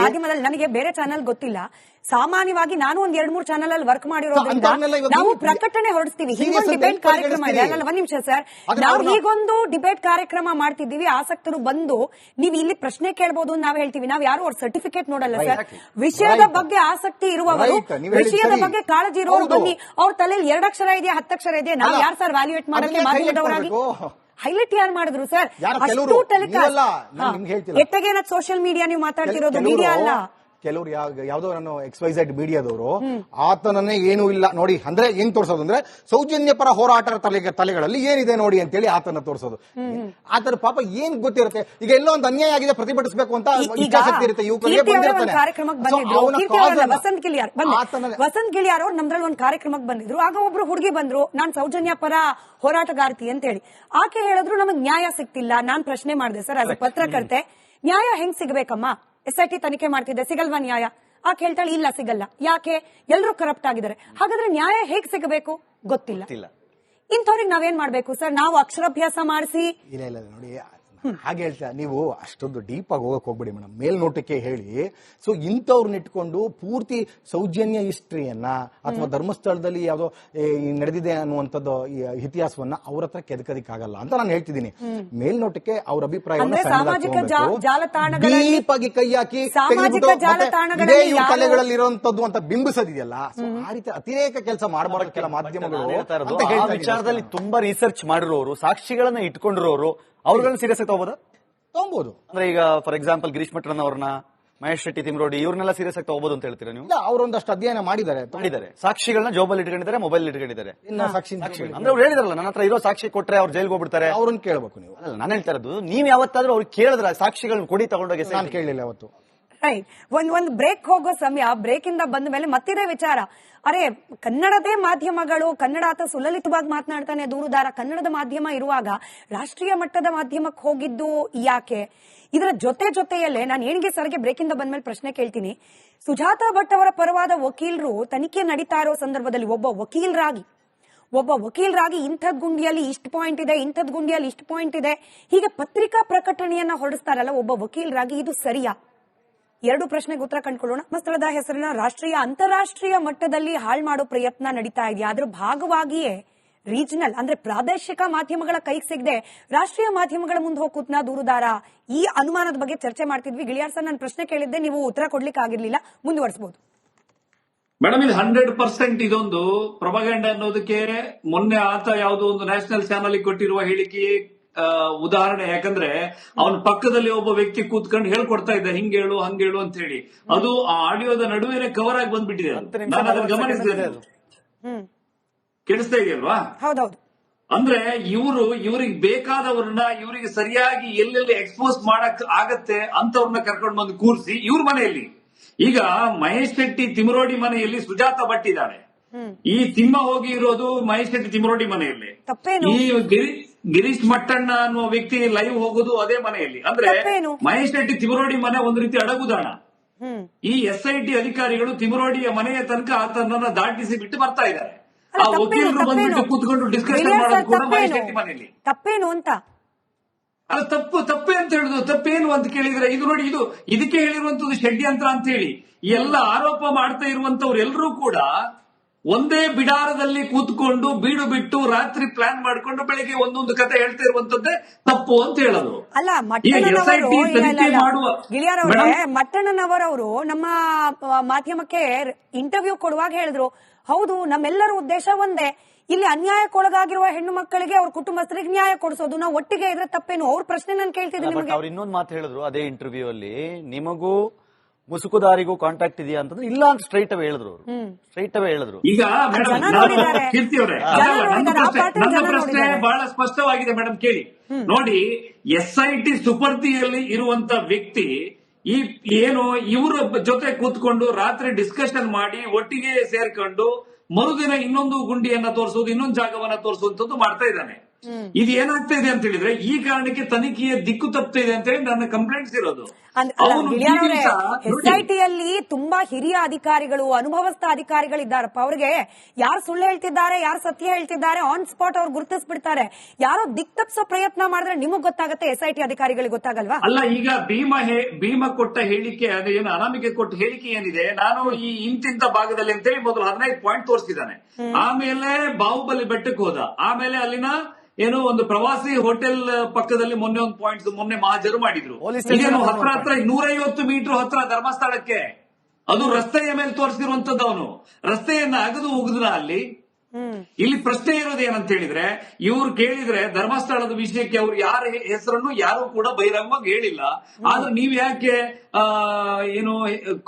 ಮಾಧ್ಯಮದಲ್ಲಿ ನನಗೆ ಬೇರೆ ಚಾನೆಲ್ ಗೊತ್ತಿಲ್ಲ. ಸಾಮಾನ್ಯವಾಗಿ ನಾನು ಒಂದ್ 2-3 ಚಾನೆಲ್ ಅಲ್ಲಿ ವರ್ಕ್ ಮಾಡಿರೋದ್ರಿಂದ ನಾವು ಪ್ರಕಟಣೆ ಹೊರಡಿಸ್ತೀವಿ. ಹೀಗೊಂದು ಡಿಬೇಟ್ ಕಾರ್ಯಕ್ರಮ ಇದೆ. ಅಲ್ಲ, ಒಂದ್ ನಿಮಿಷ ಸರ್, ನಾವು ಹೀಗೊಂದು ಡಿಬೇಟ್ ಕಾರ್ಯಕ್ರಮ ಮಾಡ್ತಿದ್ದೀವಿ, ಆಸಕ್ತರು ಬಂದು ನೀವು ಇಲ್ಲಿ ಪ್ರಶ್ನೆ ಕೇಳಬಹುದು ನಾವು ಹೇಳ್ತೀವಿ. ನಾವು ಯಾರು ಅವ್ರ ಸರ್ಟಿಫಿಕೇಟ್ ನೋಡಲ್ಲ ಸರ್. ವಿಷಯದ ಬಗ್ಗೆ ಆಸಕ್ತಿ ಇರುವವರು, ವಿಷಯದ ಬಗ್ಗೆ ಕಾಳಜಿ ಇರೋರು ಬನ್ನಿ. ಅವ್ರ ತಲೆಯಲ್ಲಿ 2 ಅಕ್ಷರ ಇದೆಯಾ 10 ಅಕ್ಷರ ಇದೆಯಾ, ನಾವು ಯಾರು ಸರ್ ವ್ಯಾಲ್ಯೂಯೇಟ್ ಮಾಡಕ್ಕೆ ಮಾಧ್ಯಮದವರಾಗಿ ಹೈಲೈಟ್ ಯಾರು ಮಾಡಿದ್ರು ಸರ್? ಅಷ್ಟು ಟೆಲಿಕಾಸ್ಟ್ ಎಟ್ಟಗೇನ ಸೋಷಿಯಲ್ ಮೀಡಿಯಾ ನೀವು ಮಾತಾಡ್ತಿರೋದು, ಮೀಡಿಯಾ ಅಲ್ಲ. ಕೆಲವರು ಯಾವ್ದೋ ನಾನು XYZ ಮೀಡಿಯಾದವರು ಆತನನ್ನೇ ಏನೂ ಇಲ್ಲ ನೋಡಿ ಅಂದ್ರೆ ಹೆಂಗ್ ತೋರ್ಸೋದು ಅಂದ್ರೆ ಸೌಜನ್ಯ ಪರ ಹೋರಾಟ ತಲೆಗಳಲ್ಲಿ ಏನಿದೆ ನೋಡಿ ಅಂತೇಳಿ ಆತನ ತೋರ್ಸೋದು. ಆತರ ಪಾಪ ಏನ್ ಗೊತ್ತಿರುತ್ತೆ? ಈಗ ಎಲ್ಲೋ ಒಂದು ಅನ್ಯಾಯ ಆಗಿದೆ, ಪ್ರತಿಭಟಿಸಬೇಕು ಅಂತ ಇಚ್ಛಾಶಕ್ತಿ ಇರುತ್ತೆ ಯುವಕರಿಗೆ. ವಸಂತ್ ಗಿಳಿಯಾರ್ ಅವ್ರು ನಮ್ದ್ರಲ್ಲಿ ಒಂದು ಕಾರ್ಯಕ್ರಮಕ್ಕೆ ಬಂದಿದ್ರು. ಆಗ ಒಬ್ರು ಹುಡುಗಿ ಬಂದ್ರು, ನಾನ್ ಸೌಜನ್ಯ ಪರ ಹೋರಾಟಗಾರ್ತಿ ಅಂತ ಹೇಳಿ. ಆಕೆ ಹೇಳಿದ್ರು ನಮಗ್ ನ್ಯಾಯ ಸಿಗ್ತಿಲ್ಲ. ನಾನ್ ಪ್ರಶ್ನೆ ಮಾಡಿದೆ ಸರ್, ಆಸ್ ಎ ಪತ್ರಕರ್ತೆ, ನ್ಯಾಯ ಹೆಂಗ್ ಸಿಗ್ಬೇಕಮ್ಮ? SIT ತನಿಖೆ ಮಾಡ್ತಿದ್ದೆ, ಸಿಗಲ್ವಾ ನ್ಯಾಯ? ಆಕೆ ಹೇಳ್ತಾಳೆ ಇಲ್ಲ ಸಿಗಲ್ಲ. ಯಾಕೆ? ಎಲ್ಲರೂ ಕರಪ್ಟ್ ಆಗಿದ್ದಾರೆ. ಹಾಗಾದ್ರೆ ನ್ಯಾಯ ಹೇಗ್ ಸಿಗಬೇಕು ಗೊತ್ತಿಲ್ಲ. ಇಂಥವ್ರಿಗೆ ನಾವೇನ್ ಮಾಡ್ಬೇಕು ಸರ್? ನಾವು ಅಕ್ಷರಾಭ್ಯಾಸ ಮಾಡಿಸಿ ಇಲ್ಲ ನೋಡಿ ಹಾಗೆ ಹೇಳ್ತಾ ನೀವು ಅಷ್ಟೊಂದು ಡೀಪ್ ಆಗಿ ಹೋಗಕ್ ಹೋಗ್ಬಿಡಿ ಮೇಡಮ್. ಮೇಲ್ನೋಟಕ್ಕೆ ಹೇಳಿ. ಸೊ ಇಂಥವ್ರನ್ನ ಇಟ್ಕೊಂಡು ಪೂರ್ತಿ ಸೌಜನ್ಯ ಹಿಸ್ಟ್ರಿಯನ್ನ ಅಥವಾ ಧರ್ಮಸ್ಥಳದಲ್ಲಿ ಯಾವ್ದೋ ನಡೆದಿದೆ ಅನ್ನುವಂಥದ್ದು ಇತಿಹಾಸವನ್ನ ಅವ್ರ ಹತ್ರ ಕೆದಕದಿಕ್ಕಾಗಲ್ಲ ಅಂತ ನಾನು ಹೇಳ್ತಿದ್ದೀನಿ. ಮೇಲ್ನೋಟಕ್ಕೆ ಅವ್ರ ಅಭಿಪ್ರಾಯವನ್ನ ಡೀಪ್ ಆಗಿ ಕೈ ಹಾಕಿ ಕಲೆಗಳಲ್ಲಿ ಇರುವಂತದ್ದು ಅಂತ ಬಿಂಬಿಸೋದಿದೆಯಲ್ಲ, ಆ ರೀತಿ ಅತಿರೇಕ ಕೆಲಸ ಮಾಡಬಾರಕ್ಕೆಲ್ಲ ಮಾಧ್ಯಮಗಳು ವಿಚಾರದಲ್ಲಿ ತುಂಬಾ ರಿಸರ್ಚ್ ಮಾಡಿರೋರು, ಸಾಕ್ಷಿಗಳನ್ನ ಇಟ್ಕೊಂಡಿರೋರು, ಅವ್ರಗಳನ್ನ ಸೀರಿಯಸ್ ಆಗಿ ತಗೋಬಹುದು. ಅಂದ್ರೆ ಈಗ ಫಾರ್ ಎಕ್ಸಾಂಪಲ್ ಗಿರೀಶ್ ಮಠನ್ ಅವ್ರನ್ನ, ಮಹೇಶ್ ಶೆಟ್ಟಿ, ತಿಮ್ರೋಡಿ, ಇವ್ರನ್ನೆಲ್ಲ ಸೀರಿಯಸ್ ಆಗಿ ತಗೋಬಹುದು ಅಂತ ಹೇಳ್ತೀರಾ ನೀವು? ಅವರೊಂದಷ್ಟು ಅಧ್ಯಯನ ಮಾಡಿದ್ದಾರೆ, ಸಾಕ್ಷಿಗಳನ್ನ ಜೋಬಲ್ಲಿ ಇಟ್ಕೊಂಡಿದ್ದಾರೆ, ಮೊಬೈಲ್ ಇಟ್ಕೊಂಡಿದ್ದಾರೆ. ಅಂದ್ರೆ ಅವ್ರು ಹೇಳಿದ್ರಲ್ಲ, ನನ್ನ ಹತ್ರ ಇರೋ ಸಾಕ್ಷಿ ಕೊಟ್ರೆ ಅವ್ರು ಜೈಲ್ಗೆ ಹೋಗ್ಬಿಡ್ತಾರೆ, ಅವ್ರನ್ನ ಕೇಳಬೇಕು ನೀವು. ಅಲ್ಲ, ನಾನು ಹೇಳ್ತಾ ಇರೋದು, ನೀವ್ ಯಾವತ್ತಾದ್ರೂ ಅವ್ರಿಗೆ ಕೇಳಿದ್ರ ಸಾಕ್ಷಿಗಳನ್ನ ಕೊಡಿ ತಗೊಂಡೋಗಿ? ನಾನು ಕೇಳಲಿಲ್ಲ ಅವತ್ತು. ರೈಟ್. ಒಂದ್ ಬ್ರೇಕ್ ಹೋಗೋ ಸಮಯ, ಬ್ರೇಕ್ ಇಂದ ಬಂದ ಮೇಲೆ ಮತ್ತಿದೇ ವಿಚಾರ. ಅರೆ, ಕನ್ನಡದೇ ಮಾಧ್ಯಮಗಳು, ಕನ್ನಡ ಆತ ಸುಲಲಿತವಾಗಿ ಮಾತನಾಡ್ತಾನೆ, ದೂರುದಾರ ಕನ್ನಡದ ಮಾಧ್ಯಮ ಇರುವಾಗ ರಾಷ್ಟ್ರೀಯ ಮಟ್ಟದ ಮಾಧ್ಯಮಕ್ಕೆ ಹೋಗಿದ್ದು ಯಾಕೆ? ಇದರ ಜೊತೆಯಲ್ಲೇ ನಾನು ಏನಿಗೆ ಸರ್ಗೆ ಬ್ರೇಕ್ ಇಂದ ಬಂದ್ಮೇಲೆ ಪ್ರಶ್ನೆ ಕೇಳ್ತೀನಿ. ಸುಜಾತಾ ಭಟ್ ಅವರ ಪರವಾದ ವಕೀಲರು ತನಿಖೆ ನಡೀತಾ ಇರೋ ಸಂದರ್ಭದಲ್ಲಿ ಒಬ್ಬ ವಕೀಲರಾಗಿ ಇಂಥದ್ ಗುಂಡಿಯಲ್ಲಿ ಇಷ್ಟು ಪಾಯಿಂಟ್ ಇದೆ, ಇಂಥದ್ ಗುಂಡಿಯಲ್ಲಿ ಇಷ್ಟು ಪಾಯಿಂಟ್ ಇದೆ, ಹೀಗೆ ಪತ್ರಿಕಾ ಪ್ರಕಟಣೆಯನ್ನ ಹೊರಡಿಸ್ತಾರಲ್ಲ ಒಬ್ಬ ವಕೀಲರಾಗಿ, ಇದು ಸರಿಯಾ? 2 ಪ್ರಶ್ನೆಗೆ ಉತ್ತರ ಕಂಡುಕೊಳ್ಳೋಣ. ಧರ್ಮಸ್ಥಳದ ಹೆಸರಿನ ರಾಷ್ಟ್ರೀಯ ಅಂತಾರಾಷ್ಟ್ರೀಯ ಮಟ್ಟದಲ್ಲಿ ಹಾಳು ಮಾಡೋ ಪ್ರಯತ್ನ ನಡೀತಾ ಇದೆಯಾ? ಅದ್ರ ಭಾಗವಾಗಿಯೇ ರೀಜನಲ್ ಅಂದ್ರೆ ಪ್ರಾದೇಶಿಕ ಮಾಧ್ಯಮಗಳ ಕೈಗೆ ಸಿಗದೆ ರಾಷ್ಟ್ರೀಯ ಮಾಧ್ಯಮಗಳ ಮುಂದೆ ಹೋಗ್ಕೂತ್ನ ದೂರುದಾರ? ಈ ಅನುಮಾನದ ಬಗ್ಗೆ ಚರ್ಚೆ ಮಾಡ್ತಿದ್ವಿ. ಗಿಳಿಯಾರ್ ಸರ್, ನಾನು ಪ್ರಶ್ನೆ ಕೇಳಿದ್ದೆ, ನೀವು ಉತ್ತರ ಕೊಡ್ಲಿಕ್ಕೆ ಆಗಿರ್ಲಿಲ್ಲ, ಮುಂದುವರಿಸಬಹುದು. ಮೇಡಮ್, ಇದು 100% ಇದೊಂದು ಪ್ರೊಪಗಂಡ ಅನ್ನೋದಕ್ಕೆ ಮೊನ್ನೆ ಆತ ಯಾವುದೋ ಒಂದು ನ್ಯಾಷನಲ್ ಚಾನಲ್ ಕೊಟ್ಟಿರುವ ಹೇಳಿಕೆ ಉದಾಹರಣೆ. ಯಾಕಂದ್ರೆ ಅವನ ಪಕ್ಕದಲ್ಲಿ ಒಬ್ಬ ವ್ಯಕ್ತಿ ಕೂತ್ಕೊಂಡು ಹೇಳ್ಕೊಡ್ತಾ ಇದ್ದ, ಹಿಂಗೇಳು ಹಂಗೇಳು ಅಂತ ಹೇಳಿ. ಅದು ಆ ಆಡಿಯೋದ ನಡುವೆ ಕವರ್ ಆಗಿ ಬಂದ್ಬಿಟ್ಟಿದೆ. ನಾನು ಅದನ್ನು ಗಮನಿಸಿದ್ದೇನೆ. ಕೇಳಿಸ್ತಾ ಇದೆಯಲ್ವಾ? ಹೌದೌದು. ಅಂದ್ರೆ ಇವ್ರಿಗೆ ಬೇಕಾದವ್ರನ್ನ, ಇವರಿಗೆ ಸರಿಯಾಗಿ ಎಲ್ಲೆಲ್ಲಿ ಎಕ್ಸ್ಪೋಸ್ ಮಾಡಕ್ ಆಗತ್ತೆ ಅಂತವ್ರನ್ನ ಕರ್ಕೊಂಡು ಬಂದು ಕೂರಿಸಿ ಇವ್ರ ಮನೆಯಲ್ಲಿ. ಈಗ ಮಹೇಶ್ ಶೆಟ್ಟಿ ತಿಮರೋಡಿ ಮನೆಯಲ್ಲಿ ಸುಜಾತಾ ಭಟ್ ಇದ್ದಾಳೆ. ಈ ತಿಮ್ಮ ಹೋಗಿ ಇರೋದು ಮಹೇಶ್ ಶೆಟ್ಟಿ ತಿಮರೋಡಿ ಮನೆಯಲ್ಲಿ. ಈ ಗಿರೀಶ್ ಮಟ್ಟಣ್ಣ ಅನ್ನುವ ವ್ಯಕ್ತಿ ಲೈವ್ ಹೋಗೋದು ಅದೇ ಮನೆಯಲ್ಲಿ. ಅಂದ್ರೆ ಮಹೇಶ್ ಶೆಟ್ಟಿ ತಿಮರೋಡಿ ಮನೆ ಒಂದು ರೀತಿ ಅಡಗುದಾಣ. ಈ SIT ಅಧಿಕಾರಿಗಳು ತಿಮರೋಡಿಯ ಮನೆಯ ತನಕ ಆತನನ್ನ ದಾಟಿಸಿ ಬಿಟ್ಟು ಬರ್ತಾ ಇದ್ದಾರೆ. ಆ ವಕೀಲರು ಬಂದ್ಬಿಟ್ಟು ಕೂತ್ಕೊಂಡು ಡಿಸ್ಕಷನ್ ಮಾಡೋದು ಕೂಡ ಮಹೇಶ್ ಶೆಟ್ಟಿ ಮನೆಯಲ್ಲಿ. ತಪ್ಪೇನು ಅಂತ ಅಲ್ಲ ತಪ್ಪೇ ಅಂತ ಹೇಳುದು. ತಪ್ಪೇನು ಅಂತ ಕೇಳಿದ್ರೆ ಇದು ನೋಡಿ, ಇದಕ್ಕೆ ಹೇಳಿರುವಂತದ್ದು ಷಡ್ಯಂತ್ರ ಅಂತ ಹೇಳಿ. ಎಲ್ಲ ಆರೋಪ ಮಾಡ್ತಾ ಇರುವಂತವ್ರು ಎಲ್ಲರೂ ಕೂಡ ಒಂದೇ ಬಿಡಾರದಲ್ಲಿ ಕೂತ್ಕೊಂಡು ಬೀಡು ಬಿಟ್ಟು ರಾತ್ರಿ ಪ್ಲಾನ್ ಮಾಡ್ಕೊಂಡು ಬೆಳಿಗ್ಗೆ ಒಂದೊಂದು ಕತೆ ಹೇಳ್ತಾ ಇರುವಂತದ್ದೇ ತಪ್ಪು ಅಂತ ಹೇಳೋದು. ಅಲ್ಲ, ಮಟ್ಟಣ್ಣನವರವರು ನಮ್ಮ ಮಾಧ್ಯಮಕ್ಕೆ ಇಂಟರ್ವ್ಯೂ ಕೊಡುವಾಗ ಹೇಳಿದ್ರು, ಹೌದು ನಮ್ಮೆಲ್ಲರ ಉದ್ದೇಶ ಒಂದೇ, ಇಲ್ಲಿ ಅನ್ಯಾಯಕ್ಕೊಳಗಾಗಿರುವ ಹೆಣ್ಣು ಮಕ್ಕಳಿಗೆ ಅವ್ರ ಕುಟುಂಬಸ್ಥರಿಗೆ ನ್ಯಾಯ ಕೊಡಿಸೋದು, ನಾವು ಒಟ್ಟಿಗೆ ಇದ್ರೆ ತಪ್ಪೇನು. ಅವ್ರ ಪ್ರಶ್ನೆ ನಾನು ಕೇಳ್ತಿದ್ದೀನಿ. ಅವ್ರು ಇನ್ನೊಂದು ಮಾತು ಹೇಳಿದ್ರು ಅದೇ ಇಂಟರ್ವ್ಯೂ ಅಲ್ಲಿ, ನಿಮಗೂ ಮುಸುಕುದಾರಿಗೂ ಕಾಂಟ್ಯಾಕ್ಟ್ ಇದೆಯಾ ಅಂತಂದ್ರೆ ಇಲ್ಲ ಅಂತ ಸ್ಟ್ರೈಟ್ ಅವೇ ಹೇಳಿದ್ರು. ಈಗ ಕೀರ್ತಿ ಅವರೇ, ನನ್ನ ಪ್ರಶ್ನೆ ಬಹಳ ಸ್ಪಷ್ಟವಾಗಿದೆ ಮೇಡಮ್, ಕೇಳಿ ನೋಡಿ. SIT ಸುಪರ್ದಿಯಲ್ಲಿ ಇರುವಂತ ವ್ಯಕ್ತಿ ಏನು ಇವರ ಜೊತೆ ಕೂತ್ಕೊಂಡು ರಾತ್ರಿ ಡಿಸ್ಕಷನ್ ಮಾಡಿ ಒಟ್ಟಿಗೆ ಸೇರ್ಕೊಂಡು ಮರುದಿನ ಇನ್ನೊಂದು ಗುಂಡಿಯನ್ನ ತೋರಿಸೋದು, ಇನ್ನೊಂದು ಜಾಗವನ್ನ ತೋರಿಸುವಂತದ್ದು ಮಾಡ್ತಾ ಇದ್ದಾನೆ. ಇದು ಏನಾಗ್ತಾ ಇದೆ ಅಂತ ಹೇಳಿದ್ರೆ ಈ ಕಾರಣಕ್ಕೆ ತನಿಖೆಯ ದಿಕ್ಕು ತಪ್ತಾ ಇದೆ ಅಂತ ಹೇಳಿ ನನ್ನ ಕಂಪ್ಲೇಂಟ್ಸ್ ಇರೋದು. SITಯಲ್ಲಿ ತುಂಬಾ ಹಿರಿಯ ಅಧಿಕಾರಿಗಳು, ಅನುಭವಸ್ಥ ಅಧಿಕಾರಿಗಳಿದ್ದಾರಪ್ಪ. ಅವ್ರಿಗೆ ಯಾರು ಸುಳ್ಳು ಹೇಳ್ತಿದ್ದಾರೆ, ಯಾರು ಸತ್ಯ ಹೇಳ್ತಿದ್ದಾರೆ ಆನ್ ಸ್ಪಾಟ್ ಅವ್ರು ಗುರುತಿಸ್ಬಿಡ್ತಾರೆ. ಯಾರೋ ದಿಕ್ ತಪ್ಪಿಸೋ ಪ್ರಯತ್ನ ಮಾಡಿದ್ರೆ ನಿಮಗ್ ಗೊತ್ತಾಗುತ್ತೆ, SIT ಅಧಿಕಾರಿಗಳಿಗೆ ಗೊತ್ತಾಗಲ್ವಾ? ಅಲ್ಲ, ಈಗ ಭೀಮ ಕೊಟ್ಟ ಹೇಳಿಕೆ, ಅದೇನು ಅನಾಮಿಕೆ ಕೊಟ್ಟ ಹೇಳಿಕೆ ಏನಿದೆ, ನಾನು ಈ ಇಂತಿಂತ ಭಾಗದಲ್ಲಿ ಅಂತೇಳಿ ಮೊದಲು 15 ಪಾಯಿಂಟ್ ತೋರಿಸಿದ್ದಾನೆ. ಆಮೇಲೆ ಬಾಹುಬಲಿ ಬೆಟ್ಟಕ್ಕೆ ಹೋದ, ಆಮೇಲೆ ಅಲ್ಲಿನ ಏನೋ ಒಂದು ಪ್ರವಾಸಿ ಹೋಟೆಲ್ ಪಕ್ಕದಲ್ಲಿ ಮೊನ್ನೆ ಒಂದು ಪಾಯಿಂಟ್ ಮೊನ್ನೆ ಮಹಾಜರು ಮಾಡಿದ್ರು. ಇದೇನು ಹತ್ರ 150 ಮೀಟರ್ ಹತ್ರ ಧರ್ಮಸ್ಥಳಕ್ಕೆ, ಅದು ರಸ್ತೆಯ ಮೇಲೆ ತೋರಿಸಿರುವಂತದ್ದು. ಅವನು ರಸ್ತೆಯನ್ನ ಅಗದು ಹೋಗುದ್ರ ಅಲ್ಲಿ. ಇಲ್ಲಿ ಪ್ರಶ್ನೆ ಇರೋದು ಏನಂತ ಹೇಳಿದ್ರೆ, ಇವ್ರು ಕೇಳಿದ್ರೆ ಧರ್ಮಸ್ಥಳದ ವಿಷಯಕ್ಕೆ ಅವ್ರು ಯಾರ ಹೆಸರನ್ನು ಯಾರು ಕೂಡ ಬಹಿರಂಗವಾಗಿ ಹೇಳಿಲ್ಲ. ಆದ್ರೆ ನೀವ್ ಯಾಕೆ ಏನು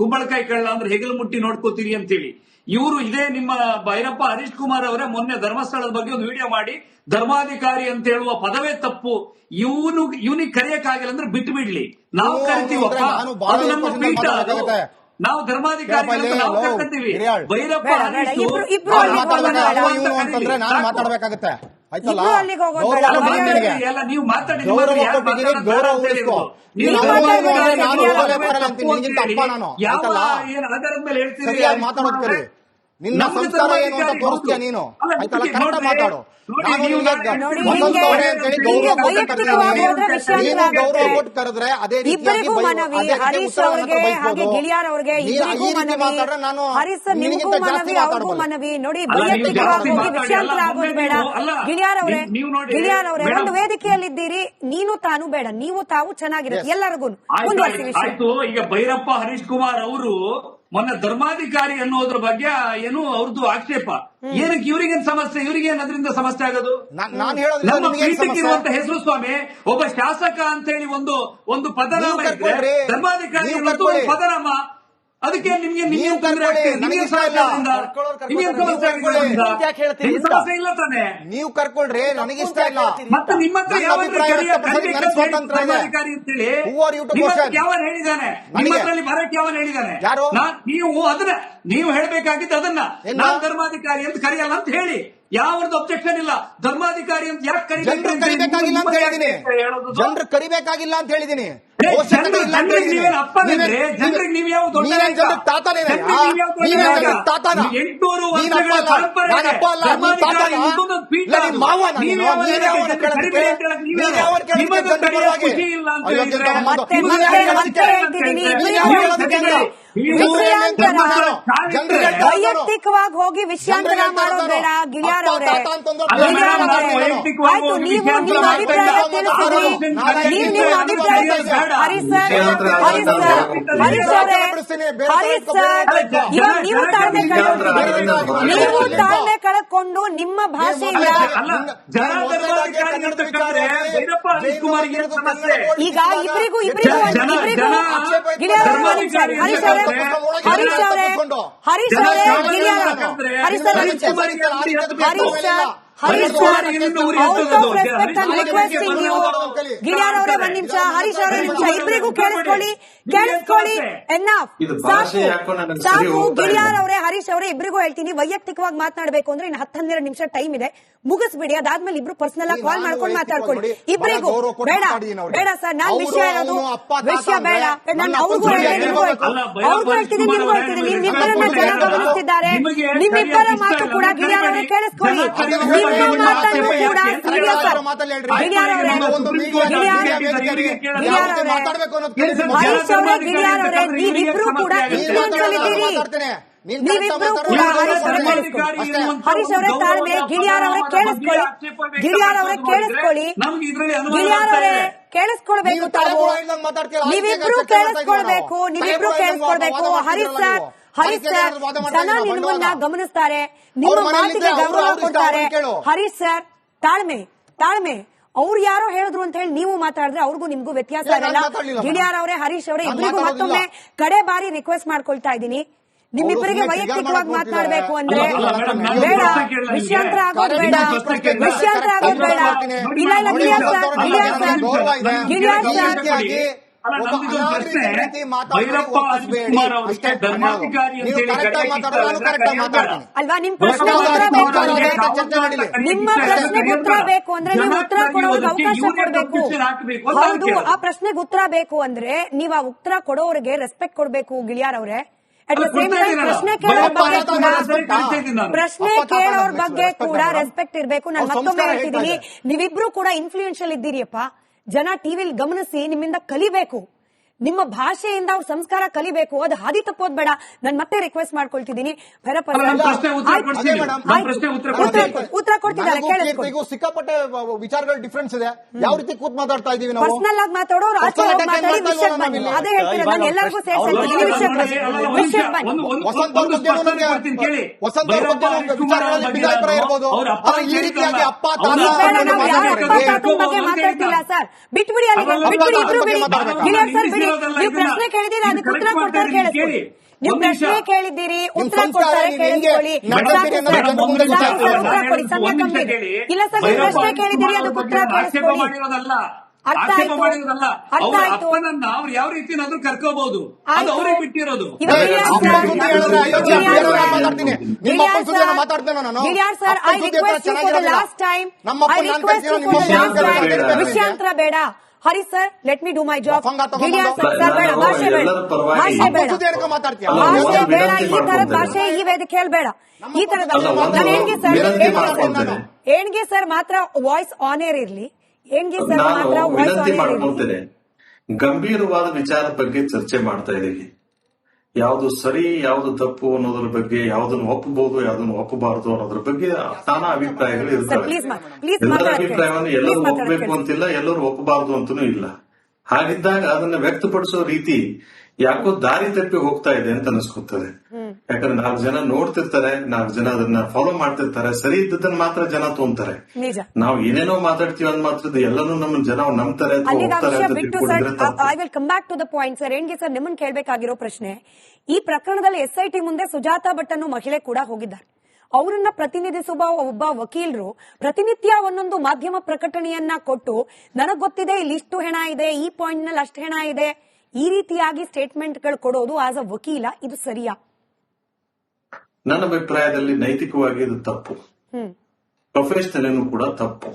ಕುಂಬಳಕಾಯಿ ಕಳ್ಳ ಅಂದ್ರೆ ಹೆಗಲು ಮುಟ್ಟಿ ನೋಡ್ಕೋತೀರಿ ಅಂತೇಳಿ ಇವರು ಇದೇ ನಿಮ್ಮ ಭೈರಪ್ಪ ಹರೀಶ್ ಕುಮಾರ್ ಅವರೇ ಮೊನ್ನೆ ಧರ್ಮಸ್ಥಳದ ಬಗ್ಗೆ ಒಂದು ವಿಡಿಯೋ ಮಾಡಿ ಧರ್ಮಾಧಿಕಾರಿ ಅಂತ ಹೇಳುವ ಪದವೇ ತಪ್ಪು, ಇವನಿಗೆ ಕರೆಯಕ್ಕಾಗಿಲ್ಲ ಅಂದ್ರೆ ಬಿಟ್ಟು ಬಿಡ್ಲಿ, ನಾವು ಕರಿತೀವಪ್ಪ, ಅದು ನಮ್ಮ ಪೀಠ, ನಾವು ಧರ್ಮಾಧಿಕಾರಿ ನಾವು ಕರ್ತೀವಿ. ಭೈರಪ್ಪ ನಾನು ಮಾತಾಡ್ಬೇಕಾಗತ್ತೆ ಎಲ್ಲ ನೀವು ಮಾತಾಡಿ, ಆಧಾರದ ಮೇಲೆ ಹೇಳ್ತೀರಿ. ಮಾತಾಡೋದು ನಿನ್ನ ಸಂಸ್ಕಾರ ಏನು ಅಂತ ತೋರಿಸ್ತೀಯ ನೀನು, ಆಯ್ತಲ್ಲ? ಕರೆಕ್ಟ್ ಮಾತಾಡು. ಗೌರವ ಕೊಟ್ಟು ಕರೆದ್ರೆ ಅದೇ ಇಬ್ಬರಿಗೂ ಮನವಿ, ಹರೀಶ್ ಅವ್ರಿಗೆ ಹಾಗೆ ಗಿಳಿಯಾರ್ ಅವ್ರಿಗೆ ಇಬ್ಬರಿಗೂ ಮನವಿ, ಹರೀಶ್ ನಿಮಗೂ ಮನವಿ ಅವ್ರಿಗೂ ಮನವಿ. ನೋಡಿ, ವೈಯಕ್ತಿಕವಾಗಿ ಹೋಗಿ ವಿಷಯಾಂತರ ಆಗೋದು ಬೇಡ. ಗಿಳಿಯಾರ್ ಅವರೇ ಒಂದು ವೇದಿಕೆಯಲ್ಲಿದ್ದೀರಿ, ನೀನು ತಾನು ಬೇಡ, ನೀವು ತಾವು ಚೆನ್ನಾಗಿರುತ್ತೆ ಎಲ್ಲರಿಗೂ ಮುಂದುವರಿಸಿ ವಿಷಯ. ಆಯ್ತು, ಈಗ ಭೈರಪ್ಪ ಹರೀಶ್ ಕುಮಾರ್ ಅವರು ಮೊನ್ನೆ ಧರ್ಮಾಧಿಕಾರಿ ಅನ್ನೋದ್ರ ಬಗ್ಗೆ ಏನು ಅವ್ರದ್ದು ಆಕ್ಷೇಪ, ಏನಕ್ಕೆ ಇವ್ರಿಗೇನ್ ಸಮಸ್ಯೆ, ಇವ್ರಿಗೇನ್ ಅದರಿಂದ ಸಮಸ್ಯೆ ಆಗೋದು? ನಮ್ಮ ಪೀಠಕ್ಕೆ ಇರುವಂತ ಹೆಸರು ಸ್ವಾಮಿ, ಒಬ್ಬ ಶಾಸಕ ಅಂತ ಹೇಳಿ ಒಂದು ಪದನಾಮ ಇದ್ರೆ, ಧರ್ಮಾಧಿಕಾರಿ ಅನ್ನೋದು ಒಂದು ಪದನಾಮ. ಅದಕ್ಕೆ ನಿಮ್ಗೆ ತೊಂದರೆ ಆಗ್ತದೆ, ನಿಮ್ಗೆ ಸಮಸ್ಯೆ ಇಲ್ಲ ತಾನೆ? ನೀವು ಕರ್ಕೊಳ್ರಿ, ನನಗಿಷ್ಟ ಇಲ್ಲ. ಮತ್ತೆ ನಿಮ್ಮ ಹತ್ರ ಧರ್ಮಾಧಿಕಾರಿ ಅಂತೇಳಿ ಯಾವನ್ ಹೇಳಿದಾನೆ? ನಿಮ್ಮ ಹತ್ರಲ್ಲಿ ಬರಕ್ಕೆ ಯಾವನ್ ಹೇಳಿದಾನೆ? ನೀವು ಅದನ್ನ ನೀವು ಹೇಳ್ಬೇಕಾಗಿದ್ದು ಅದನ್ನ, ನಾನ್ ಧರ್ಮಾಧಿಕಾರಿ ಅಂತ ಕರೆಯಲ್ಲ ಅಂತ ಹೇಳಿ. ಯಾವ್ದು ಅಬ್ಜೆಕ್ಷನ್ ಇಲ್ಲ. ಧರ್ಮಾಧಿಕಾರಿ ಅಂತ ಯಾಕೆ ಕರಿಬೇಕಾಗಿಲ್ಲ ಅಂತ ಹೇಳಿದೀನಿ, ಜನರು ಕರಿಬೇಕಾಗಿಲ್ಲ ಅಂತ ಹೇಳಿದೀನಿ. ಜನರಿಗೆ ನೀವು ಯಾವ ದೊಡ್ಡ ವೈಯಕ್ತಿಕವಾಗಿ ಹೋಗಿ ವಿಷಯಾಂತರ ಮಾಡೋದು ಬೇಡ. ಗಿಳಿಯಾರ್ ಅವರೇ, ಆಯ್ತು, ನೀವು ನಿಮ್ಮ ಅಭಿಪ್ರಾಯ ತಿಳಿಸಿದ್ರಿ, ನೀವು ಅಭಿಪ್ರಾಯ ಹರೀಶ್ ಸರ್, ನೀವು ತಾಳ್ಮೆ ಕಳ್ಕೊಂಡು ನಿಮ್ಮ ಭಾಷೆಯಿಂದ ಈಗ ಇಬ್ಬರಿಗೂ ಗಿಳಿಯಾರ್ ಹರೀಶ್ ಅವರೇ ಗಿಳಿಯಾರ್ ಅವರೇ ಒಂದ್ ನಿಮಿಷ, ಹರೀಶ್ ಅವರೇ ನಿಮಿಷ, ಇಬ್ಬರಿಗೂ ಕೇಳಿಸ್ಕೊಳ್ಳಿ. ಸಾಕು. ಗಿಳಿಯಾರ್ ಅವರೇ, ಹರೀಶ್ ಅವರೇ, ಇಬ್ಬರಿಗೂ ಹೇಳ್ತೀನಿ, ವೈಯಕ್ತಿಕವಾಗಿ ಮಾತನಾಡಬೇಕು ಅಂದ್ರೆ ಇನ್ನು 10-12 ನಿಮಿಷ ಟೈಮ್ ಇದೆ, ಮುಗಿಸ್ಬಿಡಿ. ಅದಾದ್ಮೇಲೆ ಇಬ್ರು ಪರ್ಸನಲ್ ಆಗಿ ಕಾಲ್ ಮಾಡ್ಕೊಂಡು ಮಾತಾಡ್ಕೊಳ್ಳಿ ಇಬ್ರಿಗೂ. ಗೌರವ ಕೊಟ್ಟು ಬೇಡ ಮಾತಾಡಿದೀನಿ ಅವ್ರಿಗೆ. ಬೇಡ ಸರ್, ನಾನ್ ವಿಷಯ ಹೇಳೋದು ಅವ್ರು ಅಪ್ಪ ತಾತ ವಿಷಯ ಬೇಡ. ಅಂದ್ರೆ ನಾನು ನನ್ನ ಅವ್ರಿಗೂ ಅಪ್ಪ ಹೇಳ್ತೀನಿ, ನಿಮ್ಗೂ ಹೇಳ್ತೀನಿ, ಅವ್ರಿಗೂ ಹೇಳ್ತೀನಿ, ನಿಮ್ಗೂ ಹೇಳ್ತೀನಿ. ನಿಮ್ಮಿಬ್ಬರನ್ನ ಜನ ಗಮನಿಸ್ತಿದ್ದಾರೆ. ನಿಮ್ಮಿಬ್ಬರ ಮಾತು ಕೂಡ ಗಿಳಿಯಾರ್ ಅವರೇ ಕೇಳಿಸ್ಕೊಳ್ಳಿ. ನಿಮ್ಮ ಮಾತನ್ನು ಕೂಡ ಸೀರಿಯಸ್ ಗಿಳಿಯಾರ್ ಅವರೇ, ಹರೀಶ್ ಅವರೇ, ಗಿಳಿಯಾರ್ ಅವರೇ, ನೀವಿಬ್ರು ಕೂಡ ಇನ್ಫ್ಲೂಯೆನ್ಸ್ ಅಲ್ಲಿದ್ದೀರಿ. ನೀವಿಬ್ರು ಕೂಡ ಹರೀಶ್ ಅವರೇ ತಾಳ್ಮೆ. ಗಿಳಿಯಾರ್ ಅವರೇ ಕೇಳಿಸ್ಕೊಳ್ಳಿ, ಗಿಳಿಯಾರ್ ಅವರೇ ಕೇಳಿಸ್ಕೊಳ್ಳಿ, ಗಿಳಿಯಾರ್ ಅವರೇ ಕೇಳಿಸ್ಕೊಳ್ಬೇಕು ತಾವು. ನೀವಿಬ್ರು ಕೇಳಿಸ್ಕೊಳ್ಬೇಕು, ನೀವಿಬ್ರು ಕೇಳಿಸ್ಕೊಳ್ಬೇಕು. ಹರೀಶ್ ಸರ್, ಹರೀಶ್ ಸರ್, ಜನ ನಿಮ್ಮನ್ನ ಗಮನಿಸ್ತಾರೆ, ನಿಮ್ಮ ಮಾತಿಗೆ ಗೌರವ ಕೊಡ್ತಾರೆ. ಹರೀಶ್ ಸರ್ ತಾಳ್ಮೆ, ತಾಳ್ಮೆ. ಅವ್ರು ಯಾರೋ ಹೇಳಿದ್ರು ಅಂತ ಹೇಳಿ ನೀವು ಮಾತಾಡಿದ್ರೆ ಅವ್ರಿಗೂ ನಿಮ್ಗೂ ವ್ಯತ್ಯಾಸ ಇರಲ್ಲ. ಗಿಳಿಯಾರ್ ಅವರೇ, ಹರೀಶ್ ಅವರೇ, ಇಬ್ಬರಿಗೂ ಮತ್ತೊಮ್ಮೆ ಕಡೆ ಬಾರಿ ರಿಕ್ವೆಸ್ಟ್ ಮಾಡ್ಕೊಳ್ತಾ ಇದ್ದೀನಿ, ನಿಮ್ಮಿಬ್ಬರಿಗೆ ವೈಯಕ್ತಿಕವಾಗಿ ಮಾತಾಡ್ಬೇಕು ಅಂದ್ರೆ ಬೇಡ, ವಿಷಯಾಂತರ ಆಗೋದು ಬೇಡ, ವಿಷಯಾಂತರ ಆಗೋದು ಬೇಡ. ಇಲ್ಲ ಇಲ್ಲ, Giliyar sir, Giliyar sir, Giliyar sir, ಅಲ್ವಾ? ನಿಮ್ ಪ್ರಶ್ನೆ ಉತ್ತರ ಬೇಕು ಅಂದ್ರೆ, ನಿಮ್ಮ ಪ್ರಶ್ನೆಗೆ ಉತ್ತರ ಬೇಕು ಅಂದ್ರೆ ನೀವು ಉತ್ತರ ಕೊಡೋರಿಗೆ ಅವಕಾಶ ಕೊಡ್ಬೇಕು. ಹೌದು, ಆ ಪ್ರಶ್ನೆಗೆ ಉತ್ತರ ಬೇಕು ಅಂದ್ರೆ ನೀವು ಆ ಉತ್ತರ ಕೊಡೋರಿಗೆ ರೆಸ್ಪೆಕ್ಟ್ ಕೊಡ್ಬೇಕು ಗಿಳಿಯಾರ್ ಅವರೇ. ಅಟ್ ದ ಸೇಮ್ ಟೈಮ್ ಪ್ರಶ್ನೆ ಕೇಳೋರ್ ಬಗ್ಗೆ ಕೂಡ ರೆಸ್ಪೆಕ್ಟ್ ಇರಬೇಕು. ನಾನು ಮತ್ತೊಮ್ಮೆ ಹೇಳ್ತಿದ್ದೀನಿ, ನೀವಿಬ್ರು ಕೂಡ ಇನ್ಫ್ಲೂಯೆನ್ಷಿಯಲ್ ಇದ್ದೀರಿಯಪ್ಪ. ಜನ ಟಿವಿಲಿ ಗಮನಿಸಿ ನಿಮ್ಮಿಂದ ಕಲಿಬೇಕು, ನಿಮ್ಮ ಭಾಷೆಯಿಂದ ಅವ್ರ ಸಂಸ್ಕಾರ ಕಲಿಬೇಕು. ಅದು ಹಾದಿ ತಪ್ಪೋದ್ ಬೇಡ. ನಾನು ಮತ್ತೆ ರಿಕ್ವೆಸ್ಟ್ ಮಾಡ್ಕೊಳ್ತಿದ್ದೀನಿ. ಭೈರಪ್ಪ ಉತ್ತರ ಕೊಡ್ತಿದ್ದಾರೆ, ಕೇಳಿಸ್ಕೊಳ್ಳಿ. ಸಿಕ್ಕಾಪಟ್ಟೆ ವಿಚಾರಗಳು ಡಿಫ್ರೆನ್ಸ್ ಇದೆ. ಯಾವ ರೀತಿ ಕೂತ್ ಮಾತಾಡ್ತಾ ಇದೀವಿ ನಾವು? ಪರ್ಸನಲ್ ಆಗಿ ಮಾತಾಡೋರು ಆಚೆ ಮಾತಾಡಿ ವಿಷಯಕ್ಕೆ ಬನ್ನಿ. ಅದೇ ಹೇಳ್ತೀರಾ, ನಾನು ಎಲ್ಲರಿಗೂ ಸೇರಿಸಿ ವಿಷಯಕ್ಕೆ ಬನ್ನಿ. ವಸಂತ ಅವ್ರ ಬಗ್ಗೆ ವಿಚಾರಗಳಲ್ಲಿ ಭಿನ್ನಾಭಿಪ್ರಾಯ ಇರ್ಬೋದು. ಈ ರೀತಿಯಾಗಿ ಅಪ್ಪ ತಾತನ ಬಗ್ಗೆ ಮಾತಾಡ್ತಿಲ್ಲ ಸರ್. ಬಿಟ್ಬಿಡಿ, ಅಲ್ಲಿಗೆ ಬಿಟ್ಬಿಡಿ, ಇಬ್ರು ಬಿಡಿ. ಗಿಳಿಯಾರ್ ಸರ್ ಬಿಡಿ. ನೀವು ಪ್ರಶ್ನೆ ಕೇಳಿದ್ದೀರಿ, ಅದಕ್ಕೆ ಉತ್ತರ ಕೊಡ್ತಾರೆ, ಕೇಳಿಸ್ಕೊಳ್ಳಿ. ನೀವು ಪ್ರಶ್ನೆ ಕೇಳಿದ್ದೀರಿ, ಉತ್ತರ ಕೊಡ್ತಾರೆ, ಕೇಳಿಸ್ಕೊಳ್ಳಿ. ಉತ್ತರ ಕೊಡಿ, ಸಮಯ ಕಮ್ಮಿ ಇದೆ. ಇಲ್ಲ ಸರ್, ನೀವು ಪ್ರಶ್ನೆ ಕೇಳಿದ್ದೀರಿ, ಅದಕ್ಕೆ ಉತ್ತರ ಕೇಳಿಸ್ಕೊಳ್ಳಿ. ಅರ್ಥ ಆಯ್ತು, ಅರ್ಥ ಆಯ್ತು. ಅವ್ರು ಯಾವ ರೀತಿನಾದ್ರೂ ಕರ್ಕೋಬಹುದು, ಅದು ಅವ್ರಿಗೆ ಬಿಟ್ಟಿರೋದು. Giliyar sir, I request you for the last time, I request you for the last time. ವಿಷಯಾಂತರ ಬೇಡ. Harish sir, let me do my job. Giliyar sir ಬೇಡ, ಭಾಷೆ ಬೇಡ, ಭಾಷೆ ಬೇಡ, ಭಾಷೆ ಬೇಡ. ಈ ತರದ ಭಾಷೆ ಈ ವೇದಿಕೆಯಲ್ಲಿ ಬೇಡ. ಈ ತರದ ನಾನು ಏಣ್ಗೆ ಸರ್ ಮಾತ್ರ ವಾಯ್ಸ್ ಆನ್ ಏರ್ ಇರ್ಲಿ. ಏಣ್ಗೆ ಸರ್ ಮಾತ್ರ ವಾಯ್ಸ್ ಆನ್ ಏರ್ ಇರ್ಲಿ. ಗಂಭೀರವಾದ ವಿಚಾರದ ಬಗ್ಗೆ ಚರ್ಚೆ ಮಾಡ್ತಾ ಇದ್ದೀವಿ. ಯಾವ್ದು ಸರಿ ಯಾವ್ದು ತಪ್ಪು ಅನ್ನೋದ್ರ ಬಗ್ಗೆ, ಯಾವ್ದನ್ನು ಒಪ್ಪಬಹುದು ಯಾವ್ದನ್ನು ಒಪ್ಪಬಾರದು ಅನ್ನೋದ್ರ ಬಗ್ಗೆ ನಾನಾ ಅಭಿಪ್ರಾಯಗಳು ಇರ್ತವೆ. ಎಲ್ಲರ ಅಭಿಪ್ರಾಯವನ್ನು ಎಲ್ಲರೂ ಒಪ್ಪಬೇಕು ಅಂತಿಲ್ಲ, ಎಲ್ಲರೂ ಒಪ್ಪಬಾರದು ಅಂತನೂ ಇಲ್ಲ. ಹಾಗಿದ್ದಾಗ ಅದನ್ನ ವ್ಯಕ್ತಪಡಿಸೋ ರೀತಿ ಯಾಕೋ ದಾರಿ ತಪ್ಪಿ ಹೋಗ್ತಾ ಇದೆ ಅಂತ ಅನಿಸ್ಕೊತದೆ. ಯಾಕಂದ್ರೆ 4 ಜನ ನೋಡ್ತಿರ್ತಾರೆ, 4 ಜನ ಅದನ್ನ ಫಾಲೋ ಮಾಡ್ತಿರ್ತಾರೆ. ಸರಿ ಇದ್ದದನ್ನ ಮಾತ್ರ ಜನ ತೊಂತಾರೆ. ನಾವು ಏನೇನೋ ಮಾತಾಡ್ತೀವಿ ಅಂದ್ ಮಾತ್ರ ಎಲ್ಲನೂ ನಮ್ಮ ಜನ ನಂಬ್ತಾರೆ. I will come back to the point sir. ಏನ್ಗೆ ಸರ್, ನಿಮ್ಮನ್ನ ಕೇಳಬೇಕಾಗಿರೋ ಪ್ರಶ್ನೆ, ಈ ಪ್ರಕರಣದಲ್ಲಿ SIT ಮುಂದೆ ಸುಜಾತಾ ಭಟ್ ಅನ್ನೋ ಮಹಿಳೆ ಕೂಡ ಹೋಗಿದ್ದಾರೆ. ಅವರನ್ನ ಪ್ರತಿನಿಧಿಸುವ ಒಬ್ಬ ವಕೀಲರು ಪ್ರತಿನಿತ್ಯ ಒಂದೊಂದು ಮಾಧ್ಯಮ ಪ್ರಕಟಣೆಯನ್ನ ಕೊಟ್ಟು, ನನಗ್ ಗೊತ್ತಿದೆ ಇಲ್ಲಿ ಇಷ್ಟು ಹೆಣ ಇದೆ, ಈ ಪಾಯಿಂಟ್ ನಲ್ಲಿ ಅಷ್ಟು ಹೆಣ ಇದೆ, ಈ ರೀತಿಯಾಗಿ ಸ್ಟೇಟ್ಮೆಂಟ್ ಗಳು ಕೊಡೋದು ಆಸ್ ಅ ವಕೀಲ ಇದು ಸರಿಯಾ? ನನ್ನ ಅಭಿಪ್ರಾಯದಲ್ಲಿ ನೈತಿಕವಾಗಿ ಇದು ತಪ್ಪು, ಪ್ರೊಫೆಷನಲ್ ಕೂಡ ತಪ್ಪು.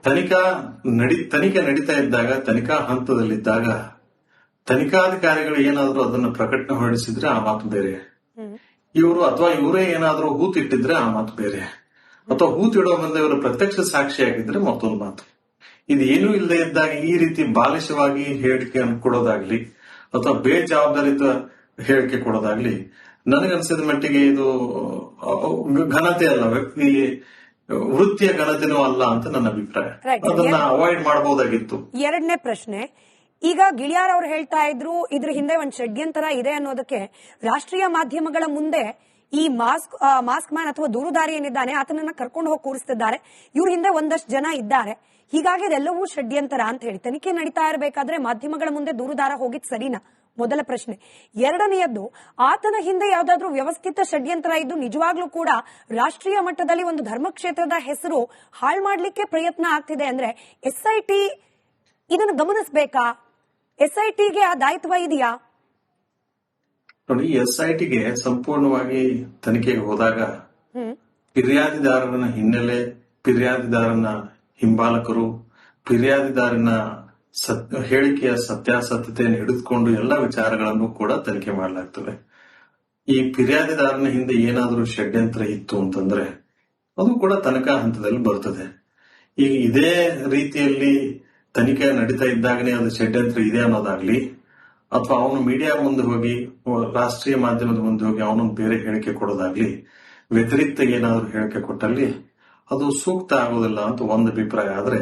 ತನಿಖೆ ನಡೀತಾ ಇದ್ದಾಗ, ತನಿಖಾ ಹಂತದಲ್ಲಿದ್ದಾಗ ತನಿಖಾಧಿಕಾರಿಗಳು ಏನಾದ್ರೂ ಅದನ್ನ ಪ್ರಕಟಣೆ ಹೊರಡಿಸಿದ್ರೆ ಆ ಮಾತು ಬೇರೆ. ಇವರೇ ಏನಾದ್ರೂ ಹೂತಿಟ್ಟಿದ್ರೆ ಆ ಮಾತು ಬೇರೆ. ಅಥವಾ ಹೂತಿಡೋ ಮುಂದೆ ಇವರು ಪ್ರತ್ಯಕ್ಷ ಸಾಕ್ಷಿಯಾಗಿದ್ರೆ ಮತ್ತೊಂದು ಮಾತು. ಇದು ಏನೂ ಇಲ್ಲದೆ ಇದ್ದಾಗ ಈ ರೀತಿ ಬಾಲಿಶವಾಗಿ ಹೇಳಿಕೆ ಕೊಡೋದಾಗ್ಲಿ ಅಥವಾ ಬೇಜವಾಬ್ದಾರಿತ ಹೇಳಿಕೆ ಕೊಡೋದಾಗ್ಲಿ ನನಗನ್ಸಿದ ಮಟ್ಟಿಗೆ ಇದು ಘನತೆ ಅಲ್ಲ, ವ್ಯಕ್ತಿ ವೃತ್ತಿಯ ಘನತೆನೂ ಅಲ್ಲ ಅಂತ ನನ್ನ ಅಭಿಪ್ರಾಯ. ಅದನ್ನ ಅವಾಯ್ಡ್ ಮಾಡಬಹುದಾಗಿತ್ತು. ಎರಡನೇ ಪ್ರಶ್ನೆ, ಈಗ ಗಿಳಿಯಾರ್ ಅವರು ಹೇಳ್ತಾ ಇದ್ರು ಇದ್ರ ಹಿಂದೆ ಒಂದು ಷಡ್ಯಂತರ ಇದೆ ಅನ್ನೋದಕ್ಕೆ ರಾಷ್ಟ್ರೀಯ ಮಾಧ್ಯಮಗಳ ಮುಂದೆ ಈ ಮಾಸ್ಕ್ ಮ್ಯಾನ್ ಅಥವಾ ದೂರುದಾರಿ ಏನಿದ್ದಾನೆ ಆತನನ್ನ ಕರ್ಕೊಂಡು ಹೋಗಿ ಕೂರಿಸ್ತಿದ್ದಾರೆ. ಇವ್ರ ಹಿಂದೆ ಒಂದಷ್ಟು ಜನ ಇದ್ದಾರೆ, ಹೀಗಾಗಿ ಅದೆಲ್ಲವೂ ಷಡ್ಯಂತರ ಅಂತ ಹೇಳಿ ತನಿಖೆ ನಡೀತಾ ಇರಬೇಕಾದ್ರೆ ಮಾಧ್ಯಮಗಳ ಮುಂದೆ ದೂರುದಾರ ಹೋಗಿದ್ ಸರಿನಾ? ಮೊದಲ ಪ್ರಶ್ನೆ. ಎರಡನೆಯದ್ದು, ಆತನ ಹಿಂದೆ ಯಾವ್ದಾದ್ರು ವ್ಯವಸ್ಥಿತ ಷಡ್ಯಂತರ ಇದ್ದು ನಿಜವಾಗ್ಲೂ ಕೂಡ ರಾಷ್ಟ್ರೀಯ ಮಟ್ಟದಲ್ಲಿ ಒಂದು ಧರ್ಮಕ್ಷೇತ್ರದ ಹೆಸರು ಹಾಳು ಮಾಡ್ಲಿಕ್ಕೆ ಪ್ರಯತ್ನ ಆಗ್ತಿದೆ ಅಂದ್ರೆ SIT ಇದನ್ನು ಗಮನಿಸಬೇಕಾ? SITಗೆ ಆ ದಾಯಿತ್ವ ಇದೆಯಾ? ನೋಡಿ, SITಗೆ ಸಂಪೂರ್ಣವಾಗಿ ತನಿಖೆಗೆ ಹೋದಾಗ ಫಿರ್ಯಾದಿದಾರನ ಹಿನ್ನೆಲೆ ಫಿರ್ಯಾದಿದಾರನ ಹಿಂಬಾಲಕರು, ಫಿರ್ಯಾದಿದಾರನ ಹೇಳಿಕೆಯ ಸತ್ಯಾಸತ್ಯತೆಯನ್ನು ಹಿಡಿದುಕೊಂಡು ಎಲ್ಲ ವಿಚಾರಗಳನ್ನು ಕೂಡ ತನಿಖೆ ಮಾಡಲಾಗ್ತದೆ. ಈ ಫಿರ್ಯಾದಿದಾರನ ಹಿಂದೆ ಏನಾದರೂ ಷಡ್ಯಂತ್ರ ಇತ್ತು ಅಂತಂದ್ರೆ ಅದು ಕೂಡ ತನಿಖಾ ಹಂತದಲ್ಲಿ ಬರ್ತದೆ. ಈಗ ಇದೇ ರೀತಿಯಲ್ಲಿ ತನಿಖೆ ನಡೀತಾ ಇದ್ದಾಗನೇ ಅದು ಷಡ್ಯಂತ್ರ ಇದೆ ಅನ್ನೋದಾಗ್ಲಿ, ಅಥವಾ ಅವನು ಮೀಡಿಯಾ ಮುಂದೆ ಹೋಗಿ, ರಾಷ್ಟ್ರೀಯ ಮಾಧ್ಯಮದ ಮುಂದೆ ಹೋಗಿ ಅವನೊಂದು ಬೇರೆ ಹೇಳಿಕೆ ಕೊಡೋದಾಗ್ಲಿ, ವ್ಯತಿರಿಕ್ತ ಏನಾದರೂ ಹೇಳಿಕೆ ಕೊಟ್ಟಲ್ಲಿ ಅದು ಸೂಕ್ತ ಆಗೋದಿಲ್ಲ ಅಂತ ಒಂದು ಅಭಿಪ್ರಾಯ. ಆದ್ರೆ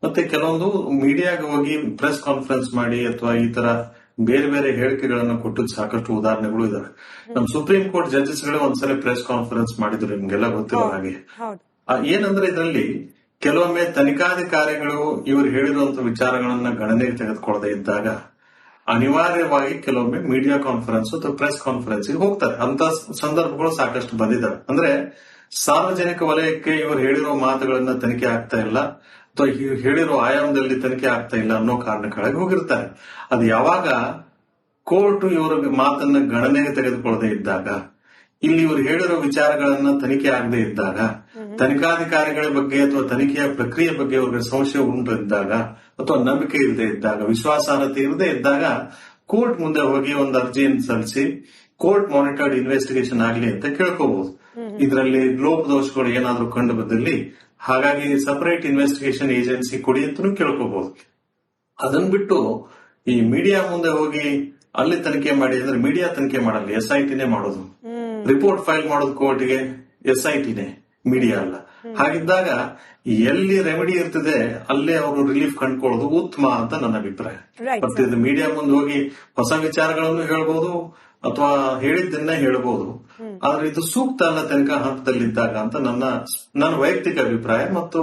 ಮತ್ತೆ ಕೆಲವೊಂದು ಮೀಡಿಯಾಗೆ ಹೋಗಿ ಪ್ರೆಸ್ ಕಾನ್ಫರೆನ್ಸ್ ಮಾಡಿ ಅಥವಾ ಈ ತರ ಬೇರೆ ಬೇರೆ ಹೇಳಿಕೆಗಳನ್ನು ಕೊಟ್ಟಿದ್ದು ಸಾಕಷ್ಟು ಉದಾಹರಣೆಗಳು ಇದಾವೆ. ನಮ್ಮ ಸುಪ್ರೀಂ ಕೋರ್ಟ್ ಜಡ್ಜಸ್ಗಳೇ ಒಂದ್ಸಲ ಪ್ರೆಸ್ ಕಾನ್ಫರೆನ್ಸ್ ಮಾಡಿದ್ರು, ನಿಮ್ಗೆಲ್ಲ ಗೊತ್ತಿರೋ ಹಾಗೆ. ಏನಂದ್ರೆ ಇದರಲ್ಲಿ ಕೆಲವೊಮ್ಮೆ ತನಿಖಾಧಿಕಾರಿಗಳು ಇವರು ಹೇಳಿರುವಂತ ವಿಚಾರಗಳನ್ನ ಗಣನೆಗೆ ತೆಗೆದುಕೊಳ್ಳದೆ ಇದ್ದಾಗ ಅನಿವಾರ್ಯವಾಗಿ ಕೆಲವೊಮ್ಮೆ ಮೀಡಿಯಾ ಕಾನ್ಫರೆನ್ಸ್ ಅಥವಾ ಪ್ರೆಸ್ ಕಾನ್ಫರೆನ್ಸ್ ಹೋಗ್ತಾರೆ. ಅಂತ ಸಂದರ್ಭಗಳು ಸಾಕಷ್ಟು ಬಂದಿದ್ದಾವೆ. ಅಂದ್ರೆ ಸಾರ್ವಜನಿಕ ವಲಯಕ್ಕೆ ಇವರು ಹೇಳಿರೋ ಮಾತುಗಳನ್ನ ತನಿಖೆ ಆಗ್ತಾ ಇಲ್ಲ ಅಥವಾ ಹೇಳಿರೋ ಆಯಾಮದಲ್ಲಿ ತನಿಖೆ ಆಗ್ತಾ ಇಲ್ಲ ಅನ್ನೋ ಕಾರಣಕ್ಕಾಗಿ ಹೋಗಿರ್ತಾರೆ. ಅದು ಯಾವಾಗ ಕೋರ್ಟ್ ಇವರ ಮಾತನ್ನ ಗಣನೆಗೆ ತೆಗೆದುಕೊಳ್ಳದೆ ಇದ್ದಾಗ, ಇಲ್ಲಿ ಇವರು ಹೇಳಿರೋ ವಿಚಾರಗಳನ್ನ ತನಿಖೆ ಆಗದೆ ಇದ್ದಾಗ, ತನಿಖಾಧಿಕಾರಿಗಳ ಬಗ್ಗೆ ಅಥವಾ ತನಿಖೆಯ ಪ್ರಕ್ರಿಯೆ ಬಗ್ಗೆ ಅವ್ರಿಗೆ ಸಂಶಯ ಉಂಟು ಇದ್ದಾಗ ಅಥವಾ ನಂಬಿಕೆ ಇಲ್ಲದೆ ಇದ್ದಾಗ, ವಿಶ್ವಾಸಾರ್ಹತೆ ಇಲ್ಲದೆ ಇದ್ದಾಗ ಕೋರ್ಟ್ ಮುಂದೆ ಹೋಗಿ ಒಂದು ಅರ್ಜಿಯನ್ನು ಸಲ್ಲಿಸಿ ಕೋರ್ಟ್ ಮಾನಿಟರ್ಡ್ ಇನ್ವೆಸ್ಟಿಗೇಷನ್ ಆಗಲಿ ಅಂತ ಕೇಳ್ಕೋಬಹುದು. ಇದರಲ್ಲಿ ಲೋಪದೋಷಗಳು ಏನಾದ್ರೂ ಕಂಡು ಬಂದಲ್ಲಿ ಹಾಗಾಗಿ ಸಪರೇಟ್ ಇನ್ವೆಸ್ಟಿಗೇಷನ್ ಏಜೆನ್ಸಿ ಕೊಡಿ ಅಂತಲೂ ಕೇಳ್ಕೋಬಹುದು. ಅದನ್ ಬಿಟ್ಟು ಈ ಮೀಡಿಯಾ ಮುಂದೆ ಹೋಗಿ ಅಲ್ಲಿ ತನಿಖೆ ಮಾಡಿ ಅಂದ್ರೆ ಮೀಡಿಯಾ ತನಿಖೆ ಮಾಡಲ್ಲ, SITನೇ ಮಾಡೋದು. ರಿಪೋರ್ಟ್ ಫೈಲ್ ಮಾಡೋದು ಕೋರ್ಟ್ಗೆ SITನೇ, ಮೀಡಿಯಾ ಅಲ್ಲ. ಹಾಗಿದ್ದಾಗ ಎಲ್ಲಿ ರೆಮಿಡಿ ಇರ್ತದೆ ಅಲ್ಲೇ ಅವರು ರಿಲೀಫ್ ಕಂಡುಕೊಳ್ಳೋದು ಉತ್ತಮ ಅಂತ ನನ್ನ ಅಭಿಪ್ರಾಯ. ಮತ್ತೆ ಇದು ಮೀಡಿಯಾ ಮುಂದೆ ಹೋಗಿ ಹೊಸ ವಿಚಾರಗಳನ್ನು ಹೇಳ್ಬೋದು ಅಥವಾ ಹೇಳಿದ್ದನ್ನೇ ಹೇಳ್ಬೋದು, ಆದ್ರೆ ಇದು ಸೂಕ್ತ ಅಲ್ಲ ತನಿಖಾ ಹಂತದಲ್ಲಿದ್ದಾಗ ಅಂತ ನನ್ನ ವೈಯಕ್ತಿಕ ಅಭಿಪ್ರಾಯ. ಮತ್ತು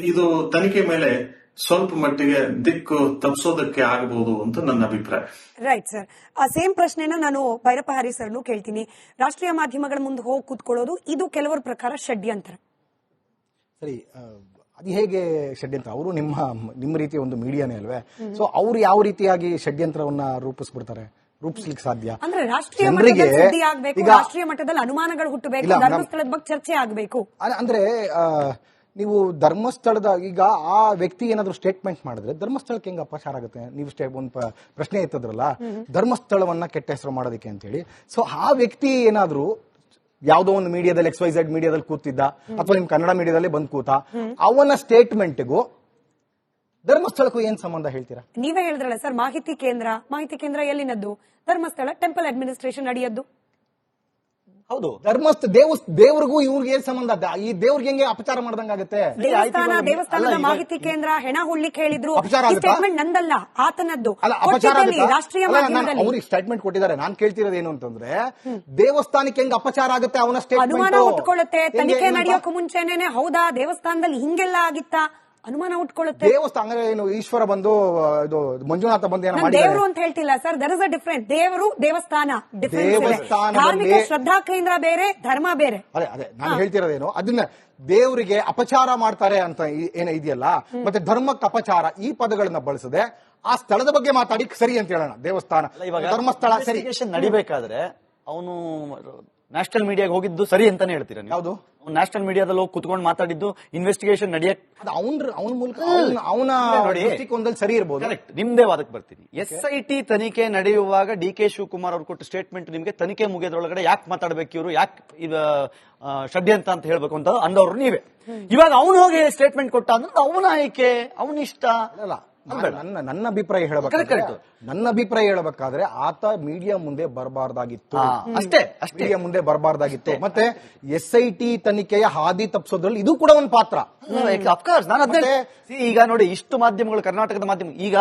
ಇದು ತನಿಖೆ ಮೇಲೆ ಸ್ವಲ್ಪ ಮಟ್ಟಿಗೆ ದಿಕ್ಕು ತಪ್ಪಿಸೋದಕ್ಕೆ ಆಗಬಹುದು ಅಂತ ನನ್ನ ಅಭಿಪ್ರಾಯ. ರೈಟ್ ಸರ್, ಆ ಸೇಮ್ ಪ್ರಶ್ನೆನ ನಾನು ಭೈರಪ್ಪ ಹರಿ ಸರ್ನು ಕೇಳ್ತೀನಿ. ರಾಷ್ಟ್ರೀಯ ಮಾಧ್ಯಮಗಳ ಮುಂದೆ ಹೋಗಿ ಕೂತ್ಕೊಳ್ಳೋದು ಇದು ಕೆಲವರ ಪ್ರಕಾರ ಷಡ್ಯಂತ್ರ. ಸರಿ, ಅದು ಹೇಗೆ ಷಡ್ಯಂತ್ರ? ಅವರು ನಿಮ್ಮ ರೀತಿಯ ಒಂದು ಮೀಡಿಯಾನೇ ಅಲ್ವೇ? ಸೊ ಅವ್ರು ಯಾವ ರೀತಿಯಾಗಿ ಷಡ್ಯಂತ್ರವನ್ನ ರೂಪಿಸ್ಲಿಕ್ಕೆ ಸಾಧ್ಯ? ಅಂದ್ರೆ ರಾಷ್ಟ್ರೀಯ ಮಟ್ಟದಲ್ಲಿ ಸುದ್ದಿ ಆಗ್ಬೇಕು, ರಾಷ್ಟ್ರೀಯ ಮಟ್ಟದಲ್ಲಿ ಅನುಮಾನಗಳು ಹುಟ್ಟಬೇಕು, ಧರ್ಮಸ್ಥಳದ ಬಗ್ಗೆ ಚರ್ಚೆ ಆಗ್ಬೇಕು. ಅಂದ್ರೆ ನೀವು ಧರ್ಮಸ್ಥಳದ ಈಗ ಆ ವ್ಯಕ್ತಿ ಏನಾದ್ರು ಸ್ಟೇಟ್ಮೆಂಟ್ ಮಾಡಿದ್ರೆ ಧರ್ಮಸ್ಥಳಕ್ಕೆ ಹೆಂಗ ಅಪಚಾರ ಆಗುತ್ತೆ? ನೀವು ಒಂದು ಪ್ರಶ್ನೆ ಎತ್ತಿದ್ರಲ್ಲ, ಧರ್ಮಸ್ಥಳವನ್ನ ಕೆಟ್ಟ ಹೆಸರು ಮಾಡೋದಕ್ಕೆ ಅಂತ ಹೇಳಿ. ಸೊ ಆ ವ್ಯಕ್ತಿ ಏನಾದ್ರು ಯಾವುದೋ ಒಂದು ಮೀಡಿಯಾದಲ್ಲಿ XYZ ಮೀಡಿಯಾದಲ್ಲಿ ಕೂತಿದ್ದ ಅಥವಾ ನಿಮ್ ಕನ್ನಡ ಮೀಡಿಯಾದಲ್ಲಿ ಬಂದ್ ಕೂತ, ಅವನ ಸ್ಟೇಟ್ಮೆಂಟ್ಗೂ ಧರ್ಮಸ್ಥಳಕ್ಕೂ ಏನ್ ಸಂಬಂಧ ಹೇಳ್ತೀರಾ? ನೀವೇ ಹೇಳಿದ್ರಲ್ಲ ಸರ್, ಮಾಹಿತಿ ಕೇಂದ್ರ ಎಲ್ಲಿನದ್ದು? ಧರ್ಮಸ್ಥಳ ಟೆಂಪಲ್ ಅಡ್ಮಿನಿಸ್ಟ್ರೇಷನ್ ಅಡಿಯದ್ದು. ಹೌದು, ದೇವ್ರಿಗೂ ಇವ್ರಿಗೆ ಏನ್ ಸಂಬಂಧ? ಈ ದೇವ್ರಿಗೆ ಹೆಂಗೆ ಅಪಚಾರ ಮಾಡ್ದಂಗಾಗುತ್ತೆ? ದೇವಸ್ಥಾನದ ಮಾಹಿತಿ ಕೇಂದ್ರ ಹೆಣ ಹುಳ್ಳಿಕ್ ಹೇಳಿದ್ರು, ಸ್ಟೇಟ್ಮೆಂಟ್ ನಂದಲ್ಲ, ಆತನದ್ದು. ರಾಷ್ಟ್ರೀಯ ಅವ್ರಿಗೆ ಸ್ಟೇಟ್ಮೆಂಟ್ ಕೊಟ್ಟಿದ್ದಾರೆ. ನಾನ್ ಕೇಳ್ತಿರೋದು ಏನು ಅಂತಂದ್ರೆ, ದೇವಸ್ಥಾನಕ್ಕೆ ಹೆಂಗ್ ಅಪಚಾರ ಆಗುತ್ತೆ ಅವನ ಸ್ಟೇಟ್ಮೆಂಟ್? ಅನುಮಾನ ಉಟ್ಕೊಳ್ಳುತ್ತೆ. ತನಿಖೆ ನಡೆಯೋಕೆ ಮುಂಚೆನೆ ಹೌದಾ ದೇವಸ್ಥಾನದಲ್ಲಿ ಹಿಂಗೆಲ್ಲ ಆಗಿತ್ತಾ ಅನುಮಾನ ಉಟ್ಕೊಳ್ಳುತ್ತೆ. ದೇವಸ್ಥಾನ ಏನು ಈಶ್ವರ ಬಂದು ಇದು ಮಂಜುನಾಥ ಬಂದು ಏನೋ ದೇವರು ಅಂತ ಹೇಳ್ತಿಲ್ಲ sir, there is a different. ದೇವರು ದೇವಸ್ಥಾನ ಧಾರ್ಮಿಕ ಶ್ರದ್ಧಾ ಕೇಂದ್ರ ಬೇರೆ, ಧರ್ಮ ಬೇರೆ. ಅದೇ ನಾನು ಹೇಳ್ತಿರೋದೇನು, ಅದನ್ನ ದೇವರಿಗೆ ಅಪಚಾರ ಮಾಡ್ತಾರೆ ಅಂತ ಇದೆಯಲ್ಲ, ಮತ್ತೆ ಧರ್ಮಕ್ಕೆ ಅಪಚಾರ ಈ ಪದಗಳನ್ನ ಬಳಸದೆ ಆ ಸ್ಥಳದ ಬಗ್ಗೆ ಮಾತಾಡಿ ಸರಿ ಅಂತ ಹೇಳೋಣ. ದೇವಸ್ಥಾನ, ಧರ್ಮಸ್ಥಳ ಸರಿ ನಡಿಬೇಕಾದ್ರೆ ಅವನು ನ್ಯಾಷನಲ್ ಮೀಡಿಯಾಗೆ ಹೋಗಿದ್ದು ಸರಿ ಅಂತಾನೆ ಹೇಳ್ತೀರಾ? ಯಾವುದು ನ್ಯಾಷನಲ್ ಮೀಡಿಯಾದಲ್ಲಿ ಹೋಗಿ ಕುತ್ಕೊಂಡು ಮಾತಾಡಿದ್ದು ಇನ್ವೆಸ್ಟಿಗೇಷನ್ ನಡೆಯಕ್ ಅವನ ಮೂಲಕ ಅವನ ದೃಷ್ಟಿಕೋನದಲ್ಲಿ ಸರಿ ಇರಬಹುದು. ಕರೆಕ್ಟ್, ನಿಮ್ದೇ ವಾದಕ್ಕೆ ಬರ್ತೀನಿ. SIT ತನಿಖೆ ನಡೆಯುವಾಗ DK ಶಿವಕುಮಾರ್ ಅವ್ರು ಕೊಟ್ಟ ಸ್ಟೇಟ್ಮೆಂಟ್ ನಿಮ್ಗೆ ತನಿಖೆ ಮುಗಿಯೋದ್ರೊಳಗಡೆ ಯಾಕೆ ಮಾತಾಡ್ಬೇಕು ಇವರು, ಯಾಕೆ ಷಡ್ಯಂತ್ರ ಅಂತ ಹೇಳ್ಬೇಕು ಅಂತ ಅಂದವ್ರು ನೀವೇ. ಇವಾಗ ಅವನು ಹೋಗಿ ಸ್ಟೇಟ್ಮೆಂಟ್ ಕೊಟ್ಟ ಅಂದ್ರೆ ಅವನ ಆಯ್ಕೆ, ಅವನ ಇಷ್ಟ. ನನ್ನ ಅಭಿಪ್ರಾಯ ಹೇಳಬೇಕಾದ್ರೆ ಆತ ಮೀಡಿಯಾ ಮುಂದೆ ಬರಬಾರ್ದಾಗಿತ್ತು, ಅಷ್ಟೇ. ಮೀಡಿಯಾ ಮುಂದೆ ಬರಬಾರ್ದಾಗಿತ್ತು. ಮತ್ತೆ SIT ತನಿಖೆಯ ಹಾದಿ ತಪ್ಪಿಸೋದ್ರಲ್ಲಿ ಇದು ಕೂಡ ಒಂದು ಪಾತ್ರ. ಅಫ್ಕೋರ್ಸ್ ನಾನು ಅದನ್ನೇ ಈಗ ನೋಡಿ, ಇಷ್ಟು ಮಾಧ್ಯಮಗಳು, ಕರ್ನಾಟಕದ ಮಾಧ್ಯಮ, ಈಗ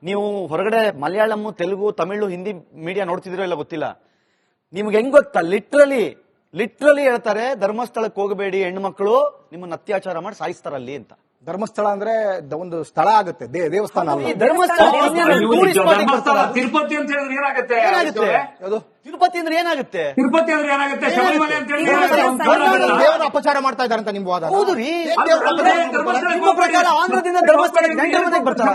ನೀವು ಹೊರಗಡೆ ಮಲಯಾಳಂ, ತೆಲುಗು, ತಮಿಳು, ಹಿಂದಿ ಮೀಡಿಯಾ ನೋಡ್ತಿದಿರೋ ಇಲ್ಲ ಗೊತ್ತಿಲ್ಲ, ನಿಮ್ಗೆ ಹೆಂಗ್ ಗೊತ್ತಾ? ಲಿಟ್ರಲಿ ಹೇಳ್ತಾರೆ, ಧರ್ಮಸ್ಥಳಕ್ಕೆ ಹೋಗಬೇಡಿ, ಹೆಣ್ಮಕ್ಳು ನಿಮ್ಮನ್ನ ಅತ್ಯಾಚಾರ ಮಾಡಿ ಸಾಯಿಸ್ತಾರಲ್ಲಿ ಅಂತ. ಧರ್ಮಸ್ಥಳ ಅಂದ್ರೆ ಒಂದು ಸ್ಥಳ ಆಗುತ್ತೆ, ದೇವಸ್ಥಾನ ಅಲ್ಲ. ತಿರುಪತಿ ಅಂತ ಹೇಳಿದ್ರೆ ಏನಾಗುತ್ತೆ? ತಿರುಪತಿ ಅಂದ್ರೆ ಏನಾಗುತ್ತೆ? ಶಬರಿಮಲೆ ಅಂತ ಹೇಳಿ ದೇವರ ಅಪಚಾರ ಮಾಡ್ತಾ ಇದ್ದಾರೆ ಅಂತ ನಿಮ್ ವಾದ? ಹೌದು ರೀ. ನಿಮ್ಮ ಪ್ರಕಾರ ಆಂಧ್ರದಿಂದ ಧರ್ಮಸ್ಥಳಕ್ಕೆ ಗಂಟೆ ಮನೆಗೆ ಬರ್ತಾರ?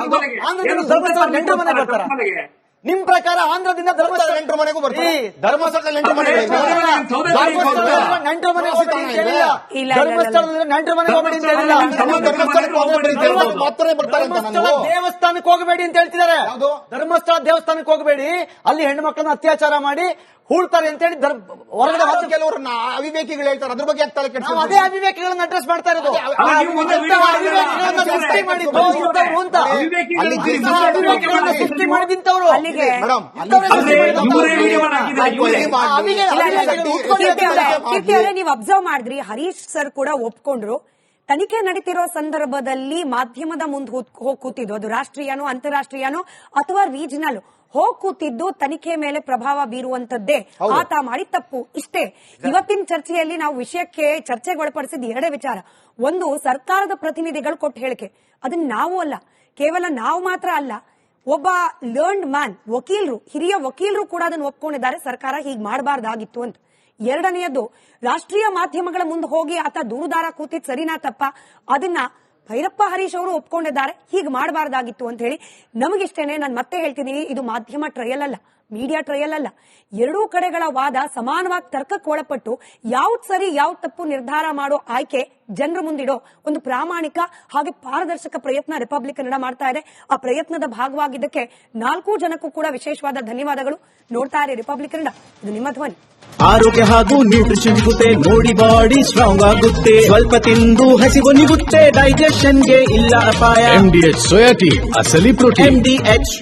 ಆಂಧ್ರದಿಂದ ಧರ್ಮಸ್ಥಳ ಗಂಟೆ ಮನೆಗೆ ಬರ್ತಾರ? ನಿಮ್ ಪ್ರಕಾರ ಆಂಧ್ರದಿಂದ ಧರ್ಮಸ್ಥಳ ನೆಂಟರ ಮನೆಗೂ ಬರ್ತಾರೆ. ಈ ಧರ್ಮಸ್ಥಳದಲ್ಲಿ ನೆಂಟರ ಮನೆಗಳು ಇವೆ. ಧರ್ಮಸ್ಥಳದಲ್ಲಿ ನೆಂಟರ ಮನೆಗೆ ಹೋಗ್ಬೇಡಿ ಅಂತ ಹೇಳಿಲ್ಲ. ಇಲ್ಲ. ಧರ್ಮಸ್ಥಳದಲ್ಲಿ ನೆಂಟರ ಮನೆಗೆ ಹೋಗ್ಬೇಡಿ ಅಂತ ಹೇಳಿಲ್ಲ. ಧರ್ಮಸ್ಥಳಕ್ಕೆ ಹೋಗ್ಬೇಡಿ ಅಂತ ಹೇಳಿದ್ರು. ಮಾತ್ರನೇ ಬರ್ತಾರೆ ಅಂತ ಧರ್ಮಸ್ಥಳ ನಾನು. ದೇವಸ್ಥಾನಕ್ಕೆ ಹೋಗಬೇಡಿ ಅಂತ ಹೇಳ್ತಿದ್ದಾರೆ. ಯಾವುದು? ಧರ್ಮಸ್ಥಳ ದೇವಸ್ಥಾನಕ್ಕೆ ಹೋಗಬೇಡಿ, ಅಲ್ಲಿ ಹೆಣ್ಣು ಮಕ್ಕಳನ್ನ ಅತ್ಯಾಚಾರ ಮಾಡಿ ಹೂಳ್ತಾರೆ ಅಂತ ಹೇಳಿ ಹೊರಗಡೆ ಯಾರೋ ಕೆಲವರು ಅವಿವೇಕಿಗಳು ಹೇಳ್ತಾರೆ, ಅದ್ರ ಬಗ್ಗೆ ಆಗ್ತಾರೆ. ನಾವು ಅದೇ ಅವಿವೇಕಿಗಳನ್ನ ಅಡ್ರೆಸ್ ಮಾಡ್ತಾ ಇರೋದು. ಅವಿವೇಕಿಗಳನ್ನ ಸೃಷ್ಟಿ ಮಾಡಿದ್ದು ಇಂಥವ್ರು ಅಂತ. ಅಲ್ಲಿ ಅವಿವೇಕಿಗಳನ್ನ ಸೃಷ್ಟಿ ಮಾಡಿದಿಂತವ್ರು. ಅಲ್ಲಿಗೆ ಮೇಡಮ್, ಕೀರ್ತಿ ಅವರೇ, ನೀವು ಅಬ್ಸರ್ವ್ ಮಾಡಿದ್ರಿ, ಹರೀಶ್ ಸರ್ ಕೂಡ ಒಪ್ಕೊಂಡ್ರು. ತನಿಖೆ ನಡೀತಿರೋ ಸಂದರ್ಭದಲ್ಲಿ ಮಾಧ್ಯಮದ ಮುಂದೆ ಹೋಗಿ ಕೂತಿದ್ದು, ಅದು ರಾಷ್ಟ್ರೀಯನೋ ಅಂತಾರಾಷ್ಟ್ರೀಯನೋ ಅಥವಾ ರೀಜನಲ್, ಹೋಗಿ ಕೂತಿದ್ದು ತನಿಖೆ ಮೇಲೆ ಪ್ರಭಾವ ಬೀರುವಂತದ್ದೇ. ಆತ ಮಾಡಿ ತಪ್ಪು. ಇಷ್ಟೇ. ಇವತ್ತಿನ ಚರ್ಚೆಯಲ್ಲಿ ನಾವು ವಿಷಯಕ್ಕೆ ಚರ್ಚೆಗೆ ಒಳಪಡಿಸಿದ ಎರಡೇ ವಿಚಾರ. ಒಂದು, ಸರ್ಕಾರದ ಪ್ರತಿನಿಧಿಗಳು ಕೊಟ್ಟ ಹೇಳಿಕೆ. ಅದನ್ನ ನಾವು ಅಲ್ಲ, ಕೇವಲ ನಾವು ಮಾತ್ರ ಅಲ್ಲ, ಒಬ್ಬ ಲರ್ನ್ಡ್ ಮ್ಯಾನ್, ವಕೀಲರು, ಹಿರಿಯ ವಕೀಲರು ಕೂಡ ಅದನ್ನು ಒಪ್ಕೊಂಡಿದ್ದಾರೆ, ಸರ್ಕಾರ ಹೀಗೆ ಮಾಡಬಾರ್ದಾಗಿತ್ತು ಅಂತ. ಎರಡನೆಯದು, ರಾಷ್ಟ್ರೀಯ ಮಾಧ್ಯಮಗಳ ಮುಂದೆ ಹೋಗಿ ಆತ ದೂರುದಾರ ಕೂತಿದ್ ಸರಿನಾ ತಪ್ಪ, ಅದನ್ನ ಭೈರಪ್ಪ ಹರೀಶ್ ಅವರು ಒಪ್ಕೊಂಡಿದ್ದಾರೆ, ಹೀಗೆ ಮಾಡಬಾರ್ದಾಗಿತ್ತು ಅಂತ ಹೇಳಿ. ನಮಗಿಷ್ಟೇನೆ, ನಾನು ಮತ್ತೆ ಹೇಳ್ತಿದ್ದೀನಿ, ಇದು ಮಾಧ್ಯಮ ಟ್ರಯಲ್ ಅಲ್ಲ, ಮೀಡಿಯಾ ಟ್ರಯಲ್ ಅಲ್ಲ. ಎರಡೂ ಕಡೆಗಳ ವಾದ ಸಮಾನವಾಗಿ ತರ್ಕಕ್ಕೆ ಒಳಪಟ್ಟು ಯಾವ್ದು ಸರಿ ಯಾವ್ದು ತಪ್ಪು ನಿರ್ಧಾರ ಮಾಡೋ ಆಯ್ಕೆ ಜನರ ಮುಂದಿಡೋ ಒಂದು ಪ್ರಾಮಾಣಿಕ ಹಾಗೆ ಪಾರದರ್ಶಕ ಪ್ರಯತ್ನ ರಿಪಬ್ಲಿಕ್ ಕನ್ನಡ ಮಾಡ್ತಾ ಇದೆ. ಆ ಪ್ರಯತ್ನದ ಭಾಗವಾಗಿದ್ದಕ್ಕೆ 4 ಜನಕ್ಕೂ ಕೂಡ ವಿಶೇಷವಾದ ಧನ್ಯವಾದಗಳು. ನೋಡ್ತಾ ಇರಿ ರಿಪಬ್ಲಿಕ್ ಕನ್ನಡ, ಇದು ನಿಮ್ಮ ಧ್ವನಿ. ಆರೋಗ್ಯ ಹಾಗೂ ನ್ಯೂಟ್ರಿಷನ್ ಸಿಗುತ್ತೆ, ನೋಡಿ ಬಾಡಿ ಸ್ಟ್ರಾಂಗ್ ಆಗುತ್ತೆ, ಸ್ವಲ್ಪ ತಿಂದು ಹಸಿವು ನಿಗುತ್ತೆ, ಡೈಜೆಷನ್ಗೆ ಇಲ್ಲ ಅಪಾಯ. MDH ಸೋಯಾಟಿ ಅಸಲಿ ಪ್ರೋಟೀನ್. MDH